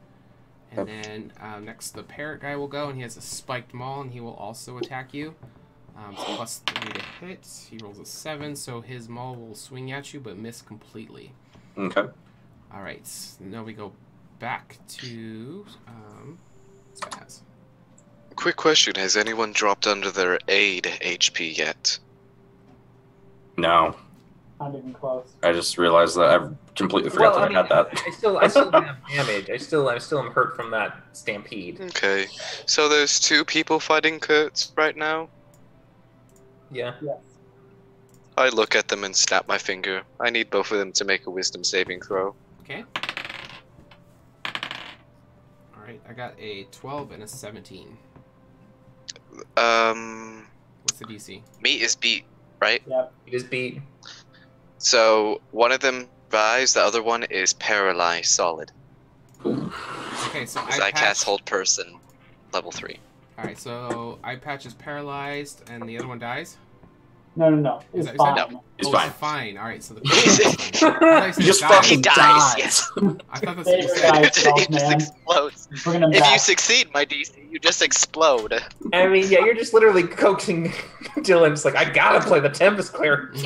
And then next the parrot guy will go, and he has a spiked maul, and he will also attack you. So plus 3 to hit. He rolls a 7, so his maul will swing at you, but miss completely. Okay. All right, now we go back to Spaz. Quick question: has anyone dropped under their aid HP yet? No, Not even close. I just realized that I completely forgot that I had that. I still have damage. I still am hurt from that stampede. Okay, so there's 2 people fighting Kurtz right now. Yeah. Yes. I look at them and snap my finger. I need both of them to make a wisdom saving throw. Okay. All right, I got a 12 and a 17. What's the DC? Meat is beat, right? Yep. He just beat. So one of them survives, the other one is paralyzed solid. Okay, so Because I cast Hold Person, level 3. All right, so Eye Patch is paralyzed, and the other one dies. No. Is It's that- is that- fine. It's Oh, fine. It's fine. All right, so the paralyzed You just dies. fucking He dies, dies. yes. I thought that's what you Favorite said. guy. It just man. explodes. Bringing him If you back. succeed, my DC, you just explode. I mean, yeah, you're just literally coaxing Dylan. Just like, I gotta play the Tempest Clear. All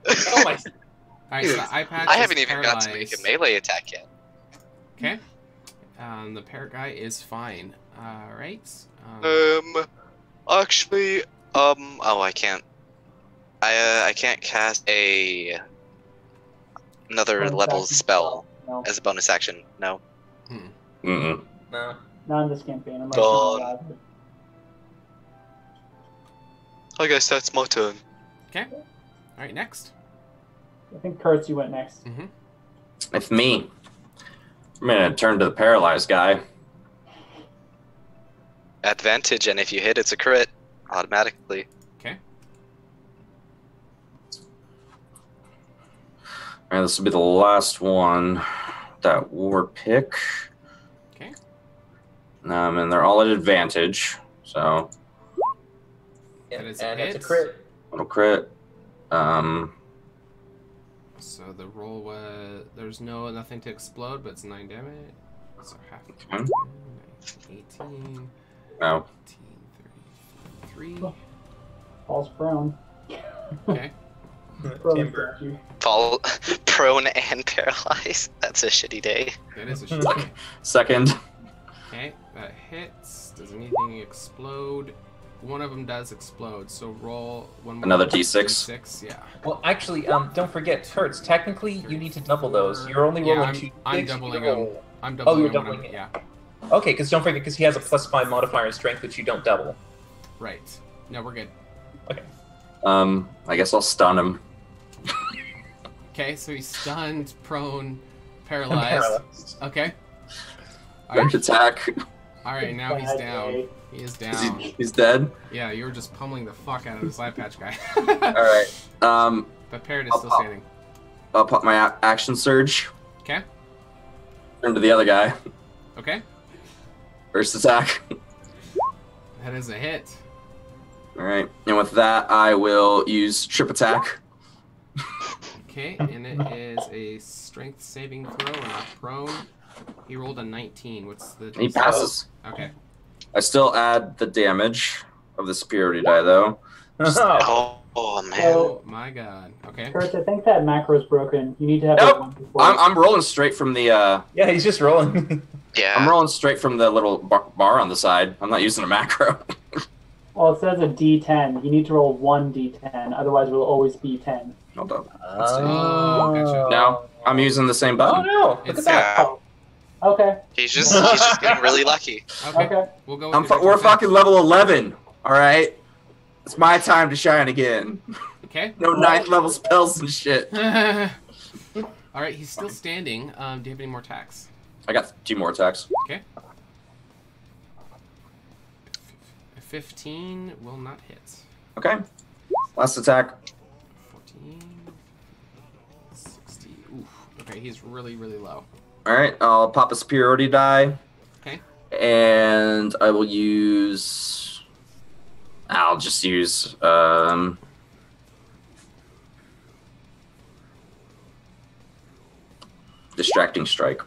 Oh my. right, so Eye Patch I is haven't even got to make a paralyzed. melee attack yet. Okay. The parrot guy is fine. All right. Actually, oh, I can't. I can't cast another Bonus level action spell No, as a bonus action. No. Mm-mm. No. not in this campaign. Unless Gone. you're allowed. I guess that's my turn. All right, next. I think Kurtz, you went next. It's me. I'm gonna turn to the paralyzed guy. Advantage, and if you hit, it's a crit automatically. Okay. And this will be the last one. That war pick. Okay. And they're all at advantage. So Yeah, That and is a it's a hit. crit. little crit. So the roll was nothing to explode, but it's 9 damage. So half of Okay. 18, No. 33. Falls prone. Okay. Prone Timber. statue. Fall prone and paralyzed. That's a shitty day. That is a shit. Second. Okay, that hits. Does anything explode? One of them does explode, so roll one more. Another D6. D6, yeah. Well, actually, don't forget, Kurtz. Technically, you need to double those. You're only Yeah, rolling 2 I'm six, you doubling roll- them. I'm doubling you're them when doubling I'm- it. Yeah, Okay, because don't forget, because he has a +5 modifier in strength, which you don't double. right. No, we're good. I guess I'll stun him. Okay, so he's stunned, prone, paralyzed. Okay. Quick attack. Alright, now he's Bad down. day. He is Is down. he's dead. Yeah, you were just pummeling the fuck out of this Eye Patch guy. Alright. The parrot is I'll still pop. standing. I'll put my action surge. Okay. Turn to the other guy. Okay. First attack. That is a hit. Alright. And with that, I will use trip attack. Okay, and it is a strength saving throw and a prone. He rolled a 19. What's the He passes. Okay. I still add the damage of the superiority die, though. Oh man. Oh my god. Okay. Kurt, I think that macro's broken. You need to have Nope. one before. I'm rolling straight from the. Yeah, he's just rolling. Yeah. I'm rolling straight from the little bar on the side. I'm not using a macro. Well, it says a D10. You need to roll one D10, otherwise it will always be 10. Hold up. Oh, gotcha. No, I'm using the same Oh button. no! Look It's- at that. Oh. Okay. He's just getting really lucky. Okay. Okay. We'll go with We're fucking level 11. All right. It's my time to shine again. Okay. No 9th level spells and shit. All right, he's still standing. Do you have any more attacks? I got 2 more attacks. Okay. 15 will not hit. Okay. Last attack. 14, 60. Oof. Okay, he's really, really low. All right. I'll pop a superiority die. Okay. And I will use. I'll just use. Distracting strike.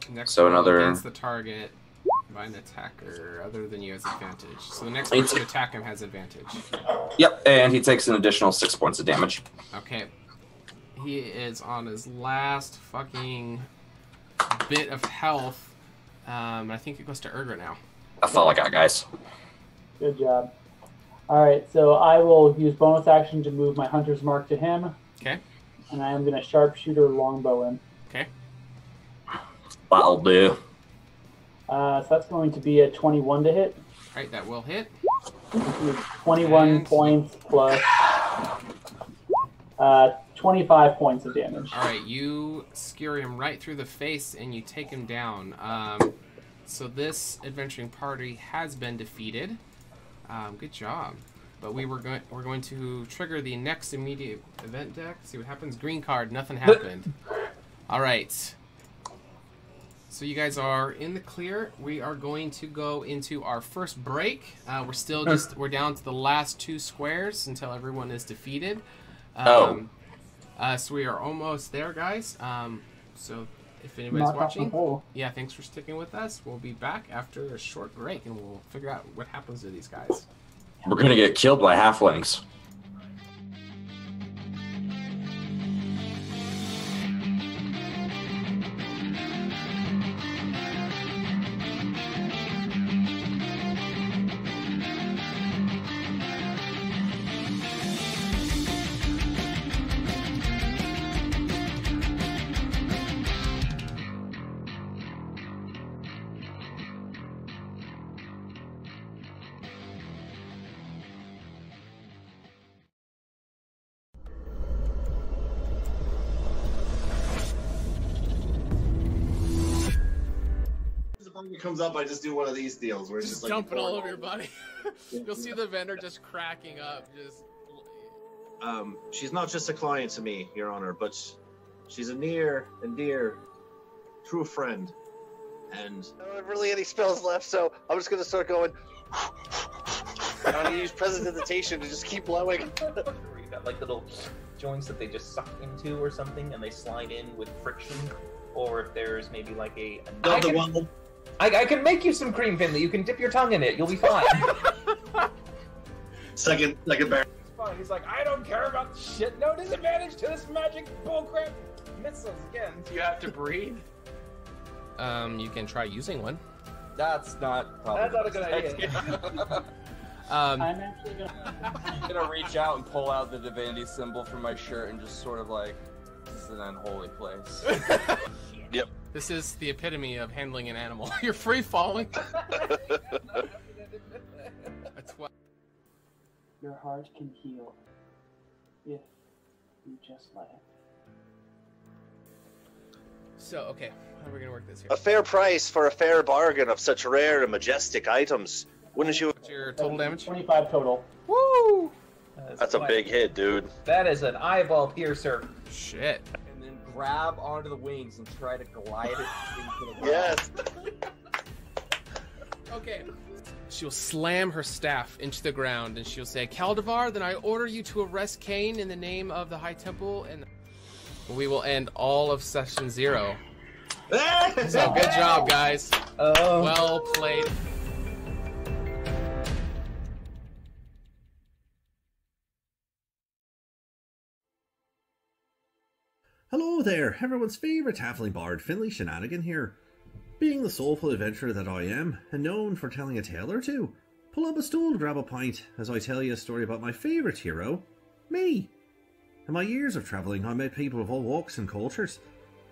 Next So roll another- against the target by an attacker other than you has advantage. So the next person to attack him has advantage. Yep, and he takes an additional 6 points of damage. Okay. He is on his last fucking bit of health. I think it goes to Urgra now. That's all I got, guys. Good job. All right, so I will use bonus action to move my hunter's mark to him. Okay. And I am going to sharpshooter longbow him. Okay. That'll do. So that's going to be a 21 to hit. All right, that will hit. 21 And- points plus 25 points of damage. All right, you skewer him right through the face and you take him down. So this adventuring party has been defeated. Good job. But we're going to trigger the next immediate event deck. See what happens. Green card. Nothing happened. All right. So you guys are in the clear. We are going to go into our first break. We're down to the last 2 squares until everyone is defeated. So we are almost there, guys. So if anybody's Knock off the watching, hole. yeah, thanks for sticking with us. We'll be back after a short break, and we'll figure out what happens to these guys. We're gonna get killed by halflings. It comes up, I just do one of these deals where it's just like jumping all over your body. You'll see the vendor just cracking up. she's not just a client to me, Your Honor, but she's a near and dear, true friend. And I don't have really any spells left, so I'm just gonna start going. I'm gonna use Prestidigitation to just keep blowing. You got like little joints that they just suck into or something, and they slide in with friction. Or if there's maybe like I can make you some cream, Finley. You can dip your tongue in it. You'll be fine. second barrel. He's fine. He's like, I don't care about shit. No disadvantage to this magic bullcrap. Missiles again. You have to breathe. You can try using one. That's not. That's not a good idea. I'm actually gonna. gonna reach out and pull out the divinity symbol from my shirt and just sort of like, this is an unholy place. Yep. This is the epitome of handling an animal. You're free falling. That's what. Your heart can heal if you just let it. So, okay, how are we gonna work this here? A fair price for a fair bargain of such rare and majestic items. Wouldn't you? What's your total damage? 25 total. Woo! That's a big hit, dude. That is an eyeball piercer. Shit. And then grab onto the wings and try to glide it into the ground. Yes. Okay. She'll slam her staff into the ground and she'll say, Caldivar, then I order you to arrest Cain in the name of the High Temple, and we will end all of session 0. So good job, guys. Well played. Hello there, everyone's favourite halfling bard, Finley Shenanigan here. Being the soulful adventurer that I am, and known for telling a tale or two, pull up a stool to grab a pint as I tell you a story about my favourite hero, me. In my years of travelling, I met people of all walks and cultures.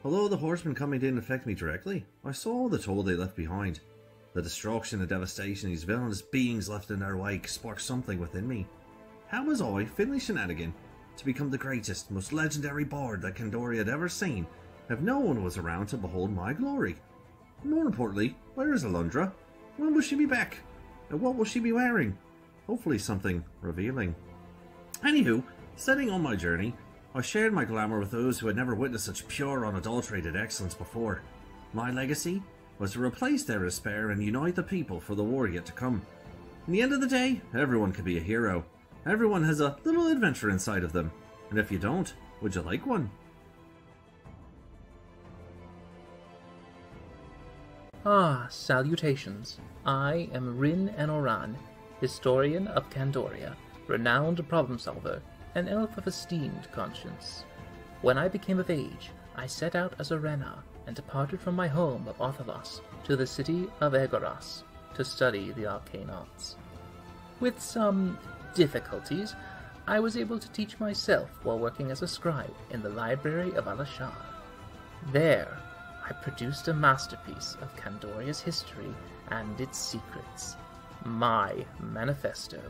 Although the horsemen coming didn't affect me directly, I saw the toll they left behind. The destruction and devastation these villainous beings left in their wake sparked something within me. How was I, Finley Shenanigan, to become the greatest, most legendary bard that Candoria had ever seen, if no one was around to behold my glory? More importantly, where is Alundra? When will she be back? And what will she be wearing? Hopefully something revealing. Anywho, setting on my journey, I shared my glamour with those who had never witnessed such pure, unadulterated excellence before. My legacy was to replace their despair and unite the people for the war yet to come. In the end of the day, everyone can be a hero. Everyone has a little adventure inside of them, and if you don't, would you like one? Ah, salutations. I am Rin Enoran, historian of Candoria, renowned problem solver, an elf of esteemed conscience. When I became of age, I set out as a Rena and departed from my home of Orthalos to the city of Egoras to study the arcane arts. With some difficulties, I was able to teach myself while working as a scribe in the library of Alashar. There, I produced a masterpiece of Candoria's history and its secrets, my manifesto,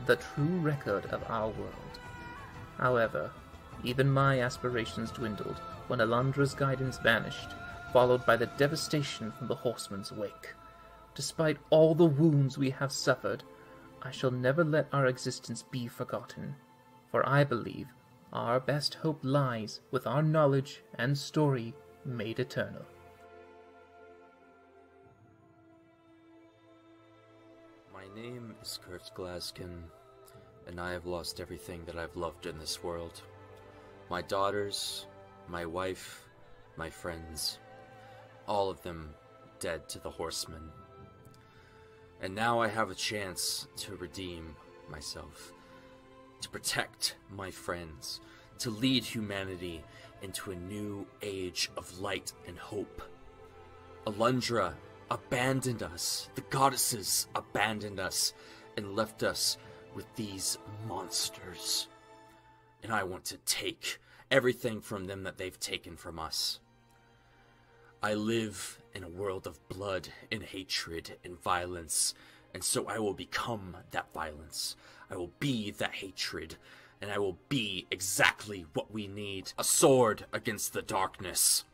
the true record of our world. However, even my aspirations dwindled when Alundra's guidance vanished, followed by the devastation from the horseman's wake. Despite all the wounds we have suffered, I shall never let our existence be forgotten, for I believe our best hope lies with our knowledge and story made eternal. My name is Kurt Glaskin, and I have lost everything that I've loved in this world. My daughters, my wife, my friends, all of them dead to the horsemen. And now I have a chance to redeem myself, to protect my friends, to lead humanity into a new age of light and hope. Alundra abandoned us, the goddesses abandoned us, and left us with these monsters. And I want to take everything from them that they've taken from us. I live in a world of blood and hatred and violence, and so I will become that violence. I will be that hatred, and I will be exactly what we need, a sword against the darkness.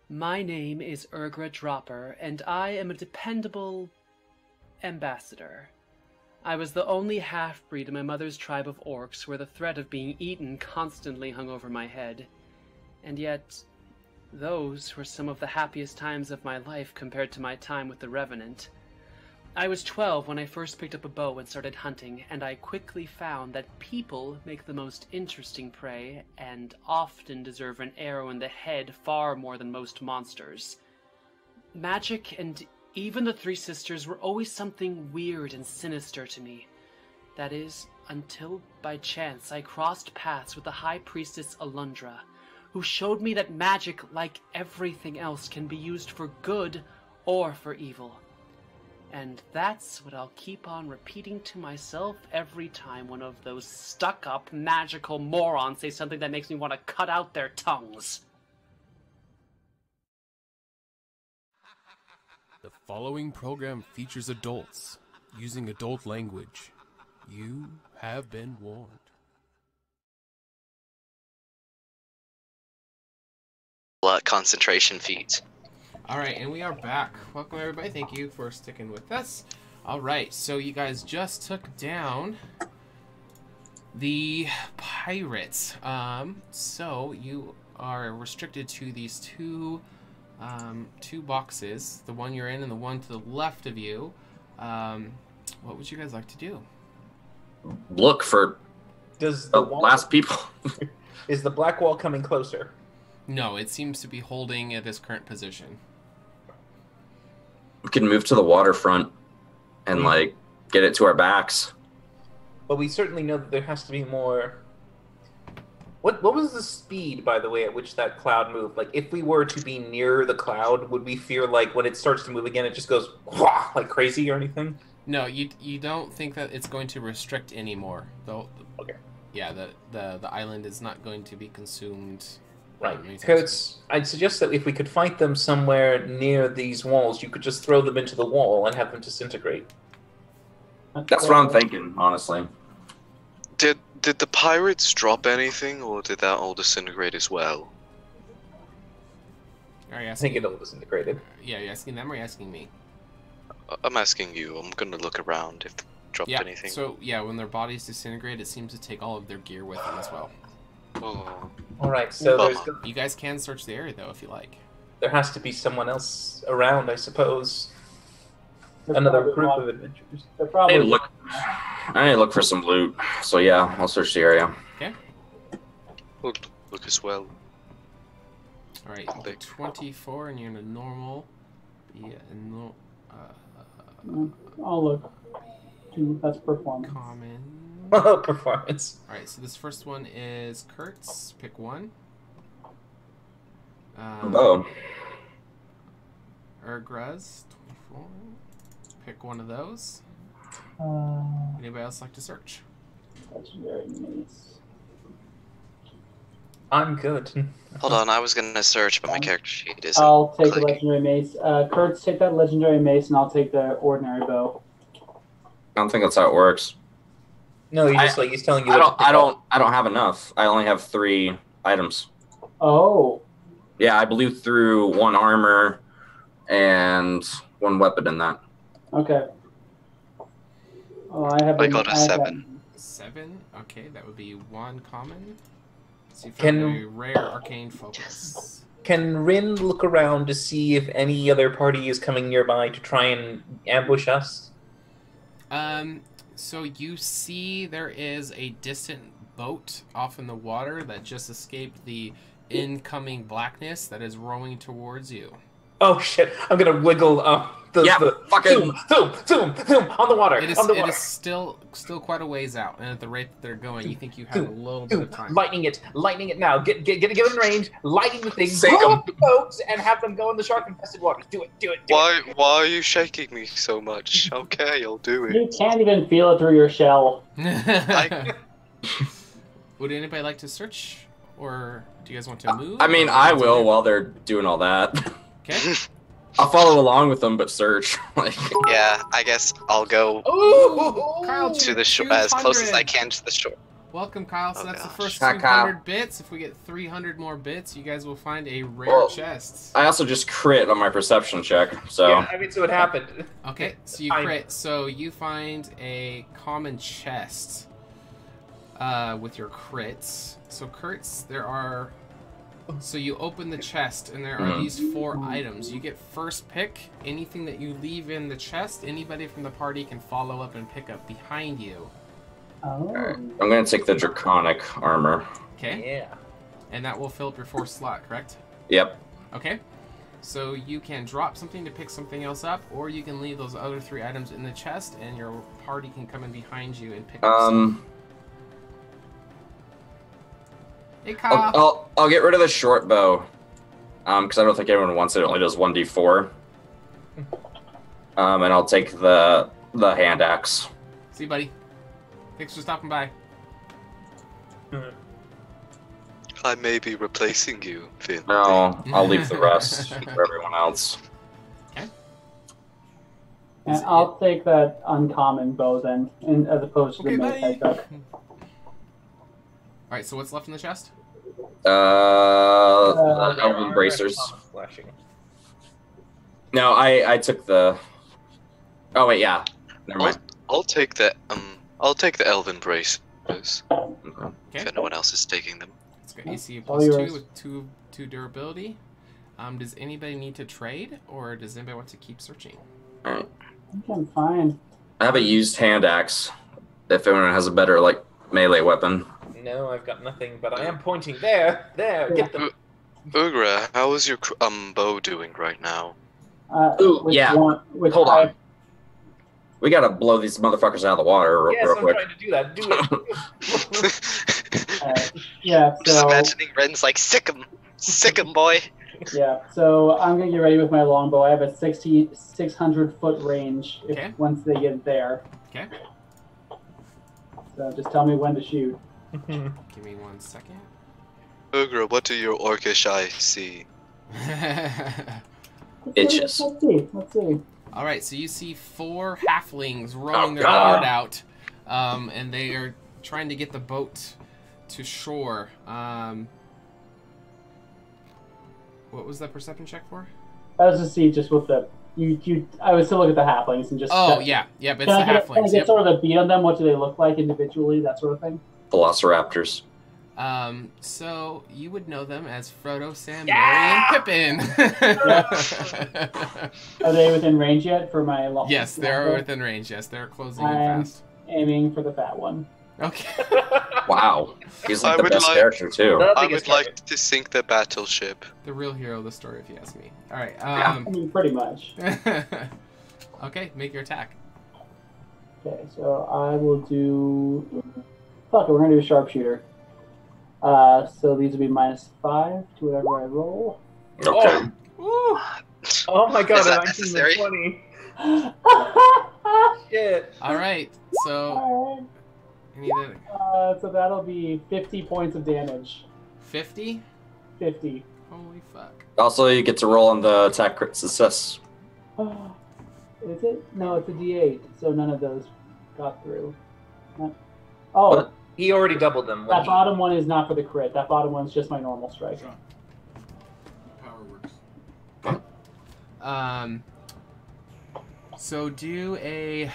My name is Urgra Dropper, and I am a dependable ambassador. I was the only half-breed in my mother's tribe of orcs where the threat of being eaten constantly hung over my head. And yet, those were some of the happiest times of my life compared to my time with the Revenant. I was 12 when I first picked up a bow and started hunting, and I quickly found that people make the most interesting prey and often deserve an arrow in the head far more than most monsters. Magic and even the Three Sisters were always something weird and sinister to me. That is, until by chance I crossed paths with the High Priestess Alundra, who showed me that magic, like everything else, can be used for good or for evil. And that's what I'll keep on repeating to myself every time one of those stuck-up magical morons say something that makes me want to cut out their tongues. The following program features adults using adult language. You have been warned. Concentration feat. Alright, and we are back. Welcome everybody, thank you for sticking with us. Alright, so you guys just took down the pirates. So you are restricted to these two boxes, the one you're in and the one to the left of you. What would you guys like to do? Look for Does the last people. Is the black wall coming closer? No, it seems to be holding at its current position. We can move to the waterfront and like get it to our backs. But we certainly know that there has to be more. What was the speed, by the way, at which that cloud moved? Like, if we were to be near the cloud, would we fear like when it starts to move again, it just goes wah, like crazy or anything? No, you don't think that it's going to restrict anymore. Though. Okay. Yeah, the island is not going to be consumed. Right. Because I'd suggest that if we could fight them somewhere near these walls, you could just throw them into the wall and have them disintegrate. That's what I'm thinking, honestly. Did the pirates drop anything, or did that all disintegrate as well? Are you asking? I think it all disintegrated. Yeah, are you asking them or are you asking me? I'm asking you. I'm gonna look around if they dropped anything. So yeah, when their bodies disintegrate, it seems to take all of their gear with them as well. Oh. All right, so you guys can search the area though if you like. There has to be someone else around, I suppose. Another group of adventurers. I need to look for some loot. So yeah, I'll search the area. Okay. Look as well. All right, 24, and you're in a normal. Yeah, no. I'll look. That's performance. Common. Performance. All right, so this first one is Kurtz. Pick one. Ergraz, 24. Pick one of those. Anybody else like to search? Legendary mace. I'm good. Hold on, I was gonna search, but my character sheet isn't. I'll take the clicking. legendary mace. Kurtz, take that legendary mace, and I'll take the ordinary bow. I don't think that's how it works. No, he's telling you. I don't have enough. I only have 3 items. Oh. Yeah, I blew through 1 armor and 1 weapon in that. Okay. Oh, I got a 7. 7? Okay, that would be 1 common. So you Can- found a rare arcane focus. Can Rin look around to see if any other party is coming nearby to try and ambush us? So you see there is a distant boat off in the water that just escaped the incoming blackness that is rowing towards you. Oh shit! I'm gonna wiggle fucking zoom on the water. It is still quite a ways out, and at the rate that they're going, you think you have a little bit of time. Lightning it now. Get in range. Lighting the thing. Sink blow 'em. up the boats and have them go in the shark-infested waters. Do it. Why are you shaking me so much? Okay, I'll do You it. can't even feel it through your shell. Would anybody like to search, or do you guys want to move? I mean, I will while they're doing all that. Okay. I'll follow along with them, but search. Like, Yeah, I guess I'll go Kyle, to the shore as close as I can to the shore. Welcome, Kyle. So Oh, that's the gosh. first Hi, 200 Kyle. bits. If we get 300 more bits, you guys will find a rare Well, chest. I also just crit on my perception check, so Yeah, I mean, so it happened. Okay, so you crit. So you find a common chest with your crits. So Kurtz, there are... So you open the chest, and there are these 4 items. You get first pick. Anything that you leave in the chest, anybody from the party can follow up and pick up behind you. Oh. I'm gonna take the draconic armor. Okay? Yeah. And that will fill up your 4th slot, correct? Yep. Okay. So you can drop something to pick something else up, or you can leave those other 3 items in the chest, and your party can come in behind you and pick up some. Hey, Kyle. I'll get rid of the short bow, because I don't think everyone wants it. It only does 1d4. And I'll take the hand axe. See you, buddy. Thanks for stopping by. I may be replacing you, Finn. No, I'll leave the rest for everyone else. Okay. And I'll take that uncommon bow then, as opposed to the mace I took. Alright, so what's left in the chest? Elven bracers. No, I took the... Oh, wait, yeah. Never mind. I'll take the elven brace. If Okay. anyone else is taking them. It's got AC All plus 2 yours. with 2 durability. Does anybody need to trade, or does anybody want to keep searching? Alright. I think I'm fine. I have a used hand axe. If anyone has a better, like, melee weapon. No, I've got nothing, but I am pointing there. There, get them. Ugra, how is your bow doing right now? Yeah. Hold on. We gotta blow these motherfuckers out of the water Yes, real I'm quick. trying to do that. Do it. Yeah, Just so imagining Ren's like, sick 'em, boy. yeah, so I'm gonna get ready with my longbow. I have a 600-foot range once they get there. Okay. So just tell me when to shoot. Give me 1 second. Ugra, what do your orcish eyes see? Itches. Let's see. All right, so you see 4 halflings rowing their boat out, and they are trying to get the boat to shore. What was that perception check for? I was to see just with the I was to look at the halflings and just. Oh yeah, but it's the halflings. Can I get sort of a beat on them? What do they look like individually? That sort of thing. Velociraptors. So you would know them as Frodo, Sam, Merry, and Pippin. Are they within range yet for my long? Yes, they're within range. Yes, they're closing in fast. Aiming for the fat one. Okay. Wow, he's like the best character too. I would like to sink the battleship. The real hero of the story, if you ask me. All right. I mean, pretty much. Okay, make your attack. Okay, so I will do. Fuck it, we're gonna do a sharpshooter. So these will be -5 to whatever I roll. Okay. Oh my god, Is that 19 and necessary? 20. Shit. All right. So. So that'll be 50 points of damage. 50? 50. Holy fuck. Also, you get to roll on the attack crit success. Is it? No, it's a D8, so none of those got through. Oh. What? He already doubled them. That bottom one is not for the crit. That bottom one's just my normal strike. Power works. So do a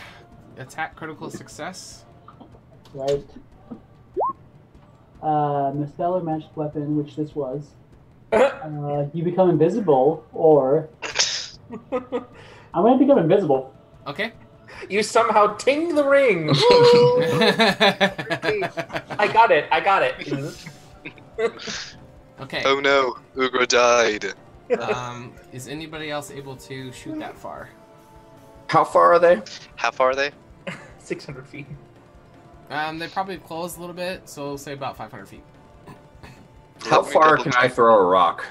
attack critical success. Right. Misspell or magic weapon, which this was. You become invisible, or I'm gonna become invisible. Okay. You somehow ting the ring. I got it. Okay. Oh no, Ugra died. Is anybody else able to shoot that far? How far are they? How far are they? 600 feet. They probably close a little bit, so we'll say about 500 feet. How far can I throw a rock?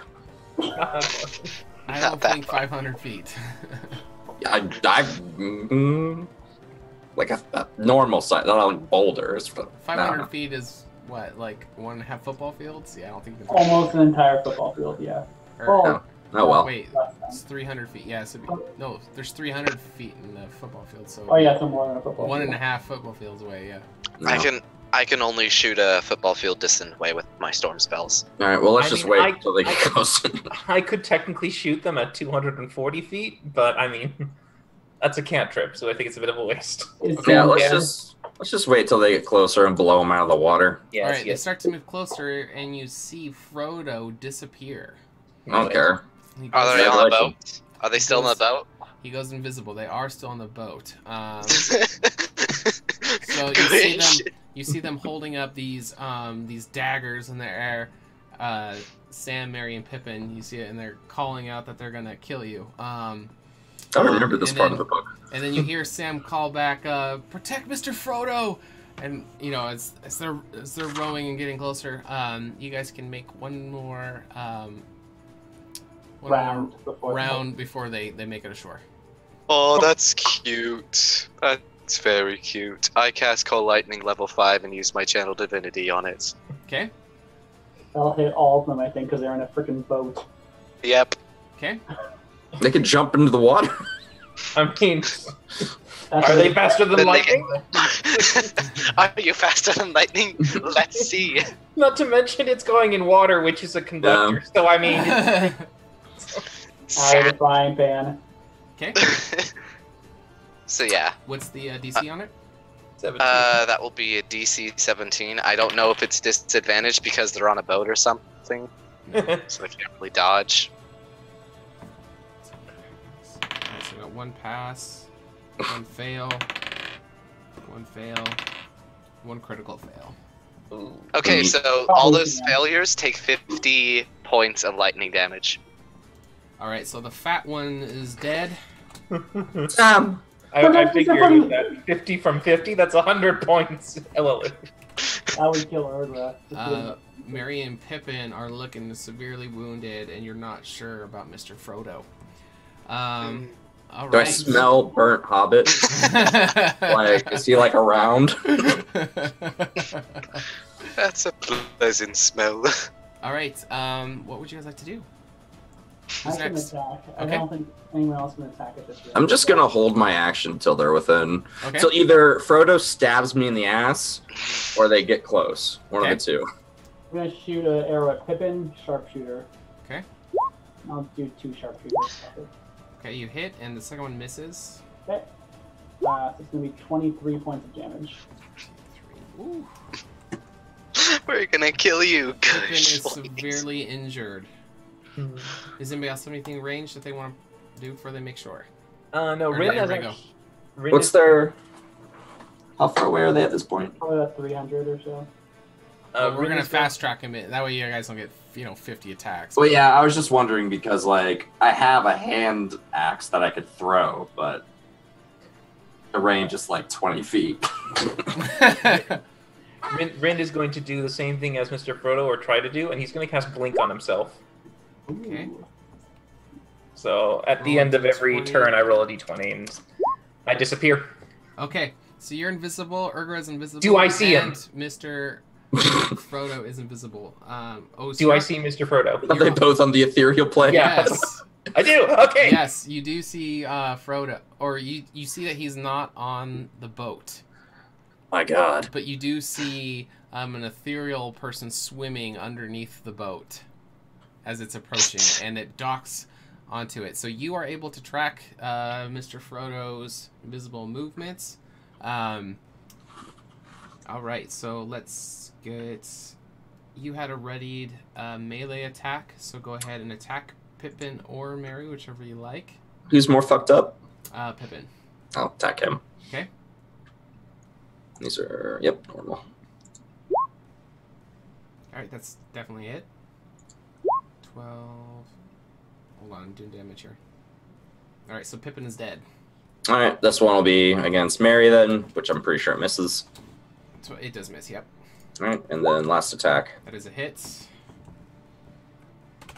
I don't think 500 feet. Like a normal size, not like boulders. 500 feet is what, like 1.5 football fields? Yeah, I don't think. Almost an entire football field, yeah. Oh well. Wait, it's 300 feet. Yeah, so no, there's 300 feet in the football field. So. Oh yeah, some more than a football. 1.5 football fields away. Yeah. No. I can only shoot a football field distant away with my storm spells. All right, well let's just wait until they get close. I could technically shoot them at 240 feet, but I mean, that's a cantrip, so I think it's a bit of a waste. Yeah, let's just wait till they get closer and blow them out of the water. Yes, All right, they start to move closer, and you see Frodo disappear. I don't care. Are they on the boat? Are they still on the boat? He goes invisible. They are still on the boat. So you see them holding up these daggers in the air. Sam, Merry, and Pippin. You see it, and they're calling out that they're gonna kill you. I remember this part of the book. And then you hear Sam call back, "Protect Mr. Frodo!" And you know, as they're rowing and getting closer, you guys can make one more round before they make it ashore. Oh, that's cute. That's very cute. I cast Call Lightning level 5 and use my Channel Divinity on it. Okay. I'll hit all of them, I think, because they're in a freaking boat. Yep. Okay. They could jump into the water. I mean, are they faster than lightning? Are you faster than lightning? Let's see. Not to mention it's going in water, which is a conductor. So I mean, I have a frying pan. Okay. So yeah. What's the DC on it? 17. That will be a DC 17. I don't know if it's disadvantaged because they're on a boat or something. So they can't really dodge. Okay, so we got one pass, one fail, one critical fail. Okay, so all those failures take 50 points of lightning damage. All right, so the fat one is dead. I figured with that 50 from 50, that's 100 points. LOL. That would kill Erdra. Mary and Pippin are looking severely wounded, and you're not sure about Mr. Frodo. All Do I right. smell burnt hobbit? Like, is he like around? That's a pleasant smell. All right. What would you guys like to do? I Who's can next? attack. I Okay. don't think anyone else can attack at this rate. I'm just gonna hold my action until they're within. Okay. So either Frodo stabs me in the ass, or they get close. One of the two. I'm gonna shoot an arrow at Pippin, sharpshooter. Okay. I'll do 2 sharpshooters. Okay, you hit, and the second one misses. Okay. So it's gonna be 23 points of damage. Ooh. We're gonna kill you. Pippin is severely injured. Does anybody else have anything ranged that they want to do before they make sure? No, Or Rin let has everybody go? What's their? How far away are they at this point? Probably about 300 or so. Well, we're Rin gonna is fast track him. That way, you guys don't get 50 attacks. Well, yeah, I was just wondering because like I have a hand axe that I could throw, but the range is like 20 feet. Rin is going to do the same thing as Mr. Frodo, or try to do, and he's going to cast Blink on himself. Okay. So at the end of every turn, I roll a d20 and I disappear. Okay, so you're invisible. Urgra is invisible. Do I see him? And Mr. Frodo is invisible. So Do I see Mr. Frodo? Are they both on the ethereal plane? Yes. I do. Okay. Yes, you do see Frodo, or you see that he's not on the boat. My God. But you do see an ethereal person swimming underneath the boat as it's approaching, and it docks onto it. So you are able to track Mr. Frodo's invisible movements. All right, so let's get... You had a readied melee attack, so go ahead and attack Pippin or Mary, whichever you like. Who's more fucked up? Pippin. I'll attack him. Okay. These are, yep, normal. Alright, that's definitely it. 12... Hold on, I'm doing damage here. Alright, so Pippin is dead. Alright, this one will be against Mary then, which I'm pretty sure it misses. So it does miss, yep. Alright, and then last attack. That is a hit.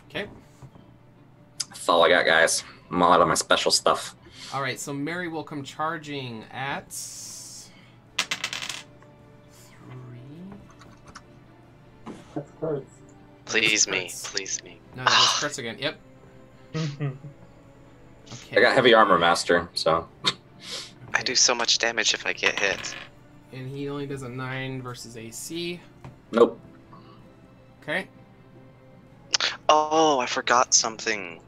Okay. That's all I got, guys. I'm all out of my special stuff. Alright, so Mary will come charging at... 3... That's Kurtz. Please me, please me. No, that is Kurtz again, yep. Okay. I got heavy armor master, so. I do so much damage if I get hit. And he only does a 9 versus AC. Nope. Okay. Oh, I forgot something.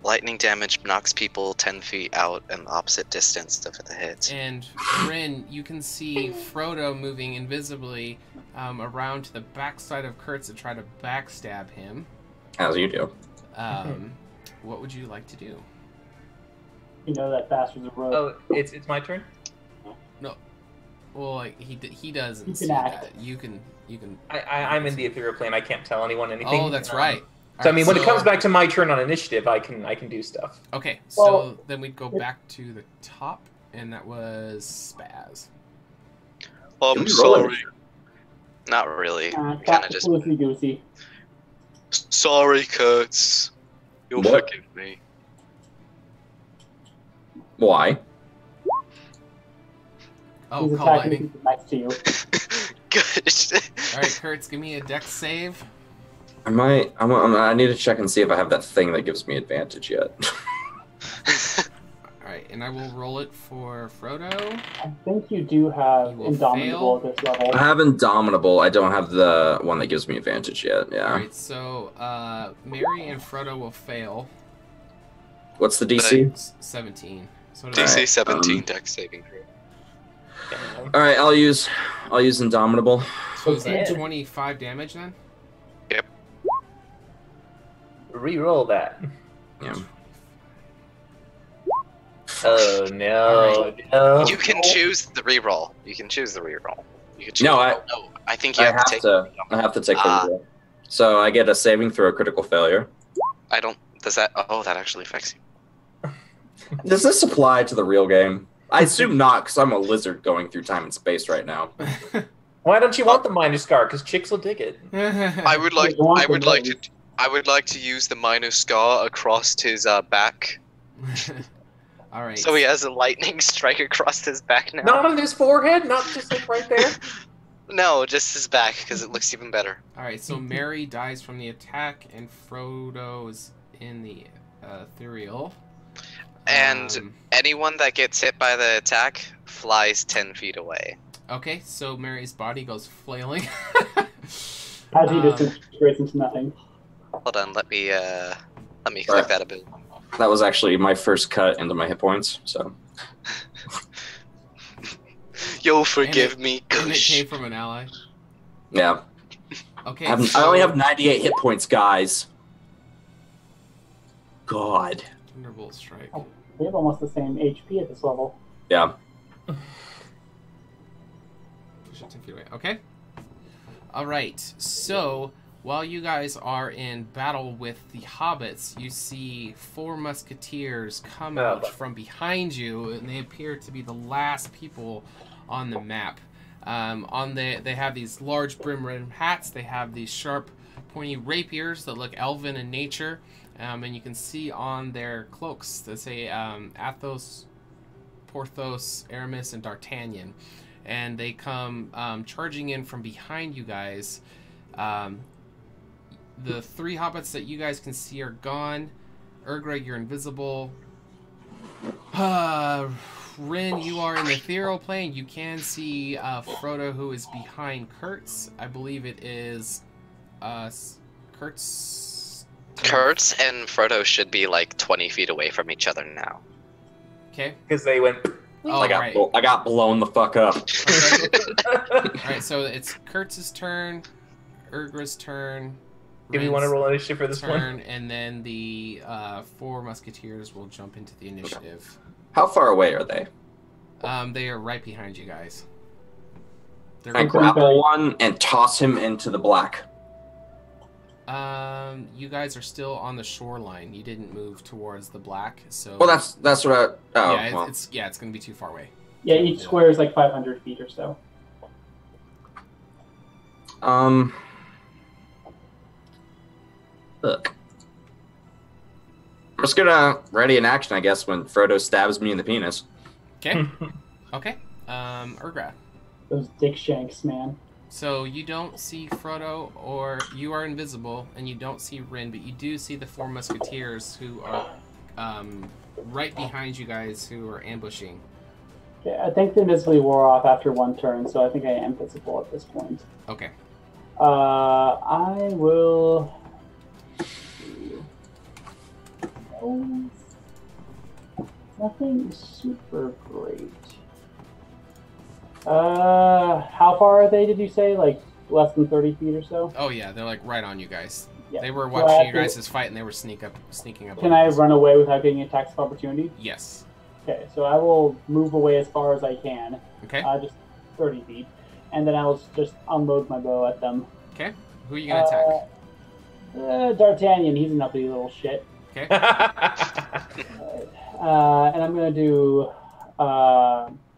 Lightning damage knocks people 10 feet out in the opposite distance of the hit. And Rin, you can see Frodo moving invisibly around to the backside of Kurtz to try to backstab him. As you do. What would you like to do? You know that bastard's a rogue. Oh, it's my turn? No. Well, like, he doesn't You can see act. that. You can. I'm in the ethereal plane. I can't tell anyone anything. Oh, that's right. So I mean, when it So- comes back to my turn on initiative, I can do stuff. Okay, so Well, then we'd go back to the top, and that was Spaz. I'm Can we roll sorry. Not really. Kind of just. Loosey goosey. Sorry, Kurtz. You'll What? forgive me. Why? Oh, He's call attacking lightning. people next to you. Good. Alright, Kurtz, give me a dex save. I need to check and see if I have that thing that gives me advantage yet. Alright, and I will roll it for Frodo. I think you do have You will Indomitable fail. at this level. I have Indomitable. I don't have the one that gives me advantage yet. Yeah. Alright, so Mary and Frodo will fail. What's the DC? 17. So does DC Alright, 17 dex saving throw. All right, I'll use Indomitable. So is that Okay. 25 damage then? Yep. Reroll that. Yeah. Oh no! Alright. No. You can choose the reroll. You can choose the reroll. You could No, I think you have to take. I have to take the roll. So I get a saving throw, critical failure. I don't. Does that? Oh, that actually affects you. Does this apply to the real game? I assume not, because I'm a lizard going through time and space right now. Why don't you want the minus scar? Because chicks will dig it. I would like to use the minus scar across his back. All right. So he has a lightning strike across his back now. Not on his forehead, not just like right there. No, just his back, because it looks even better. All right. So Mary dies from the attack, and Frodo's in the ethereal. And anyone that gets hit by the attack flies 10 feet away. Okay, so Mary's body goes flailing. As he disintegrates into nothing. Hold on, let me click that ability. That was actually my first cut into my hit points, so. You'll forgive me, And it Kush. came from an ally. Yeah. Okay. I only have 98 hit points, guys. God. Thunderbolt strike. Oh, they have almost the same HP at this level. Yeah. Push it 10 feet away. Okay. All right. So while you guys are in battle with the hobbits, you see 4 musketeers come out from behind you, and they appear to be the last people on the map. They have these large brim-rimmed hats. They have these sharp, pointy rapiers that look elven in nature. And you can see on their cloaks that say Athos, Porthos, Aramis, and D'Artagnan. And they come charging in from behind you guys. The 3 hobbits that you guys can see are gone. Urgra, you're invisible. Rin, you are in the ethereal plane. You can see Frodo, who is behind Kurtz. I believe it is Kurtz. Kurtz and Frodo should be like 20 feet away from each other now. Okay. Because they went. Oh, I got blown the fuck up. Okay. Alright, so it's Kurtz's turn, Urgra's turn. Do we want to roll initiative for this turn, one? And then the 4 musketeers will jump into the initiative. How far away are they? They are right behind you guys. I grapple one and toss him into the black. You guys are still on the shoreline. You didn't move towards the black, so. Well, that's what I. Oh, yeah, well. it's gonna be too far away. Yeah, each square is like 500 feet or so. Look. I'm just gonna ready in action, I guess, when Frodo stabs me in the penis. Okay. Okay. Urgra. Those dick shanks, man. So you don't see Frodo, or you are invisible, and you don't see Rin, but you do see the 4 musketeers who are right behind you guys, who are ambushing. Yeah, I think the invisibility wore off after 1 turn, so I think I am visible at this point. Okay. I will. Nothing super great. How far are they, did you say? Like less than 30 feet or so? Oh yeah, they're like right on you guys. Yeah. They were So watching you guys' fight, and they were sneaking up. Can I run away without getting attacks of opportunity? Yes. Okay, so I will move away as far as I can. Okay. Just 30 feet. And then I'll just unload my bow at them. Okay. Who are you going to attack? D'Artagnan, he's an uppity little shit. Okay. And I'm going to do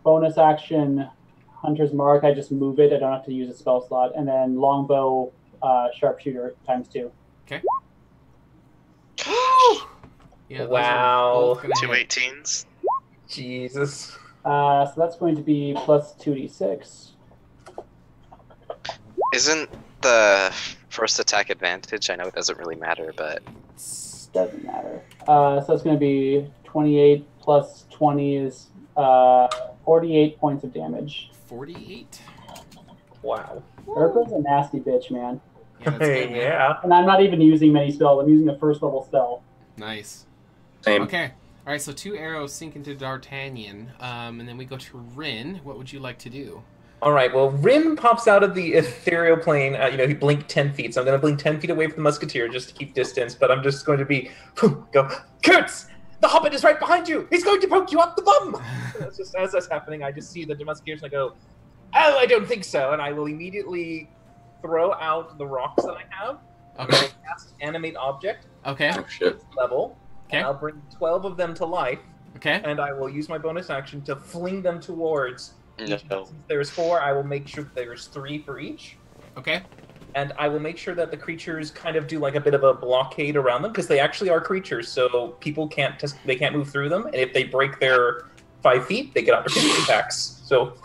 bonus action, Hunter's Mark. I just move it. I don't have to use a spell slot. And then longbow, sharpshooter ×2. Okay. Yeah, wow. 2 18s. Jesus. So that's going to be plus 2d6. Isn't the first attack advantage? I know it doesn't really matter, but Doesn't matter. So it's going to be 28 plus 20 is 48 points of damage. 48? Wow. Urgra's a nasty bitch, man. Yeah, that's good, man. Yeah. And I'm not even using many spells. I'm using a first level spell. Nice. Same. Okay. All right, so 2 arrows sink into D'Artagnan, and then we go to Rin. What would you like to do? All right. Well, Rin pops out of the ethereal plane. He blinked 10 feet, so I'm going to blink 10 feet away from the musketeer just to keep distance. But I'm just going to be go, Kurtz! The hobbit is right behind you. He's going to poke you up the bum. Just as that's happening, I just see the musketeers and I go, Oh, I don't think so. And I will immediately throw out the rocks that I have. Okay. Cast animate object. Okay. Oh shit. Level. Okay. And I'll bring 12 of them to life. Okay. And I will use my bonus action to fling them towards. No. Since there's 4, I will make sure that there's 3 for each. Okay. And I will make sure that the creatures kind of do like a bit of a blockade around them because they actually are creatures, so people can't move through them. And if they break their 5 feet, they get opportunity attacks. So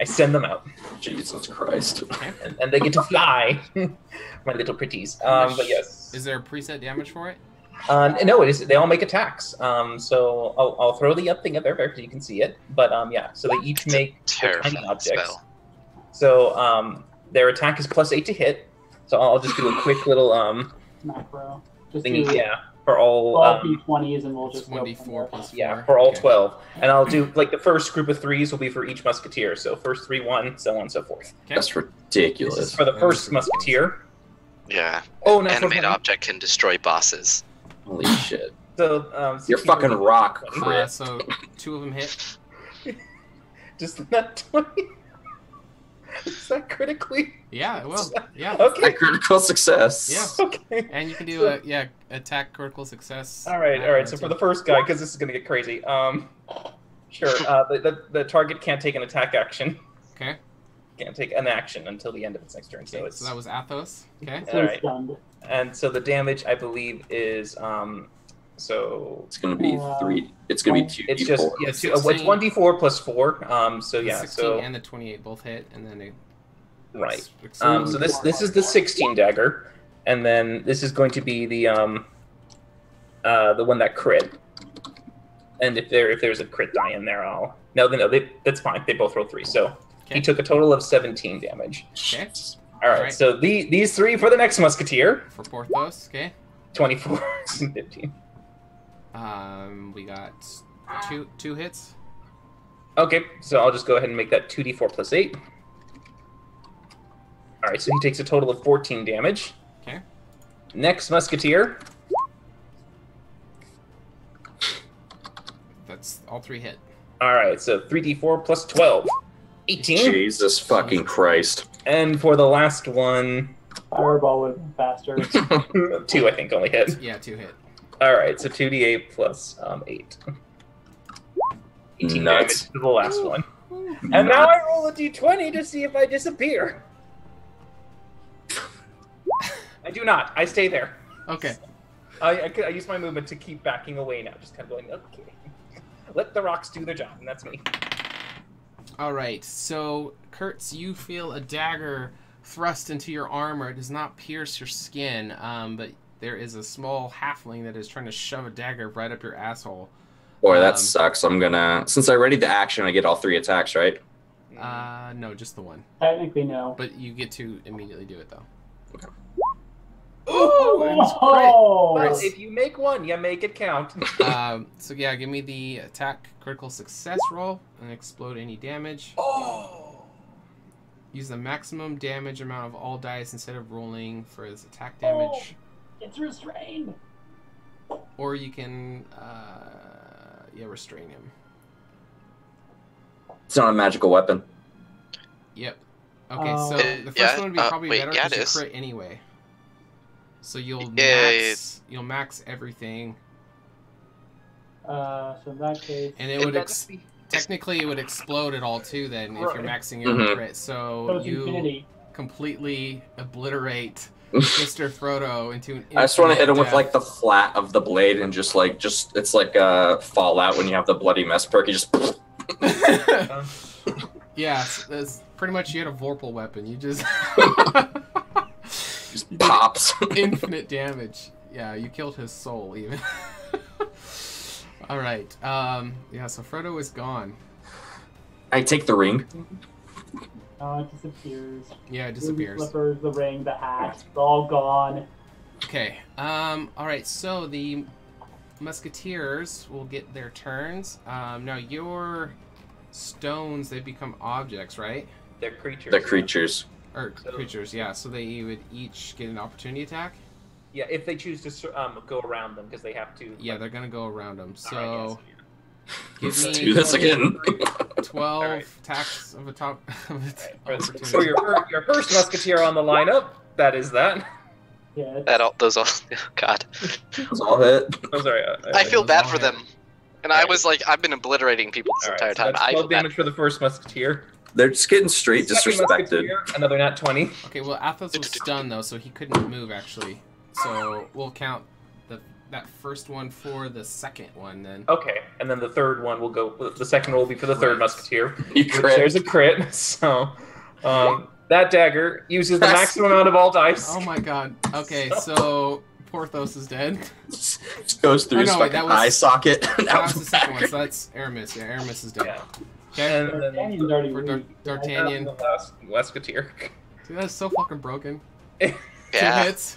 I send them out. Jesus Christ. And they get to fly. My little pretties. But yes. Is there a preset damage for it? No, it is. They all make attacks. So I'll throw the thing up there so you can see it. But yeah, so they each make tiny objects. Spell. So their attack is +8 to hit. So I'll just do a quick little macro. Just thingy, do yeah, for all 20s, and we'll just 1d4 plus 4. yeah, for all Okay. 12. And I'll do like the first group of 3s will be for each musketeer. So first 3, 1, so on and so forth. Okay. That's ridiculous. This is for the first musketeer. Yeah. Oh, natural Animate 20. object can destroy bosses. Holy shit. So You're 16 fucking will be rock. 20. Crit. So 2 of them hit. Just not 20. Is that critically? Yeah, well, yeah. Okay. A critical success. Yeah. Okay. And you can do attack critical success. All right. So for the first guy, because this is gonna get crazy. Sure. The target can't take an attack action. Okay. Can't take an action until the end of its next turn. So So that was Athos. Okay. all right. And so the damage, I believe, is so It's gonna be 3. It's gonna be 2. it's just D4. it's 1d4 plus 4. So The yeah. 16 So and the 28 both hit, and then they. right. So this is the 16 dagger, and then this is going to be the one that crit. And if there's a crit die in there, that's fine. They both roll 3. So he took a total of 17 damage. Okay. All right. So these 3 for the next musketeer. For Porthos. Okay. 24 and 15. We got two hits. Okay, so I'll just go ahead and make that 2d4 plus 8. All right, so he takes a total of 14 damage. Okay. Next musketeer. That's all 3 hit. All right, so 3d4 plus 12. 18. Jesus fucking Christ. And for the last one, Fireball would have been faster. 2, I think, only hit. Yeah, 2 hit. All right, so 2d8 plus 8. 18 Nuts. damage to the last one. And now I roll a d20 to see if I disappear. I do not. I stay there. Okay. I use my movement to keep backing away now, just kind of going, okay. Let the rocks do their job, and that's me. All right. So, Kurtz, you feel a dagger thrust into your armor. It does not pierce your skin, but there is a small halfling that is trying to shove a dagger right up your asshole. Boy, that sucks. I'm gonna... Since I readied the action, I get all 3 attacks, right? No, just the one. Technically, no. But you get to immediately do it, though. Okay. Oh! Well, if you make one, you make it count. So yeah, give me the attack critical success roll and explode any damage. Oh! Use the maximum damage amount of all dice instead of rolling for this attack damage. It's restrained. Or you can, restrain him. It's not a magical weapon. Yep. Okay, so the first yeah, one would be probably wait, better yeah, because it you is. crit anyway. So you'll Yeah, you'll max everything, So in that case, and it would technically it would explode it all too. Then if you're maxing your crit, so you infinity. completely obliterate Mr. Frodo into an. I just want to hit him with death. like the flat of the blade and just it's like Fallout when you have the bloody mess perk. You just Yeah, it's pretty much you had a Vorpal weapon. You just just pops. Infinite damage. Yeah, you killed his soul even. All right. Yeah. So Frodo is gone. I take the ring. Oh, it disappears. Yeah, it The disappears. slippers, the ring, the hat, it's all gone. Okay. All right. So the Musketeers will get their turns. Now your stones, they become objects, right? They're creatures. They're creatures. Or creatures, yeah. So they would each get an opportunity attack. Yeah, if they choose to go around them, because they have to. Yeah, they're gonna go around them. So All right, give Let's me do this again. 12 attacks of a top. So your first musketeer on the lineup. That is that. Yeah. Those all. Oh, God. Those all hit. Oh, sorry. I feel bad for them. And I was like, I've been obliterating people this entire time. That's 12 damage for the first musketeer. They're just getting straight Second disrespected. musketeer, another nat 20. Okay, well, Athos was stunned, though, so he couldn't move, actually. So we'll count that first one for the second one, then. Okay, and then the third one will go. The second one will be for the third musketeer. You crit. There's a crit, so that dagger uses the maximum amount of all dice. Oh my god. Okay, so Porthos is dead. Just goes through his fucking eye socket. That was the second one, so that's Aramis. Yeah, Aramis is dead. Yeah. Okay, And then for D'Artagnan. the last musketeer. Dude, that's so fucking broken. Yeah. 2 hits.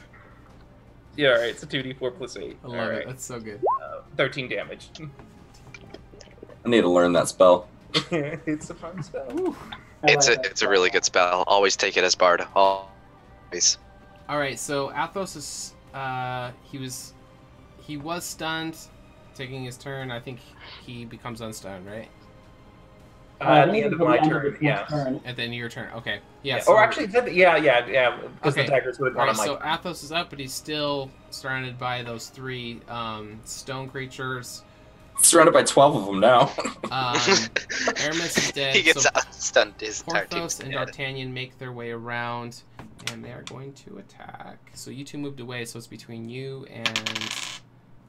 Yeah, alright, it's a 2d4 plus 8. I love it. That's so good. 13 damage. I need to learn that spell. It's a fun spell. It's a really good spell. Always take it as Bard. Always. Alright, so Athos is he was stunned, taking his turn. I think he becomes unstunned, right? At the end of my turn, yeah. At the end of your turn, okay. Yeah. Or actually, yeah. Because the daggers would have gone on my so turn. Athos is up, but he's still surrounded by those 3 stone creatures. Surrounded by 12 of them now. Aramis is dead. He gets stunned his entire team. Porthos and D'Artagnan make their way around, and they are going to attack. So you 2 moved away, so it's between you and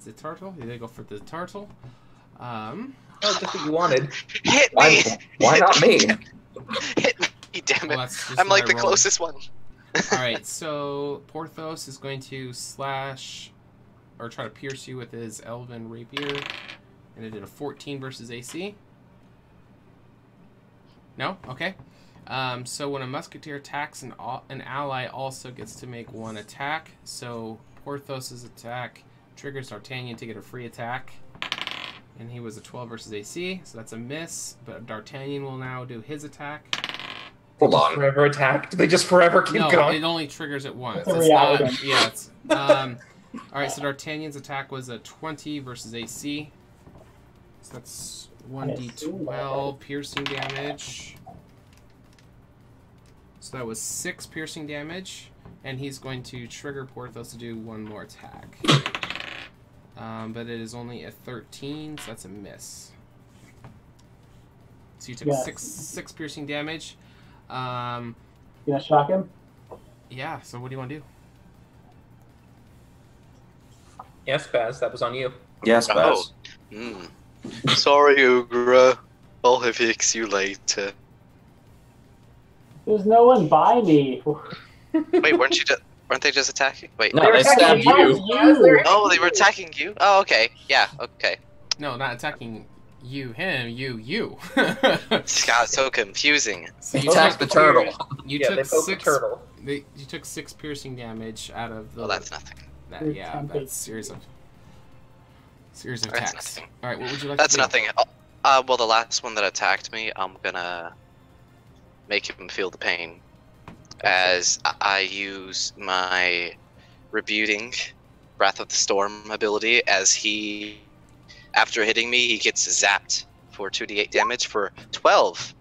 the turtle. They go for the turtle. Oh, just what you wanted. Hit me! Why not me? Hit me, damn it. Well, that's just I'm what like I the rolled. closest one. Alright, so Porthos is going to slash or try to pierce you with his elven rapier. And it did a 14 versus AC. No? Okay. So when a musketeer attacks, an ally also gets to make 1 attack. So Porthos' attack triggers D'Artagnan to get a free attack. And he was a 12 versus AC, so that's a miss. But D'Artagnan will now do his attack. Hold on. Forever attack? Do they just forever keep No, going? it only triggers it once. It's a It's reality. not, yeah, it's, alright, so D'Artagnan's attack was a 20 versus AC. So that's 1d12 piercing damage. So that was 6 piercing damage. And he's going to trigger Porthos to do 1 more attack. But it is only a 13, so that's a miss. So you took six piercing damage. You gonna shock him? Yeah, so what do you want to do? Yes, Baz, that was on you. Yes, Baz. Sorry, Ugra. I'll fix you later. There's no one by me. Wait, weren't they just attacking? Wait. No, they stabbed you. Oh, they were attacking you? Oh, okay. Yeah, okay. No, not attacking you, him, you. This got so confusing. So you attacked the turtle. You Yeah, took they poked the 6. turtle. You took 6 piercing damage out of the. Well, that's nothing. Yeah, that's series of That's attacks. nothing. All right, what would you like? That's to do? nothing. Well, the last one that attacked me, I'm gonna make him feel the pain as I use my Rebuting Wrath of the Storm ability. As he, after hitting me, he gets zapped for 2d8 damage for 12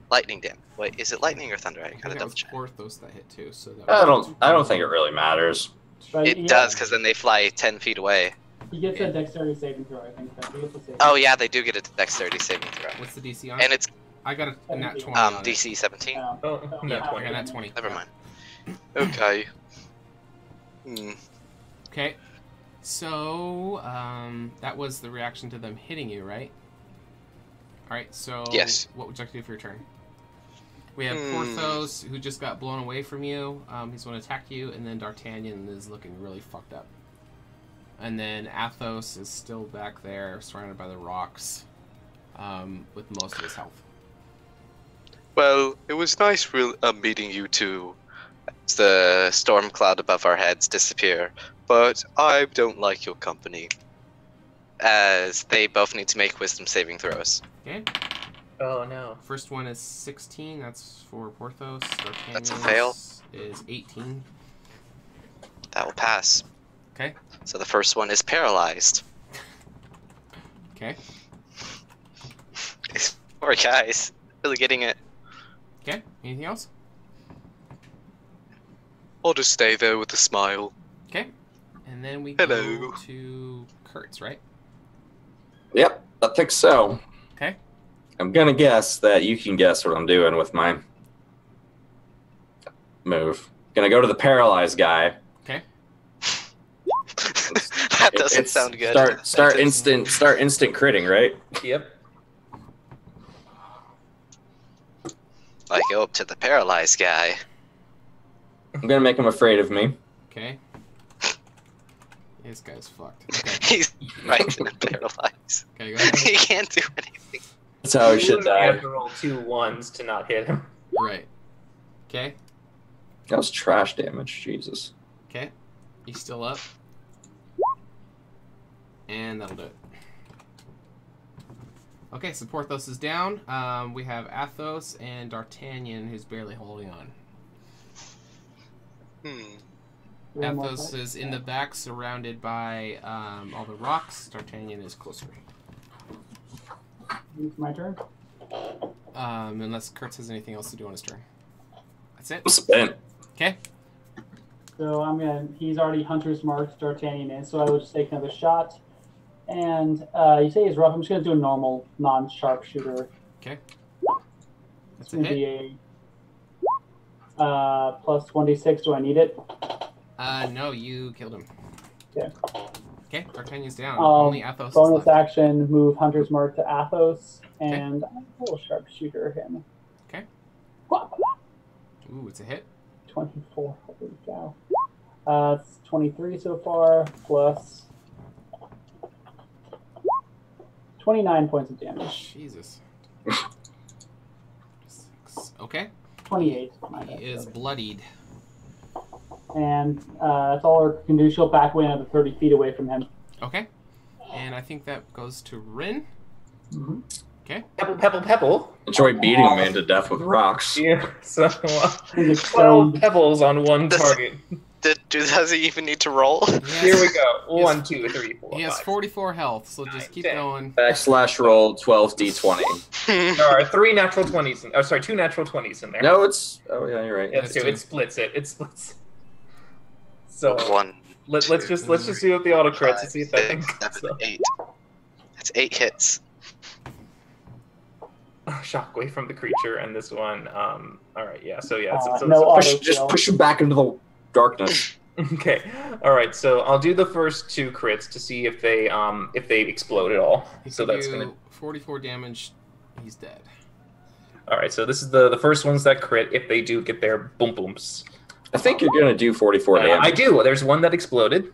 lightning damage. Wait, is it lightning or thunder? I gotta double check. Porthos that hit too. So that I don't think it really matters. It does, because then they fly 10 feet away. He gets a dexterity saving throw, I think. He gets a saving. Oh yeah, they do get a dexterity saving throw. What's the DC on? And it's I got a nat 20. on it. DC 17. Oh, Yeah, I got nat 20. Never mind. Okay. Okay, so that was the reaction to them hitting you, right? All right, so Yes. what would you like to do for your turn? We have Porthos, who just got blown away from you. He's going to attack you, and then D'Artagnan is looking really fucked up. And then Athos is still back there, surrounded by the rocks, with most of his health. Well, it was nice meeting you two. As the storm cloud above our heads disappear, but I don't like your company. As they both need to make wisdom saving throws. Okay. Oh no. First one is 16. That's for Porthos. That's a fail. Is 18. That will pass. Okay. So the first one is paralyzed. Okay. Poor guys. Really getting it. Okay. Anything else? I'll just stay there with a smile. Okay. And then we Hello. go to Kurtz, right? Yep, I think so. Okay. I'm gonna guess that you can guess what I'm doing with my move. Gonna go to the paralyzed guy. Okay. That doesn't sound good. Start instant critting, right? Yep. I go up to the paralyzed guy. I'm gonna make him afraid of me. Okay. This guy's fucked. Okay. He's right in the paralyzed. Okay, go ahead. He can't do anything. That's how he should You die. have to roll 2 1s to not hit him. Right. Okay. That was trash damage, Jesus. Okay. He's still up. And that'll do it. Okay, so Porthos is down. We have Athos and D'Artagnan, who's barely holding on. Athos is in the back, surrounded by all the rocks. D'Artagnan is closer. It's my turn. Unless Kurtz has anything else to do on his turn. That's it. Spent. Okay. So he's already hunter's marked D'Artagnan in, so I will just take another shot. And you say he's rough. I'm just going to do a normal non-sharpshooter. Okay. It's going to be a plus 1d6. Do I need it? No, you killed him. Okay. Okay, D'Artagnan's down. Only Athos bonus is left. action, move hunter's mark to Athos, and I will sharpshooter him. Okay. Ooh, it's a hit. 24. Holy cow. It's 23 so far, plus 29 points of damage. Jesus. Okay. 28. He is bloodied. And that's all her can do. She'll back away another 30 feet away from him. Okay. And I think that goes to Rin. Mm-hmm. Okay. Pebble. Enjoy beating a man to death with rocks. Yeah, so 12 pebbles on one target. Does he even need to roll? Here we go. 1, 2, 3, 4. He has 44 health, so just keep going. /roll 12d20. There are 3 natural 20s. Oh, sorry, 2 natural 20s in there. No, it's. Oh, yeah, you're right. Yeah, it's 2. It splits it. It splits. So let's just do it the auto crits and see if that thing. 8. That's 8 hits. Shockwave from the creature, and this one. All right, yeah. So yeah, just push him back into the darkness. Okay. All right. So I'll do the first 2 crits to see if they explode at all. So that's gonna 44 damage. He's dead. All right. So this is the first ones that crit if they do get their boom booms. I think you're gonna do 44 damage. I do. There's one that exploded.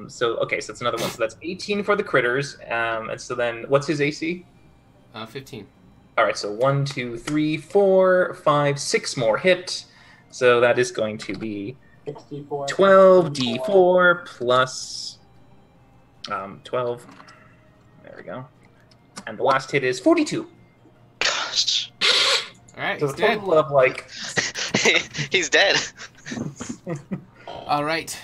So it's another one. So that's 18 for the critters. And so then what's his AC? 15. All right. So 1, 2, 3, 4, 5, 6 more hit. So that is going to be 12d4 plus 12. There we go. And the last hit is 42. Gosh. All right, so he's dead. Of he's dead. All right.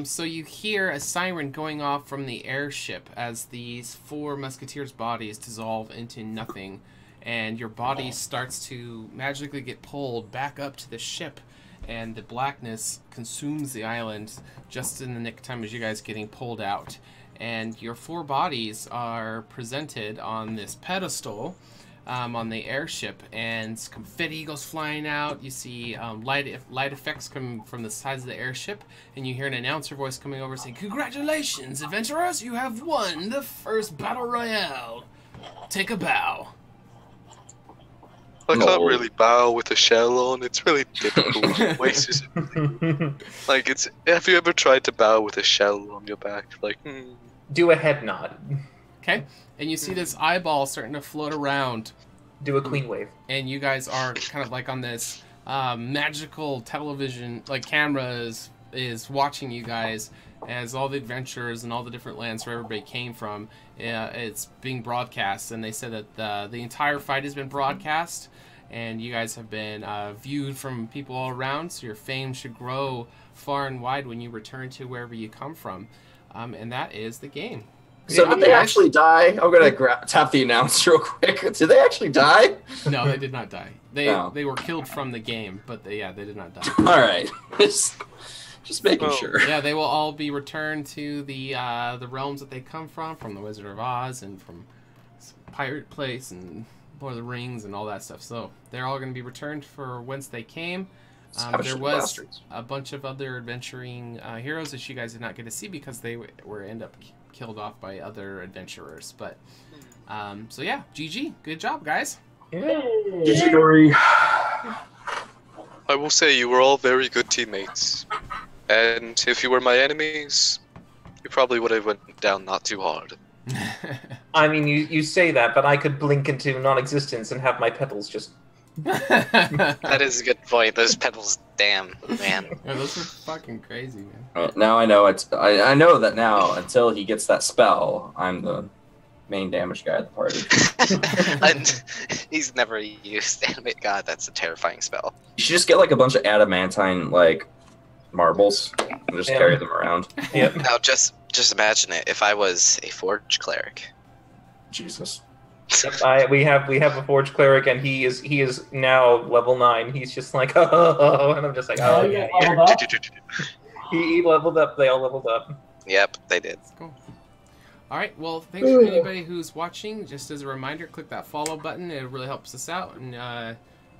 So you hear a siren going off from the airship as these 4 musketeers' bodies dissolve into nothing, and your body starts to magically get pulled back up to the ship, and the blackness consumes the island just in the nick of time as you guys getting pulled out. And your 4 bodies are presented on this pedestal on the airship, and confetti goes flying out. You see light effects coming from the sides of the airship, and you hear an announcer voice coming over saying, "Congratulations, adventurers! You have won the first battle royale. Take a bow." I can't really bow with a shell on. It's really difficult. Have you ever tried to bow with a shell on your back? Do a head nod. Okay, and you see this eyeball starting to float around. Do a queen wave. And you guys are kind of like on this magical television, camera is watching you guys as all the adventurers and all the different lands where everybody came from. It's being broadcast, and they said that the entire fight has been broadcast, and you guys have been viewed from people all around, so your fame should grow far and wide when you return to wherever you come from. And that is the game. So did they actually die? I'm gonna tap the announcer real quick. Did they actually die? No, they did not die. They were killed from the game, but they did not die. All right, just making sure. Yeah, they will all be returned to the realms that they come from the Wizard of Oz and from Pirate Place and Lord of the Rings and all that stuff. So they're all going to be returned for whence they came. There was a bunch of other adventuring heroes that you guys did not get to see because they were end up killed off by other adventurers. But so yeah, GG, good job, guys. GG, Dory. I will say you were all very good teammates, and if you were my enemies, you probably would have went down not too hard. I mean, you say that, but I could blink into non-existence and have my petals just... That is a good point. Those petals, damn, man. Yeah, those are fucking crazy, man. Now I know I know that now until he gets that spell, I'm the main damage guy at the party. And he's never used animate. God, that's a terrifying spell. You should just get like a bunch of adamantine like marbles and just carry them around. Yep. Now just imagine it. If I was a forge cleric. Jesus. Yep, we have a forge cleric, and he is now level 9. He's just like, oh, and I'm just like, oh yeah. He leveled up. They all leveled up. Yep, they did. Cool. All right. Well, thanks for anybody who's watching. Just as a reminder, click that follow button. It really helps us out, and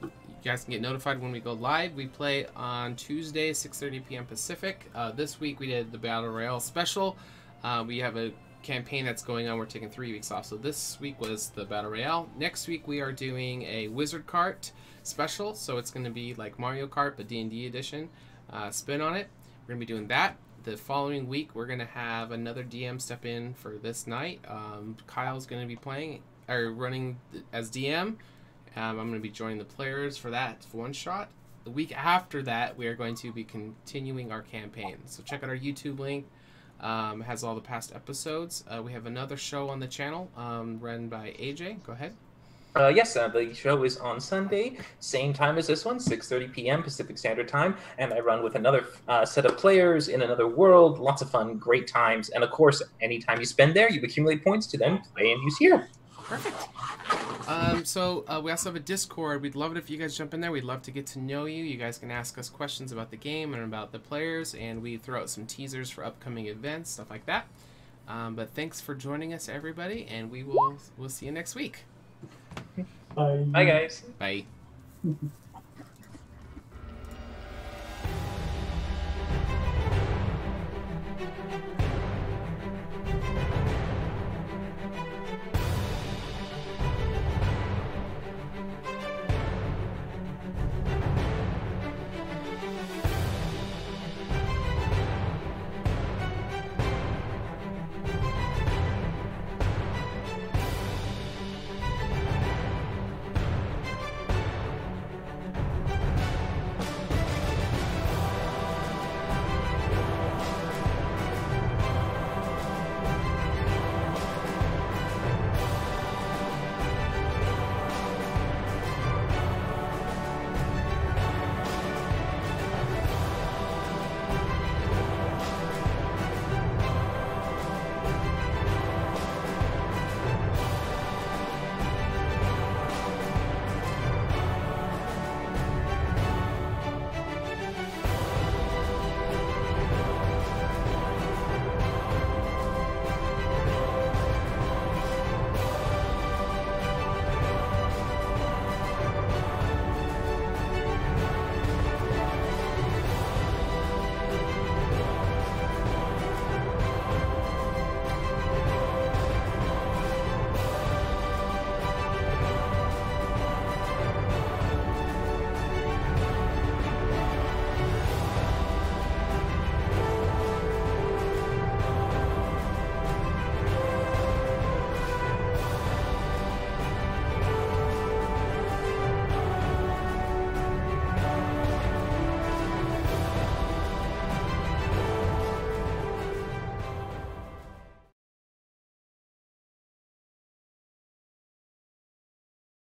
you guys can get notified when we go live. We play on Tuesday, 6:30 p.m. Pacific. This week we did the Battle Royale special. We have a campaign that's going on. We're taking 3 weeks off, so this week was the Battle Royale. Next week we are doing a Wizard Cart special, so it's going to be like Mario Kart but D&D edition spin on it. We're going to be doing that. The following week we're going to have another DM step in for this night. Kyle's going to be playing or running as DM. I'm going to be joining the players for that one shot. The week after that we are going to be continuing our campaign, so check out our YouTube link. It has all the past episodes. We have another show on the channel run by AJ. Go ahead. Yes, the show is on Sunday, same time as this one, 6:30 p.m. Pacific Standard Time, and I run with another set of players in another world. Lots of fun, great times, and of course, anytime you spend there, you accumulate points to then play and use here. Perfect. So we also have a Discord. We'd love it if you guys jump in there. We'd love to get to know you. You guys can ask us questions about the game and about the players, and we throw out some teasers for upcoming events, stuff like that. But thanks for joining us, everybody, and we'll see you next week. Bye. Bye, guys. Bye.